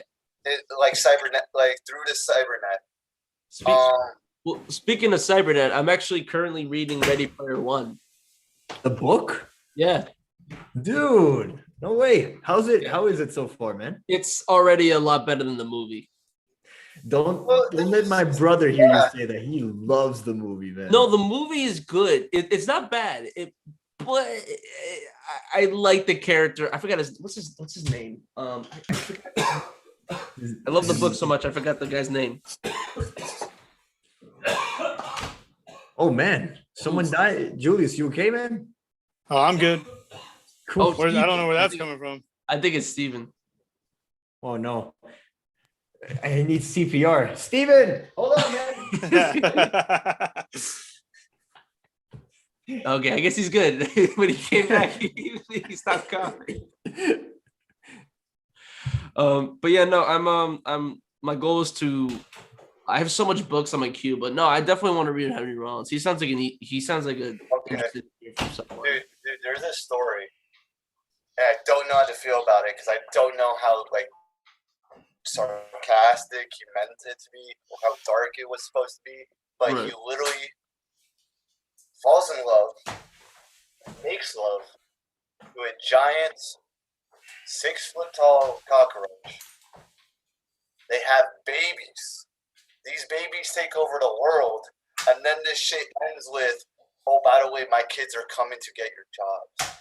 Like cybernet, like through the cybernet. Well, speaking of cybernet, I'm actually currently reading Ready Player One. The book? Yeah. Dude, no way. How is it so far, man? It's already a lot better than the movie. Don't let my brother hear you say that. He loves the movie, man. No, the movie is good. It's not bad. But I like the character. I forgot what's his name. I love the book so much. I forgot the guy's name. Oh man, someone died. Julius, you okay, man? Oh, I'm good. Cool. I don't know where that's coming from. I think it's Steven. Oh no. I need CPR. Steven, hold on, man. Okay, I guess he's good. When he came back, he stopped coughing. But yeah, no, I'm my goal is to. I have so much books on my queue, but no, I definitely want to read Henry Rollins. He sounds like a interested from somewhere. Dude, there's this story, and I don't know how to feel about it because I don't know how like sarcastic he meant it to be, or how dark it was supposed to be. But Right. he literally falls in love, makes love to a giant 6-foot-tall cockroach. They have babies. These babies take over the world, and then this shit ends with, oh, by the way, my kids are coming to get your jobs,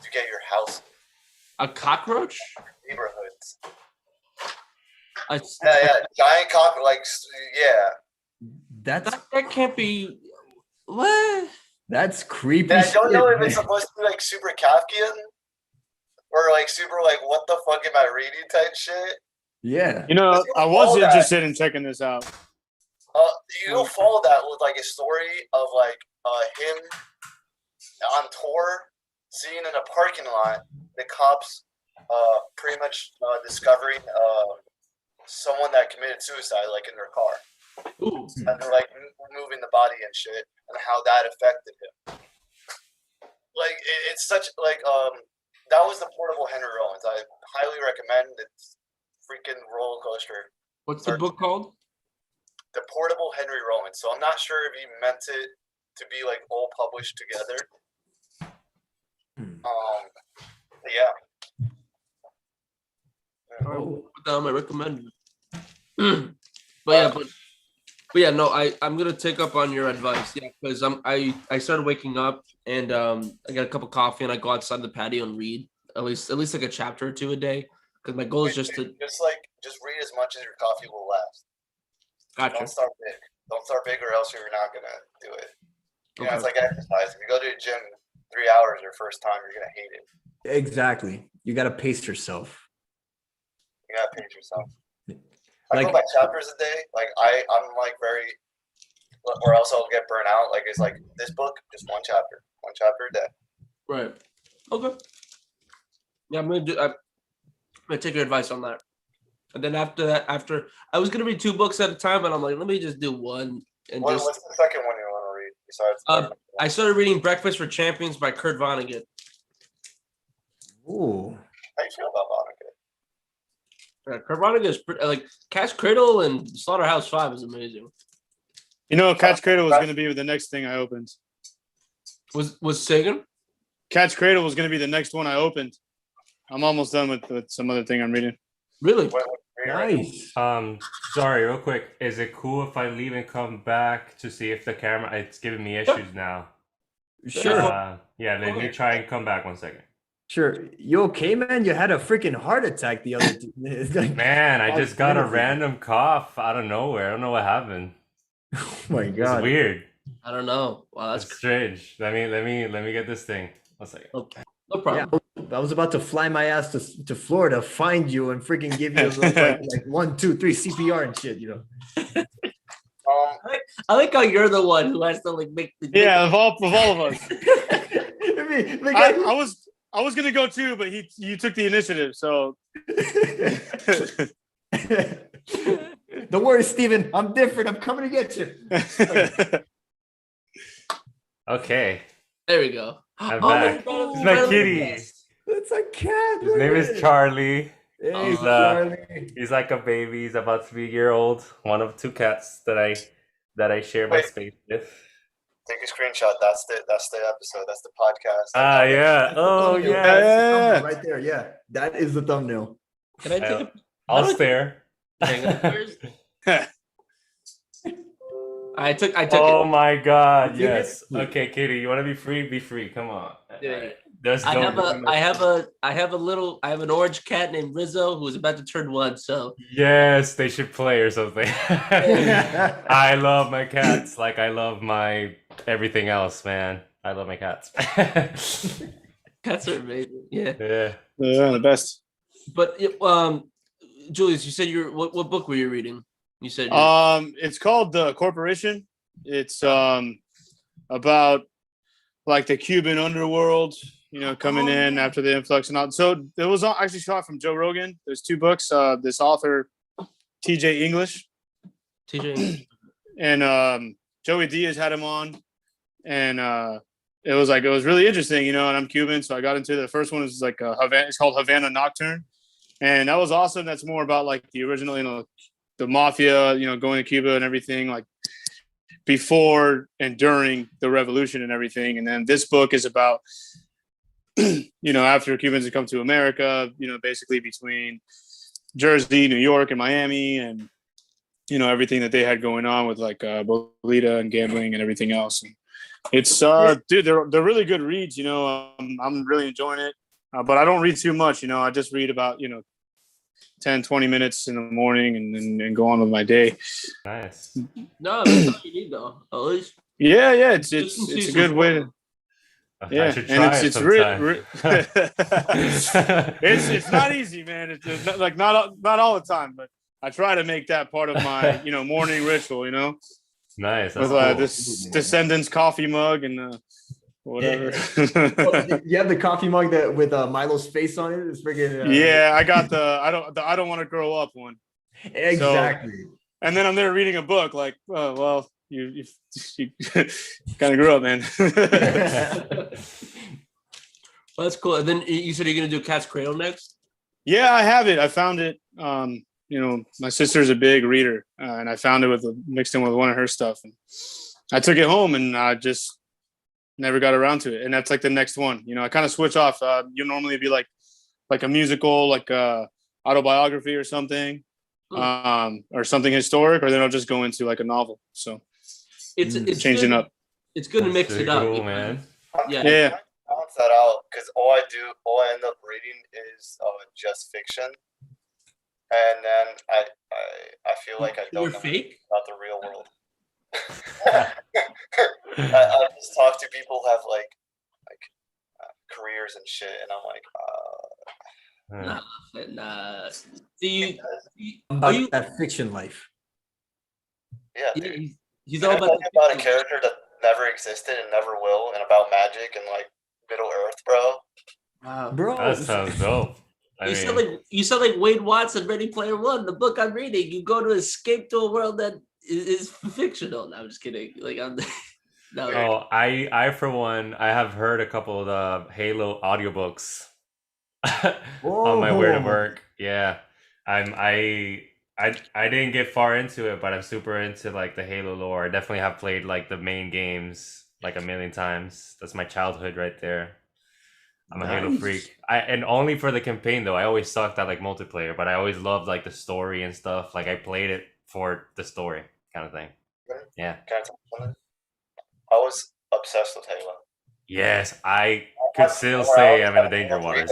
to get your house, A cockroach? neighborhoods. A- Yeah, giant cockroach, like, yeah. that can't be. What? That's creepy. And I don't know shit, if it's man. supposed to be like super Kafkian or like super like what the fuck am I reading type shit. Yeah. You know, I was interested in checking this out. You'll follow that with like a story of like him on tour, seeing in a parking lot the cops pretty much discovering someone that committed suicide like in their car. Ooh. And they're like moving the body and shit, and how that affected him. Like it's such like that was the Portable Henry Rollins. I highly recommend it. Freaking roller coaster. What's the book called? The Portable Henry Rollins. So I'm not sure if he meant it to be like all published together. But yeah. Oh, put down my recommended. But yeah, no, I'm gonna take up on your advice, yeah, because I started waking up and I got a cup of coffee and I go outside the patio and read at least like a chapter or two a day, because my goal is just read as much as your coffee will last. Gotcha. Don't start big. Don't start big, or else you're not gonna do it. You know, Okay. it's like exercise. If you go to the gym 3 hours your first time, you're gonna hate it. Exactly. You gotta pace yourself. You gotta pace yourself. I Like go by chapters a day. Like I'm like very, or else I'll get burnt out. Like it's like this book, just one chapter a day. Right. Okay. Yeah, I'm gonna take your advice on that. And then after that, I was gonna read 2 books at a time, but I'm like, let me just do one and What's the second one you want to read besides? I started reading Breakfast for Champions by Kurt Vonnegut. ooh. How you feel about Vonnegut? Kurt Vonnegut is like Catch Cradle and Slaughterhouse-Five is amazing. You know, Catch Cradle was going to be the next thing I opened. Was Sagan? Catch Cradle was going to be the next one I opened. I'm almost done with some other thing I'm reading. Really? Nice. Sorry, real quick. Is it cool if I leave and come back to see if the camera? It's giving me issues now. Sure. Yeah, let me try and come back 1 second. Sure. You okay, man? You had a freaking heart attack the other day. Man, I just got a random cough out of nowhere. I don't know what happened. Oh my It's god. weird. I don't know. Wow, That's strange. Let me get this thing. 1 second. okay. No problem. Yeah, I was about to fly my ass to Florida, find you, and freaking give you like 1, 2, 3 CPR and shit, you know. I like how you're the one who has to like make the Yeah, of all of us. I I was gonna go too, but you took the initiative, so. Don't worry, Steven. I'm different. I'm coming to get you. Okay, There we go. I'm Oh back. God, It's my finally kitty. guessed. It's a cat. His name is Charlie. Hey, He's Charlie. he's like a baby. He's about 3 year old. One of 2 cats that I share my Wait. space with. Take a screenshot. That's the episode. That's the podcast. Ah, yeah. Oh, Thumbnail. yeah. That's the thumbnail right there. Yeah, that is the thumbnail. Can I take a? I'll stare. Hang on, where's- I took Oh it. my God! You Yes. did? Okay, Kitty, you want to be free? Be free. Come on. Yeah. Alright. That's I dope. have an orange cat named Rizzo who's about to turn 1. So Yes, they should play or something. I love my cats like I love my everything else, man. I love my cats. cats are amazing. Yeah. Yeah. Yeah, the best. But Julius, you said what book were you reading? You said It's called The Corporation. It's about like the Cuban underworld, coming in after the influx and all. So it was actually shot from Joe Rogan. There's 2 books. This author, TJ English, and Joey Diaz had him on, and it was really interesting, and I'm Cuban, so I got into the first one. Is like it's called Havana Nocturne, and that was awesome. That's more about like the original, the mafia, going to Cuba and everything, like before and during the revolution and everything. And then this book is about, after Cubans had come to America, basically between Jersey, New York, and Miami, and, everything that they had going on with like Bolita and gambling and everything else. And it's, dude, they're really good reads, I'm really enjoying it. But I don't read too much, I just read about, 10, 20 minutes in the morning and then go on with my day. Nice. No, that's all you need though. At least. Yeah, it's a good way to. Yeah, I should try it's it's not easy, man. It's not all the time, but I try to make that part of my morning ritual. Nice. That's With cool. this Descendants coffee mug and whatever. You have the coffee mug that with Milo's face on it. It's freaking. Yeah, I got the I don't want to grow up one. Exactly. So, and then I'm there reading a book like, oh, well, you kind of grew up, man. Well, that's cool. And then you said you're gonna do Cat's Cradle next. Yeah, I have it. I found it. My sister's a big reader, and I found it mixed in with one of her stuff. And I took it home, and I just never got around to it. And that's like the next one. I kind of switch off. You normally be like a musical, like autobiography or something, or something historic, or then I'll just go into like a novel. So it's changing good. up. It's good to mix it up, cool, man. Yeah. Balance that out because all I end up reading is just fiction, and then I feel like I don't You're know fake about the real world. I just talk to people who have like careers and shit, and I'm like, Nah. Are About you? that fiction life. yeah, Yeah, dude. he's And all I'm about. talking about a character that never existed and never will, and about magic and like Middle Earth, bro. Wow. Bro, That sounds dope. You sound like Wade Watson, Ready Player One. The book I'm reading, you go to escape to a world that is fictional. No, I'm just kidding. Like I'm. No. Oh, I for one, I have heard a couple of the Halo audiobooks on my way to work. Yeah, I didn't get far into it, but I'm super into like the Halo lore. I definitely have played like the main games like a million times. That's my childhood right there. I'm a Halo freak. And only for the campaign though. I always sucked at like multiplayer, but I always loved like the story and stuff. Like I played it for the story kind of thing. Yeah. Can I tell you something? I was obsessed with Halo. Yes, I could still say I'm in the danger waters.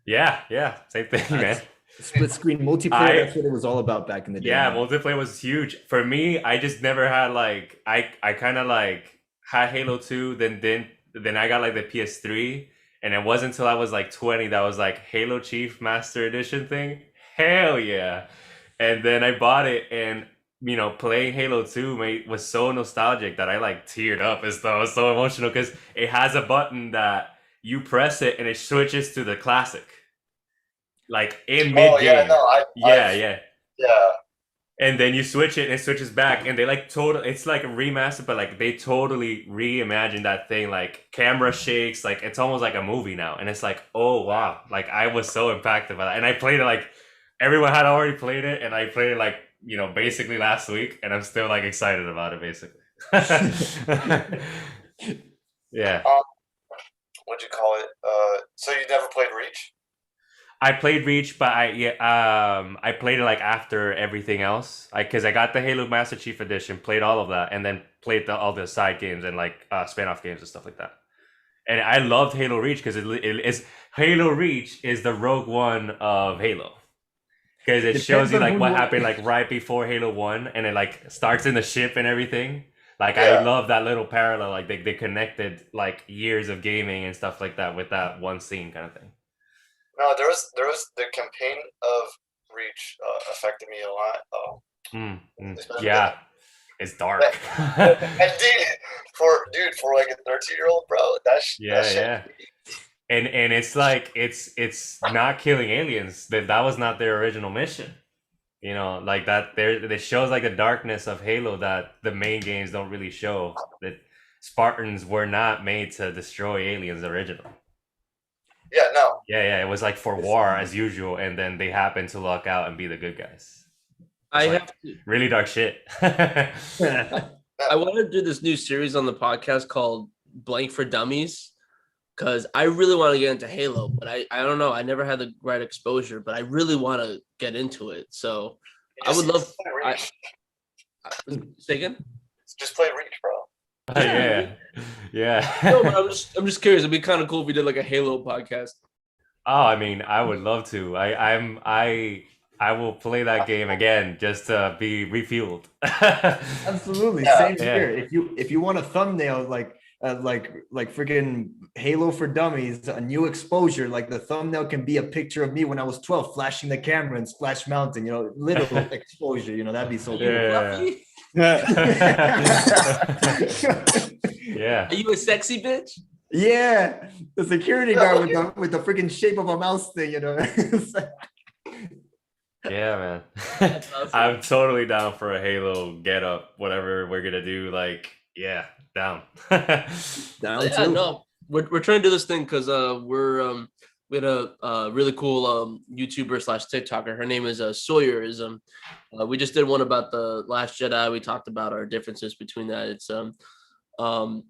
Yeah. Yeah, same thing, man. Split screen multiplayer. That's what it was all about back in the day. Yeah, multiplayer was huge. For me, I just never had like I kind of like had Halo 2, then I got like the PS3, and it wasn't until I was like 20 that was like Halo Chief Master Edition thing. Hell yeah. And then I bought it, and playing Halo 2 was so nostalgic that I like teared up as though I was so emotional because it has a button that you press it and it switches to the classic. Like in mid game. Yeah, no, yeah. Yeah. And then you switch it and it switches back and they like it's like a remaster, but like they totally reimagined that thing. Like camera shakes, like it's almost like a movie now. And it's like, oh wow. Like I was so impacted by that. And I played it like everyone had already played it and I played it like, basically last week and I'm still like excited about it basically. Yeah. What'd you call it? So you never played Reach? I played Reach, but I played it like after everything else, because I got the Halo Master Chief Edition, played all of that, and then played all the side games and like spin-off games and stuff like that. And I loved Halo Reach because it is Halo Reach is the Rogue One of Halo, because it shows you like what happened like right before Halo 1, and it like starts in the ship and everything. Like I love that little parallel, like they connected like years of gaming and stuff like that with that one scene kind of thing. No, there was the campaign of Reach affected me a lot. Yeah, it's dark. And for like a 13-year-old, bro, that yeah. And it's like it's not killing aliens. That was not their original mission. Like that. It shows like the darkness of Halo that the main games don't really show. That Spartans were not made to destroy aliens originally. Yeah, no. Yeah, it was like for war as usual, and then they happen to luck out and be the good guys. Really dark shit. I want to do this new series on the podcast called Blank for Dummies, because I really want to get into Halo, but I don't know. I never had the right exposure, but I really want to get into it. So I would love. Say again? Just play Reach, bro. Yeah. No, but I'm just curious. It'd be kind of cool if we did like a Halo podcast. Oh, I mean, I would love to. I will play that game again just to be refueled. Absolutely, same here. If you want a thumbnail like freaking Halo for Dummies, a new exposure, like the thumbnail can be a picture of me when I was 12, flashing the camera and Splash Mountain. Little exposure. That'd be so cool. Yeah. Are you a sexy bitch? Yeah, the security guard with the freaking shape of a mouse thing. Yeah, man. Awesome. I'm totally down for a Halo get up, whatever we're gonna do. Like, yeah, down. Down. No, we're trying to do this thing because we had a really cool YouTuber / TikToker. Her name is Sawyerism. We just did one about the Last Jedi. We talked about our differences between that. It's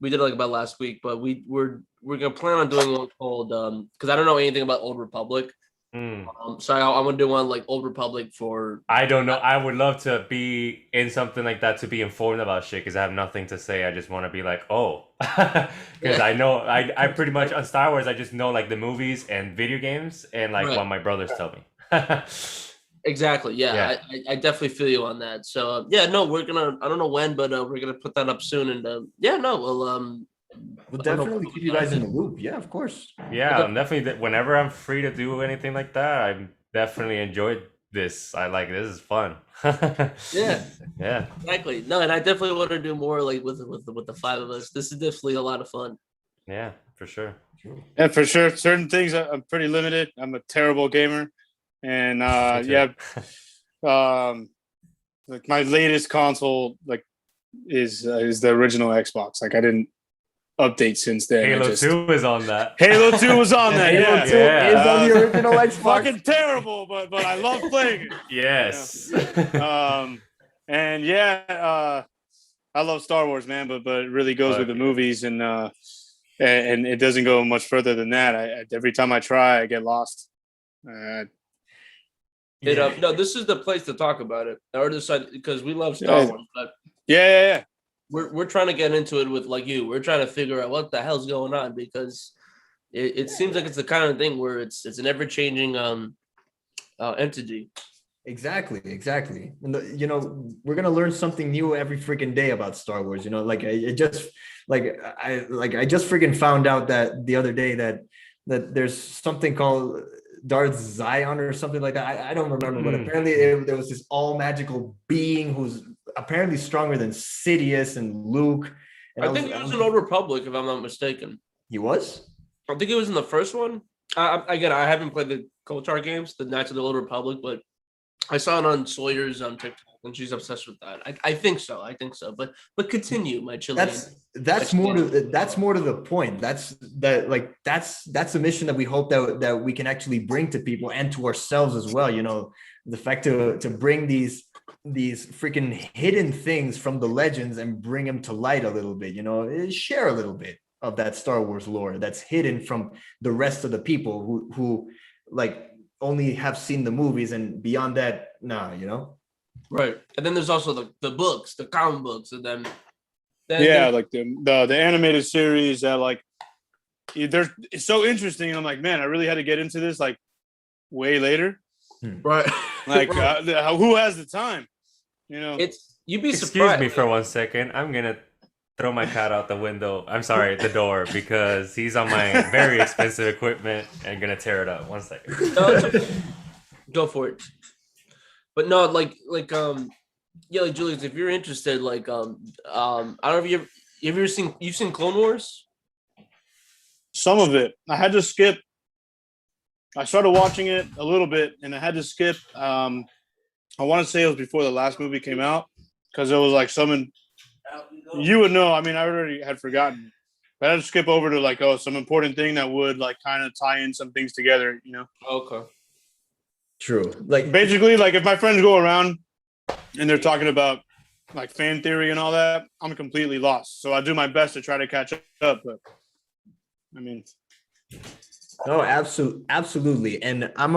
we did it like about last week, but we're gonna plan on doing one called because I don't know anything about Old Republic. So I want to do one like Old Republic for. I don't know. I would love to be in something like that to be informed about shit because I have nothing to say. I just want to be like, oh, because I know I pretty much on Star Wars I just know like the movies and video games and like what my brothers tell me. Exactly. Yeah. I definitely feel you on that. So no, we're gonna. I don't know when, but we're gonna put that up soon. And we'll definitely keep you guys in the loop. Yeah, of course. Yeah, I'm definitely. Whenever I'm free to do anything like that, I definitely enjoyed this. This is fun. Yeah. Exactly. No, and I definitely want to do more like with the five of us. This is definitely a lot of fun. Yeah, for sure. Yeah, for sure. Certain things I'm pretty limited. I'm a terrible gamer, and like my latest console is the original Xbox. Like I didn't update since then. Halo 2 is on that. Halo 2 was on that. Halo 2 is on the original Xbox. Fucking terrible, but I love playing it. Yes. I love Star Wars, man, but it really goes with the movies, and it doesn't go much further than that. Every time I try, I get lost. No, this is the place to talk about it. Or decide because we love Star Wars, but yeah. We're trying to get into it with like you. We're trying to figure out what the hell's going on because it seems like it's the kind of thing where it's an ever changing entity. Exactly. And we're gonna learn something new every freaking day about Star Wars. I just freaking found out that the other day that there's something called Darth Zion or something like that. I don't remember, but apparently there was this all magical being who's apparently stronger than Sidious and Luke. And I think he was in Old Republic, if I'm not mistaken. He was? I think it was in the first one. Again, I haven't played the Kotar games, the Knights of the Old Republic, but I saw it on Sawyer's on TikTok, and she's obsessed with that. I think so. But continue, my Chilean. That's more to the point. That's a mission that we hope that we can actually bring to people and to ourselves as well. You know, the fact to bring these freaking hidden things from the legends and bring them to light a little bit. You know, share a little bit of that Star Wars lore that's hidden from the rest of the people who like only have seen the movies, and beyond that, nah, you know. Right. And then there's also the books, the comic books, and then like the animated series that like it's so interesting. I'm like, man, I really had to get into this like way later. Right. Like who has the time? You know, you'd be surprised. Excuse me for 1 second. I'm gonna throw my cat out the window. I'm sorry, the door, because he's on my very expensive equipment and gonna tear it up. 1 second. No, it's okay. Go for it. But no, like Julius, if you're interested, I don't know if you've seen Clone Wars? Some of it. I had to skip. I started watching it a little bit, and I had to skip. I want to say it was before the last movie came out, because it was like someone. You would know. I mean, I already had forgotten. But I had to skip over to some important thing that would like kind of tie in some things together, you know? Okay. True. Like basically, like if my friends go around and they're talking about like fan theory and all that, I'm completely lost. So I do my best to try to catch up. But I mean, no, absolutely. And I'm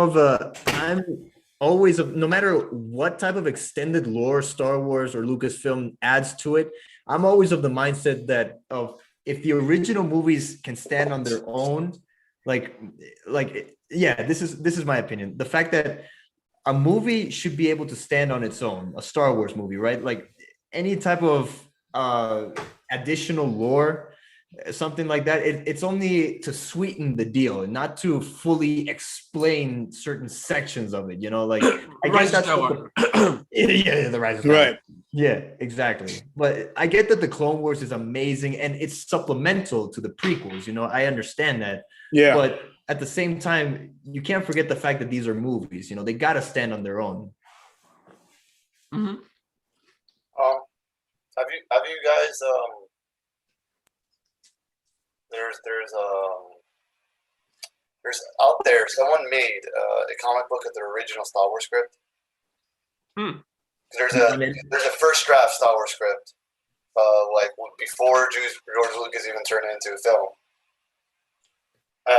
always no matter what type of extended lore Star Wars or Lucasfilm adds to it, I'm always of the mindset that if the original movies can stand on their own, this is my opinion. The fact that a movie should be able to stand on its own, a Star Wars movie, right? Like any type of additional lore, something like that, it's only to sweeten the deal and not to fully explain certain sections of it, you know, like I guess that's the Rise of Skywalker. Right. Yeah, exactly. But I get that the Clone Wars is amazing and it's supplemental to the prequels, you know, I understand that. Yeah. But at the same time, you can't forget the fact that these are movies, you know, they got to stand on their own. Mm-hmm. Have you guys there's out there someone made a comic book of the original Star Wars script. There's a first draft Star Wars script like before George Lucas even turned it into a film.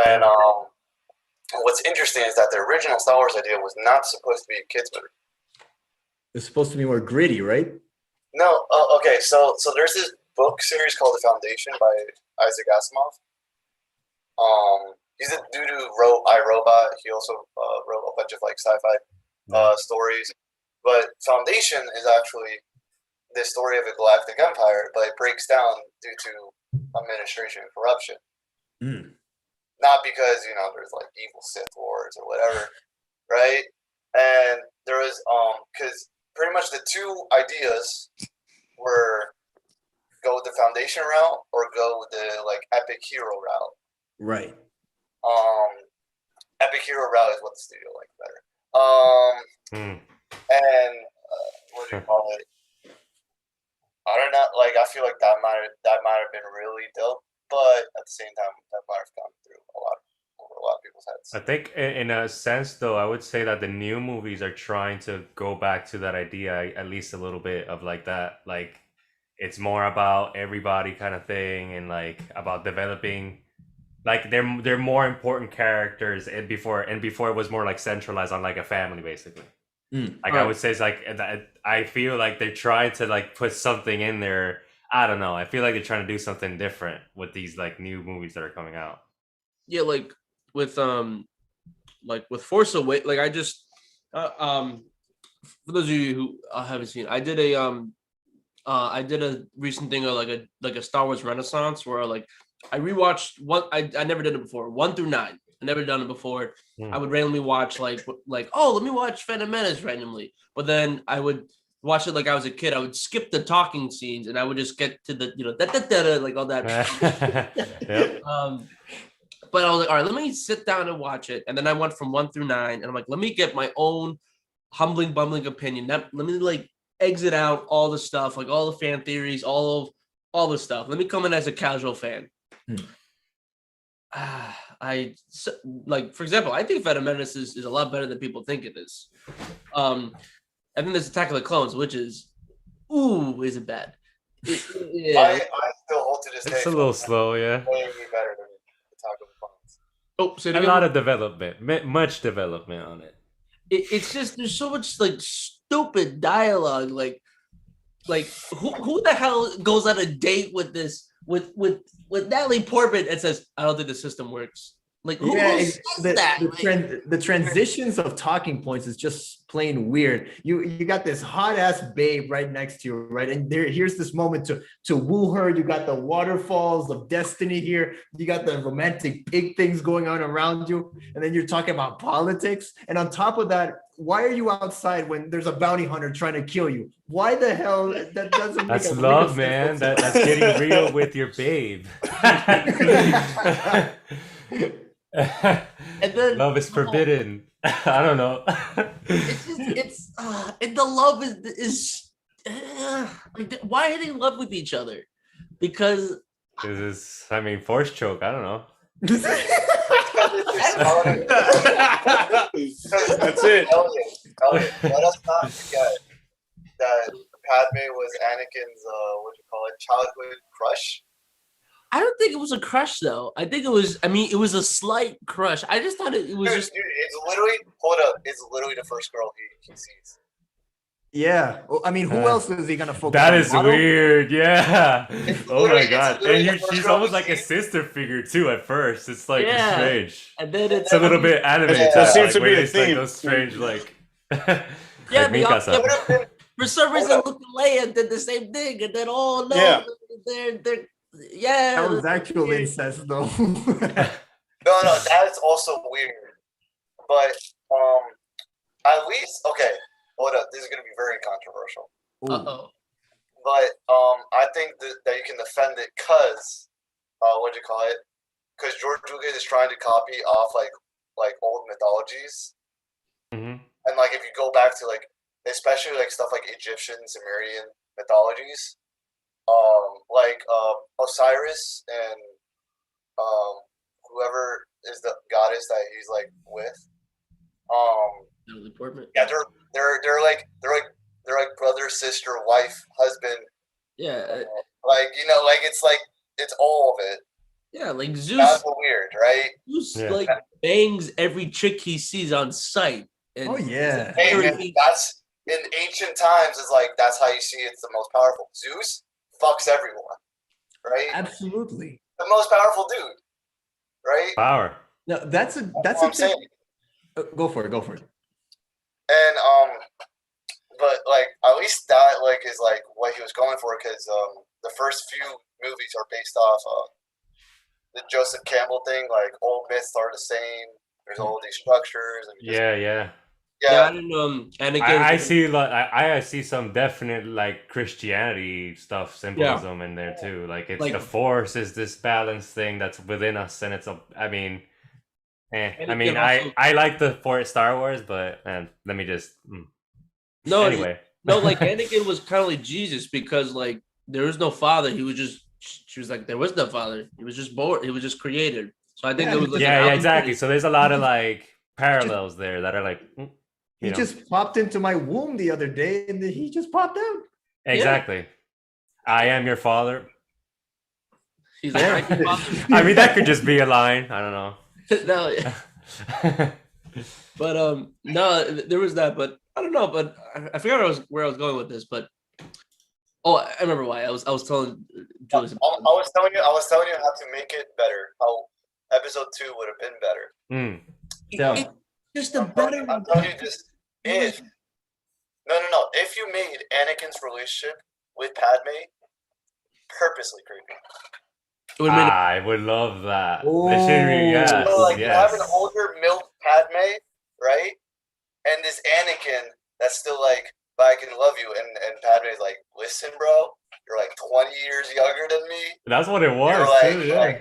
And what's interesting is that the original Star Wars idea was not supposed to be a kids movie. It's supposed to be more gritty, right? No, okay. So there's this book series called The Foundation by Isaac Asimov. He's a dude who wrote iRobot. He also wrote a bunch of like sci-fi stories. But Foundation is actually the story of a galactic empire, but it breaks down due to administration and corruption. Not because, you know, there's like evil Sith Wars or whatever, right? And there was because pretty much the two ideas were go with the Foundation route or go with the like epic hero route. Right. Epic hero route is what the studio liked better. And what do you call it? I don't know. Like I feel like that might have been really dope, but at the same time, that might have gone through over a lot of people's heads. I think in a sense, though, I would say that the new movies are trying to go back to that idea at least a little bit of like that, like it's more about everybody kind of thing, and like about developing. Like they're more important characters, and before it was more like centralized on like a family basically. Like I would say it's like I feel like they're trying to like put something in there. I don't know. I feel like they're trying to do something different with these like new movies that are coming out. Yeah, like with Force Awakens. Like I just for those of you who haven't seen, I did a recent thing of like a Star Wars Renaissance where like I rewatched one. I never did it before, 1 through 9, never done it before. Hmm. I would randomly watch like oh, let me watch Phantom Menace randomly. But then I would watch it like I was a kid. I would skip the talking scenes and I would just get to the like all that. Yep. But I was like, all right, let me sit down and watch it. And then I went from 1 through 9, and I'm like, let me get my own humbling, bumbling opinion. Let me like exit out all the stuff, like all the fan theories, all the stuff. Let me come in as a casual fan. I like, for example, I think Phantom Menace is a lot better than people think it is. I think there's Attack of the Clones, which is is it bad? Yeah. I still hold to this day. It's a little slow, yeah. Way better than Attack of the Clones. Oh, so a lot of development, much development on it. It's just there's so much like stupid dialogue, like who the hell goes on a date with this with Natalie Portman and says, I don't think the system works. Like, who says that? The transitions of talking points is just plain weird. You got this hot ass babe right next to you, right? And here's this moment to woo her. You got the waterfalls of destiny here. You got the romantic pig things going on around you, and then you're talking about politics. And on top of that, why are you outside when there's a bounty hunter trying to kill you? Why the hell? That doesn't. That's love, man. That's getting real with your babe. And then love is forbidden. I don't know. it's and the love is like, why are they in love with each other? Because this is, I mean, force choke. I don't know. That's it. Elliot, let us not forget that Padme was Anakin's childhood crush. I don't think it was a crush though. I think it was. I mean, it was a slight crush. I just thought it was just. Dude, it's literally. Hold up! It's literally the first girl he sees. Yeah, well, I mean, who else is he gonna focus? That on? is weird. Yeah. Oh my god! And she's almost like a sees. sister figure too. At first, it's like Yeah. strange. And then It's a little bit anime. That seems to where be a it's like theme. those strange like. Yeah, like Mikasa. for some reason, Luke and Leia did the same thing, and then they're That was actual incest, though. No, that's also weird. But at least hold up. This is gonna be very controversial. Uh-oh. But I think that you can defend it because because George Lucas is trying to copy off like old mythologies. Mm-hmm. And like if you go back to like especially like stuff like Egyptian, Sumerian mythologies, like Osiris and whoever is the goddess that he's like with, yeah, they're like brother, sister, wife, husband. Yeah. Like it's all of it. Yeah, like Zeus. That's weird, right? Zeus like bangs every chick he sees on sight. And Oh yeah. Hey, man, that's in ancient times. Is like that's how you see it's the most powerful. Zeus fucks everyone, right? Absolutely. The most powerful dude, right? Power. No, that's a what I'm thing. saying. Go for it. And but like at least that like is like what he was going for because the first few movies are based off the Joseph Campbell thing. Like all myths are the same. There's all these structures. And Yeah. I don't know. I see like I see some definite like Christianity stuff symbolism in there too. Like it's the force is this balance thing that's within us, and it's I like the Star Wars, but let me just anyway. Like Anakin was kind of like Jesus because like there was no father. She was like there was no father. He was just born. He was just created. So I think it was like exactly. So there's a lot of like parallels there that are like. He just popped into my womb the other day, and he just popped out. Exactly. Yeah. I am your father. He's like, I mean, that could just be a line. I don't know. No. But no, there was that. But I don't know. But I forgot where I was going with this. But I remember why. I was telling Julius. I was telling you how to make it better. How episode 2 would have been better. Just a better. I'm telling you this. If you made Anakin's relationship with Padme purposely creepy, It would have been I would love that. Oh. It should be, yes, So like you have an yes. older milk Padme, right? And this Anakin that's still like, but I can love you, and Padme's like, listen, bro, you're like 20 years younger than me. That's what it You're was like, too. Yeah.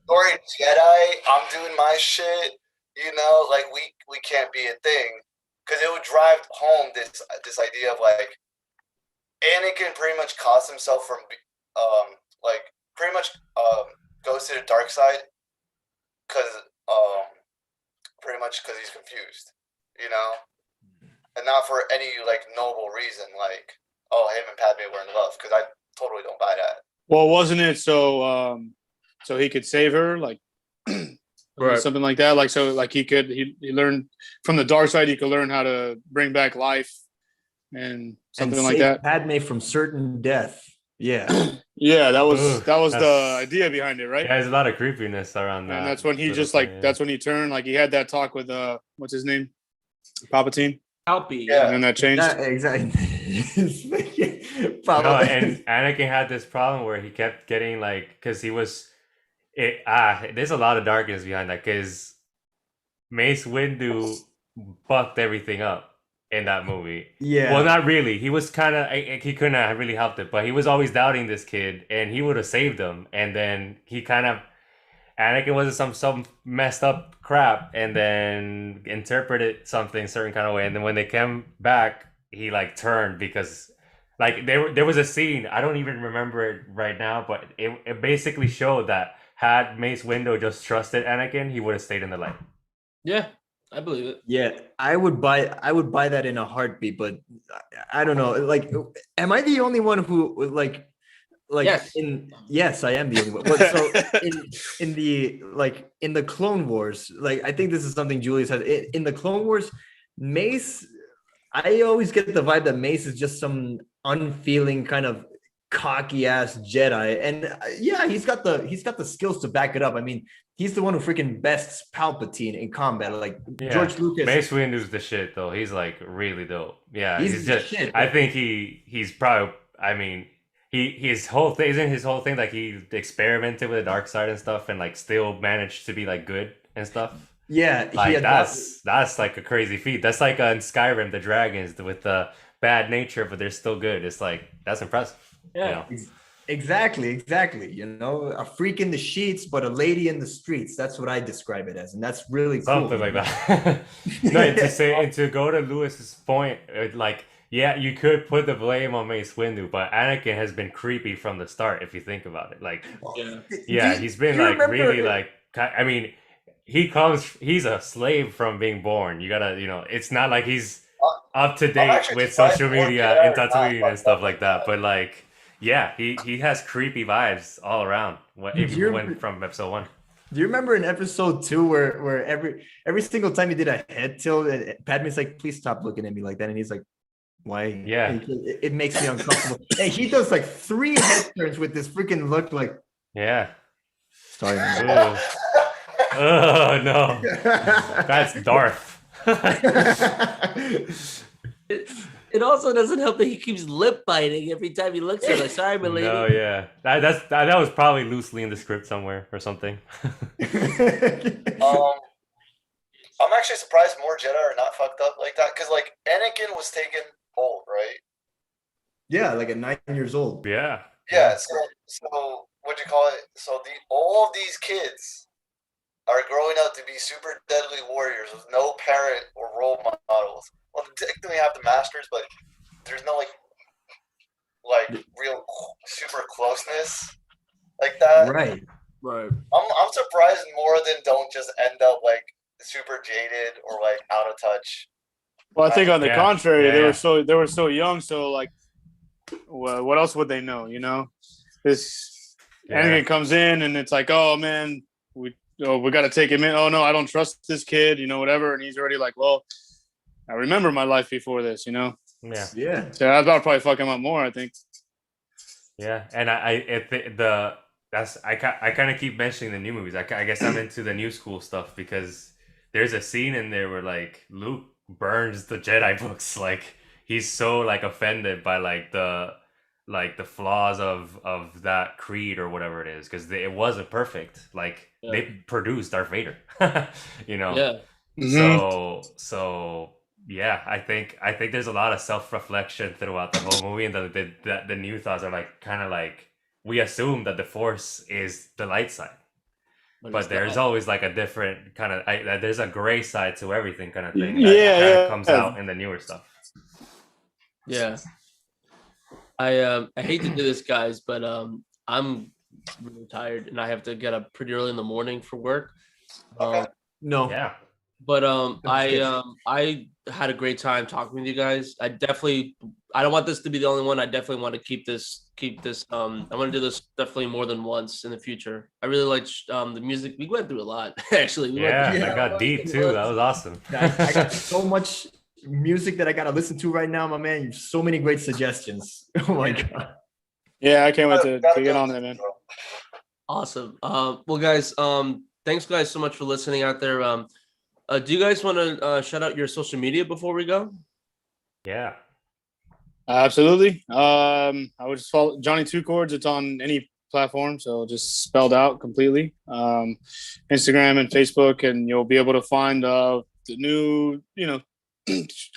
you're a Jedi. I'm doing my shit. You know, like we can't be a thing, because it would drive home this idea of like Anakin pretty much cost himself from like pretty much goes to the dark side because pretty much because he's confused, you know, and not for any like noble reason, like him and Padme were in love, because I totally don't buy that. Well, wasn't it so he could save her, like Right. something like that, like so like he learned from the dark side, he could learn how to bring back life and something like save that. Padme from certain death. Yeah. Yeah, that was That's- the idea behind it, right? Yeah, there's a lot of creepiness around that. And that's when he little just thing, like yeah. that's when he turned, like he had that talk with what's his name, Palpatine, Palpy. Yeah. and then that changed. Yeah, exactly. No, and Anakin had this problem where he kept getting like, because he was, there's a lot of darkness behind that, because Mace Windu fucked everything up in that movie. Yeah. Well, not really. He was kind of, he couldn't have really helped it, but he was always doubting this kid, and he would have saved him. And then he kind of, Anakin was some messed up crap, and then interpreted something certain kind of way. And then when they came back, he like turned, because like there was a scene, I don't even remember it right now, but it basically showed that had Mace Windu just trusted Anakin, he would have stayed in the light. Yeah, I believe it. Yeah, I would buy that in a heartbeat, but I don't know. Like, am I the only one who like Yes. yes, I am the only one. But so in the Clone Wars, like I think this is something Julius has in the Clone Wars, Mace, I always get the vibe that Mace is just some unfeeling kind of cocky ass Jedi. And yeah, he's got the skills to back it up. I mean, he's the one who freaking bests Palpatine in combat. Like Yeah. George Lucas. Mace Windu's the shit though. He's like really dope. Yeah, He's he's the just. shit, I but- think he's probably. I mean, his whole thing isn't his whole thing like he experimented with the dark side and stuff, and like still managed to be like good and stuff. Yeah, Like that's like a crazy feat. That's like in Skyrim, the dragons with the bad nature, but they're still good. It's like that's impressive. Yeah. You know? Exactly. You know, a freak in the sheets, but a lady in the streets. That's what I describe it as, and that's really cool. Something like that. No, and to go to Lewis's point, like, yeah, you could put the blame on Mace Windu, but Anakin has been creepy from the start, if you think about it. Like, yeah, he's been like really like. I mean, he's a slave from being born. You gotta, you know, it's not like he's up to date with social media and Tatooine and stuff like that. But like, yeah, he has creepy vibes all around. If you went from episode 1. Do you remember in episode 2 where every single time he did a head tilt, Padme's like, "Please stop looking at me like that," and he's like, "Why?" Yeah, it makes me uncomfortable. And he does like 3 head turns with this freaking look, like, yeah. sorry. Ooh. Oh no, that's Darth. It also doesn't help that he keeps lip biting every time he looks at her. Sorry, my lady. No, yeah, that was probably loosely in the script somewhere or something. I'm actually surprised more Jedi are not fucked up like that, because like Anakin was taken old, right? Yeah, like at 9 years old. Yeah. Yeah. So what'd you call it? So all of these kids are growing up to be super deadly warriors with no parent or role models. Well, they technically have the masters, but there's no like real super closeness like that. Right. I'm surprised more than don't just end up like super jaded or like out of touch. Well, I think on the Yeah. contrary, Yeah, they yeah. were so young. So like, well, what else would they know? You know, this Yeah. Anakin comes in and it's like, oh man, we got to take him in. Oh no, I don't trust this kid. You know, whatever. And he's already like, well, I remember my life before this. You know, Yeah. Yeah. so that'll probably fuck him up more, I think. Yeah, and I kind of keep mentioning the new movies. I guess I'm into the new school stuff because there's a scene in there where like Luke burns the Jedi books. Like he's so like offended by like the like the flaws of that creed or whatever it is, because it wasn't perfect. Like they produced Darth Vader, you know. Yeah. So yeah, I think there's a lot of self-reflection throughout the whole movie, and the new thoughts are like kind of like, we assume that the Force is the light side, but there's always like a different kind of there's a gray side to everything kind of thing that comes out in the newer stuff. Yeah. I hate to do this, guys, but I'm really tired and I have to get up pretty early in the morning for work. No. Yeah. But I had a great time talking with you guys. I don't want this to be the only one. I definitely want to keep this. I want to do this definitely more than once in the future. I really liked the music. We went through a lot, actually. I got deep too. That was awesome. I got so much music that I gotta listen to right now, my man. You have so many great suggestions. Oh my god. Yeah, I can't wait to get on there, man. Awesome. Well, guys, thanks guys so much for listening out there. Do you guys want to shout out your social media before we go? Yeah. Absolutely. I would just follow Johnny Two Chords. It's on any platform, so just spelled out completely. Instagram and Facebook, and you'll be able to find the new,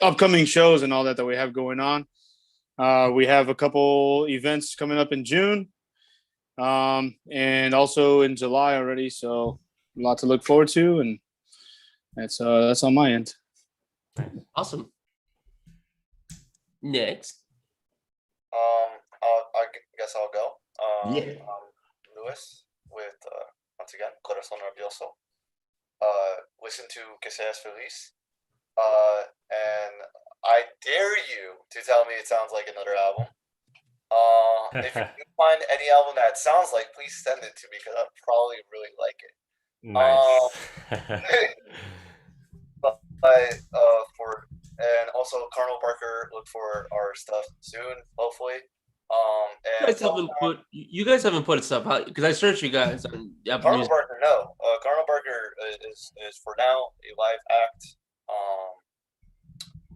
upcoming shows and all that we have going on. We have a couple events coming up in June, and also in July already. So a lot to look forward to, and that's on my end. Awesome. Next. I guess I'll go. Luis with once again Corazon Rabioso. Listen to Que Seas Feliz. And I dare you to tell me it sounds like another album. If you do find any album that sounds like, please send it to me because I'd probably really like it. Nice. And also Carnal Barker, look for our stuff soon, hopefully. You guys haven't put stuff out because I searched you guys on Apple Carnal Music. Barker, no. Carnal Barker is for now a live act.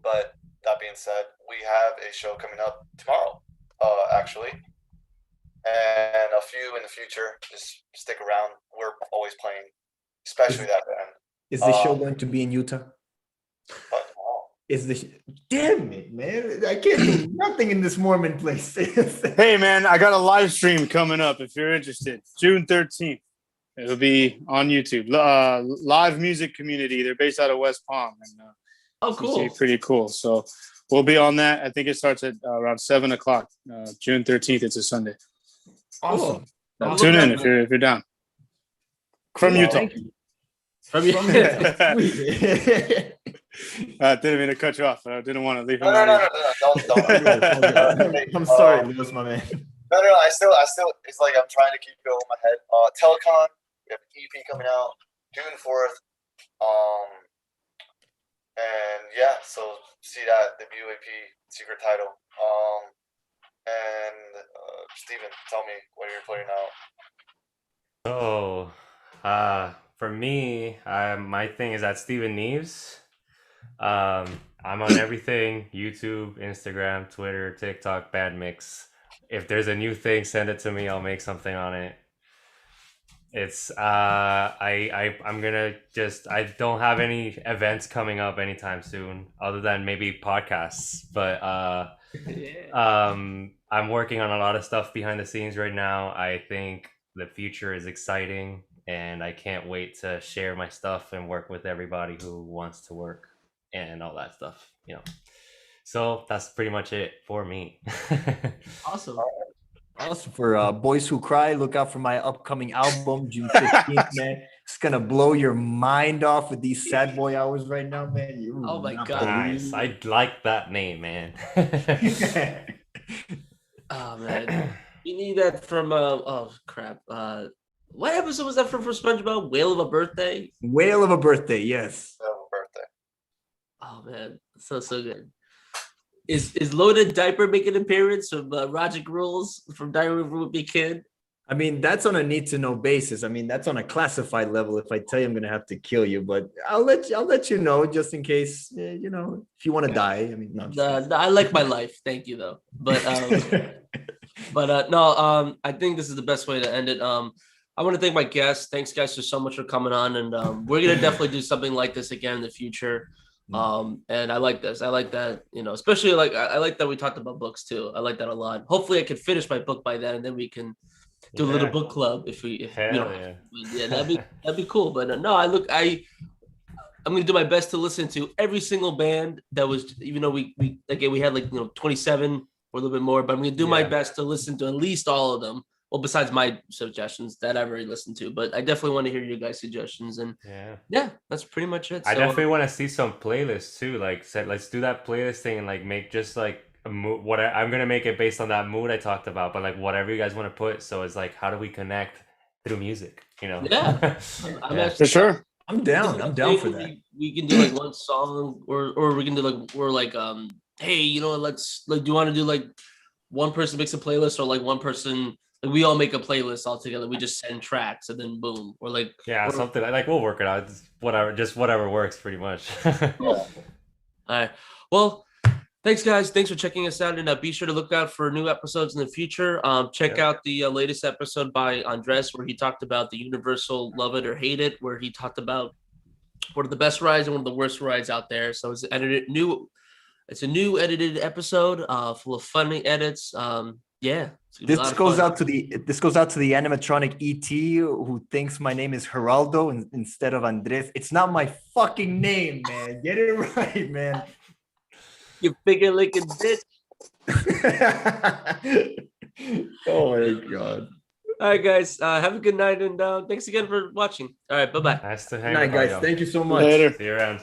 But that being said, we have a show coming up tomorrow, actually, and a few in the future. Just stick around. We're always playing, especially that band. Is the show going to be in Utah? But, damn it, man! I can't do nothing in this Mormon place. Hey, man, I got a live stream coming up. If you're interested, June 13th. It'll be on YouTube. Live Music Community. They're based out of West Palm, and cool! Pretty cool. So we'll be on that. I think it starts at around 7 o'clock. June 13th. It's a Sunday. Awesome. Tune in if you're down. From Utah. From Utah. I didn't mean to cut you off. I didn't want to leave him. No. Don't. I'm sorry, Lewis, my man. No. I still. It's like I'm trying to keep it over my head. Telekon. We have an EP coming out June 4th. And yeah, so see that the BUAP secret title. And Steven, tell me what you're putting out. So, for me, my thing is at Steven Neevs. I'm on everything: YouTube, Instagram, Twitter, TikTok, Bad Mix. If there's a new thing, send it to me. I'll make something on it. It's I'm gonna I don't have any events coming up anytime soon, other than maybe podcasts. But I'm working on a lot of stuff behind the scenes right now. I think the future is exciting, and I can't wait to share my stuff and work with everybody who wants to work and all that stuff. So that's pretty much it for me. Awesome. Also for Boys Who Cry, look out for my upcoming album, June 15th, man. It's going to blow your mind off with these sad boy hours right now, man. Oh, my God. Nice. I like that name, man. Oh, man. You need that from, oh, crap. What episode was that from SpongeBob? Whale of a Birthday? Whale of a Birthday, yes. Whale of a Birthday. Oh, man. So good. Is Loaded Diaper make an appearance from Roger Rules from Diary of a Wimpy Kid? I mean, that's on a need-to-know basis. I mean, that's on a classified level. If I tell you, I'm going to have to kill you. But I'll let you know just in case, if you want to die. I mean, no, I like my life. Thank you, though. But But no, I think this is the best way to end it. I want to thank my guests. Thanks, guys, so much for coming on, and we're gonna definitely do something like this again in the future. And I like this. I like that, especially like I like that we talked about books too. I like that a lot. Hopefully, I can finish my book by then, and then we can do a little book club if that'd be cool. But no, I'm gonna do my best to listen to every single band that was, even though we had like 27 or a little bit more, but I'm gonna do my best to listen to at least all of them. Well, besides my suggestions that I've already listened to, but I definitely want to hear your guys' suggestions. And yeah, that's pretty much it. I definitely want to see some playlists too. Like, let's do that playlist thing and like make just like a mood. I'm gonna make it based on that mood I talked about, but like whatever you guys want to put. So it's like, how do we connect through music? Yeah, for sure. I'm down for that. We can do like one song, or we can do like hey, let's like, do you want to do like one person makes a playlist, or like one person, like we all make a playlist all together. We just send tracks and then boom, or like something like we'll work it out. It's whatever works, pretty much. Cool. All right. Well, thanks, guys. Thanks for checking us out, and be sure to look out for new episodes in the future. Check out the latest episode by Andres, where he talked about the Universal Love It or Hate It, where he talked about one of the best rides and one of the worst rides out there. So it's a new edited episode, full of funny edits. This goes out to the animatronic ET who thinks my name is Geraldo instead of Andres. It's not my fucking name, man. Get it right, man. You figure licking bitch. Oh my god. All right, guys. Have a good night, and thanks again for watching. All right, bye-bye. Nice to hang Good night, guys. Thank you so much. Later. See you around.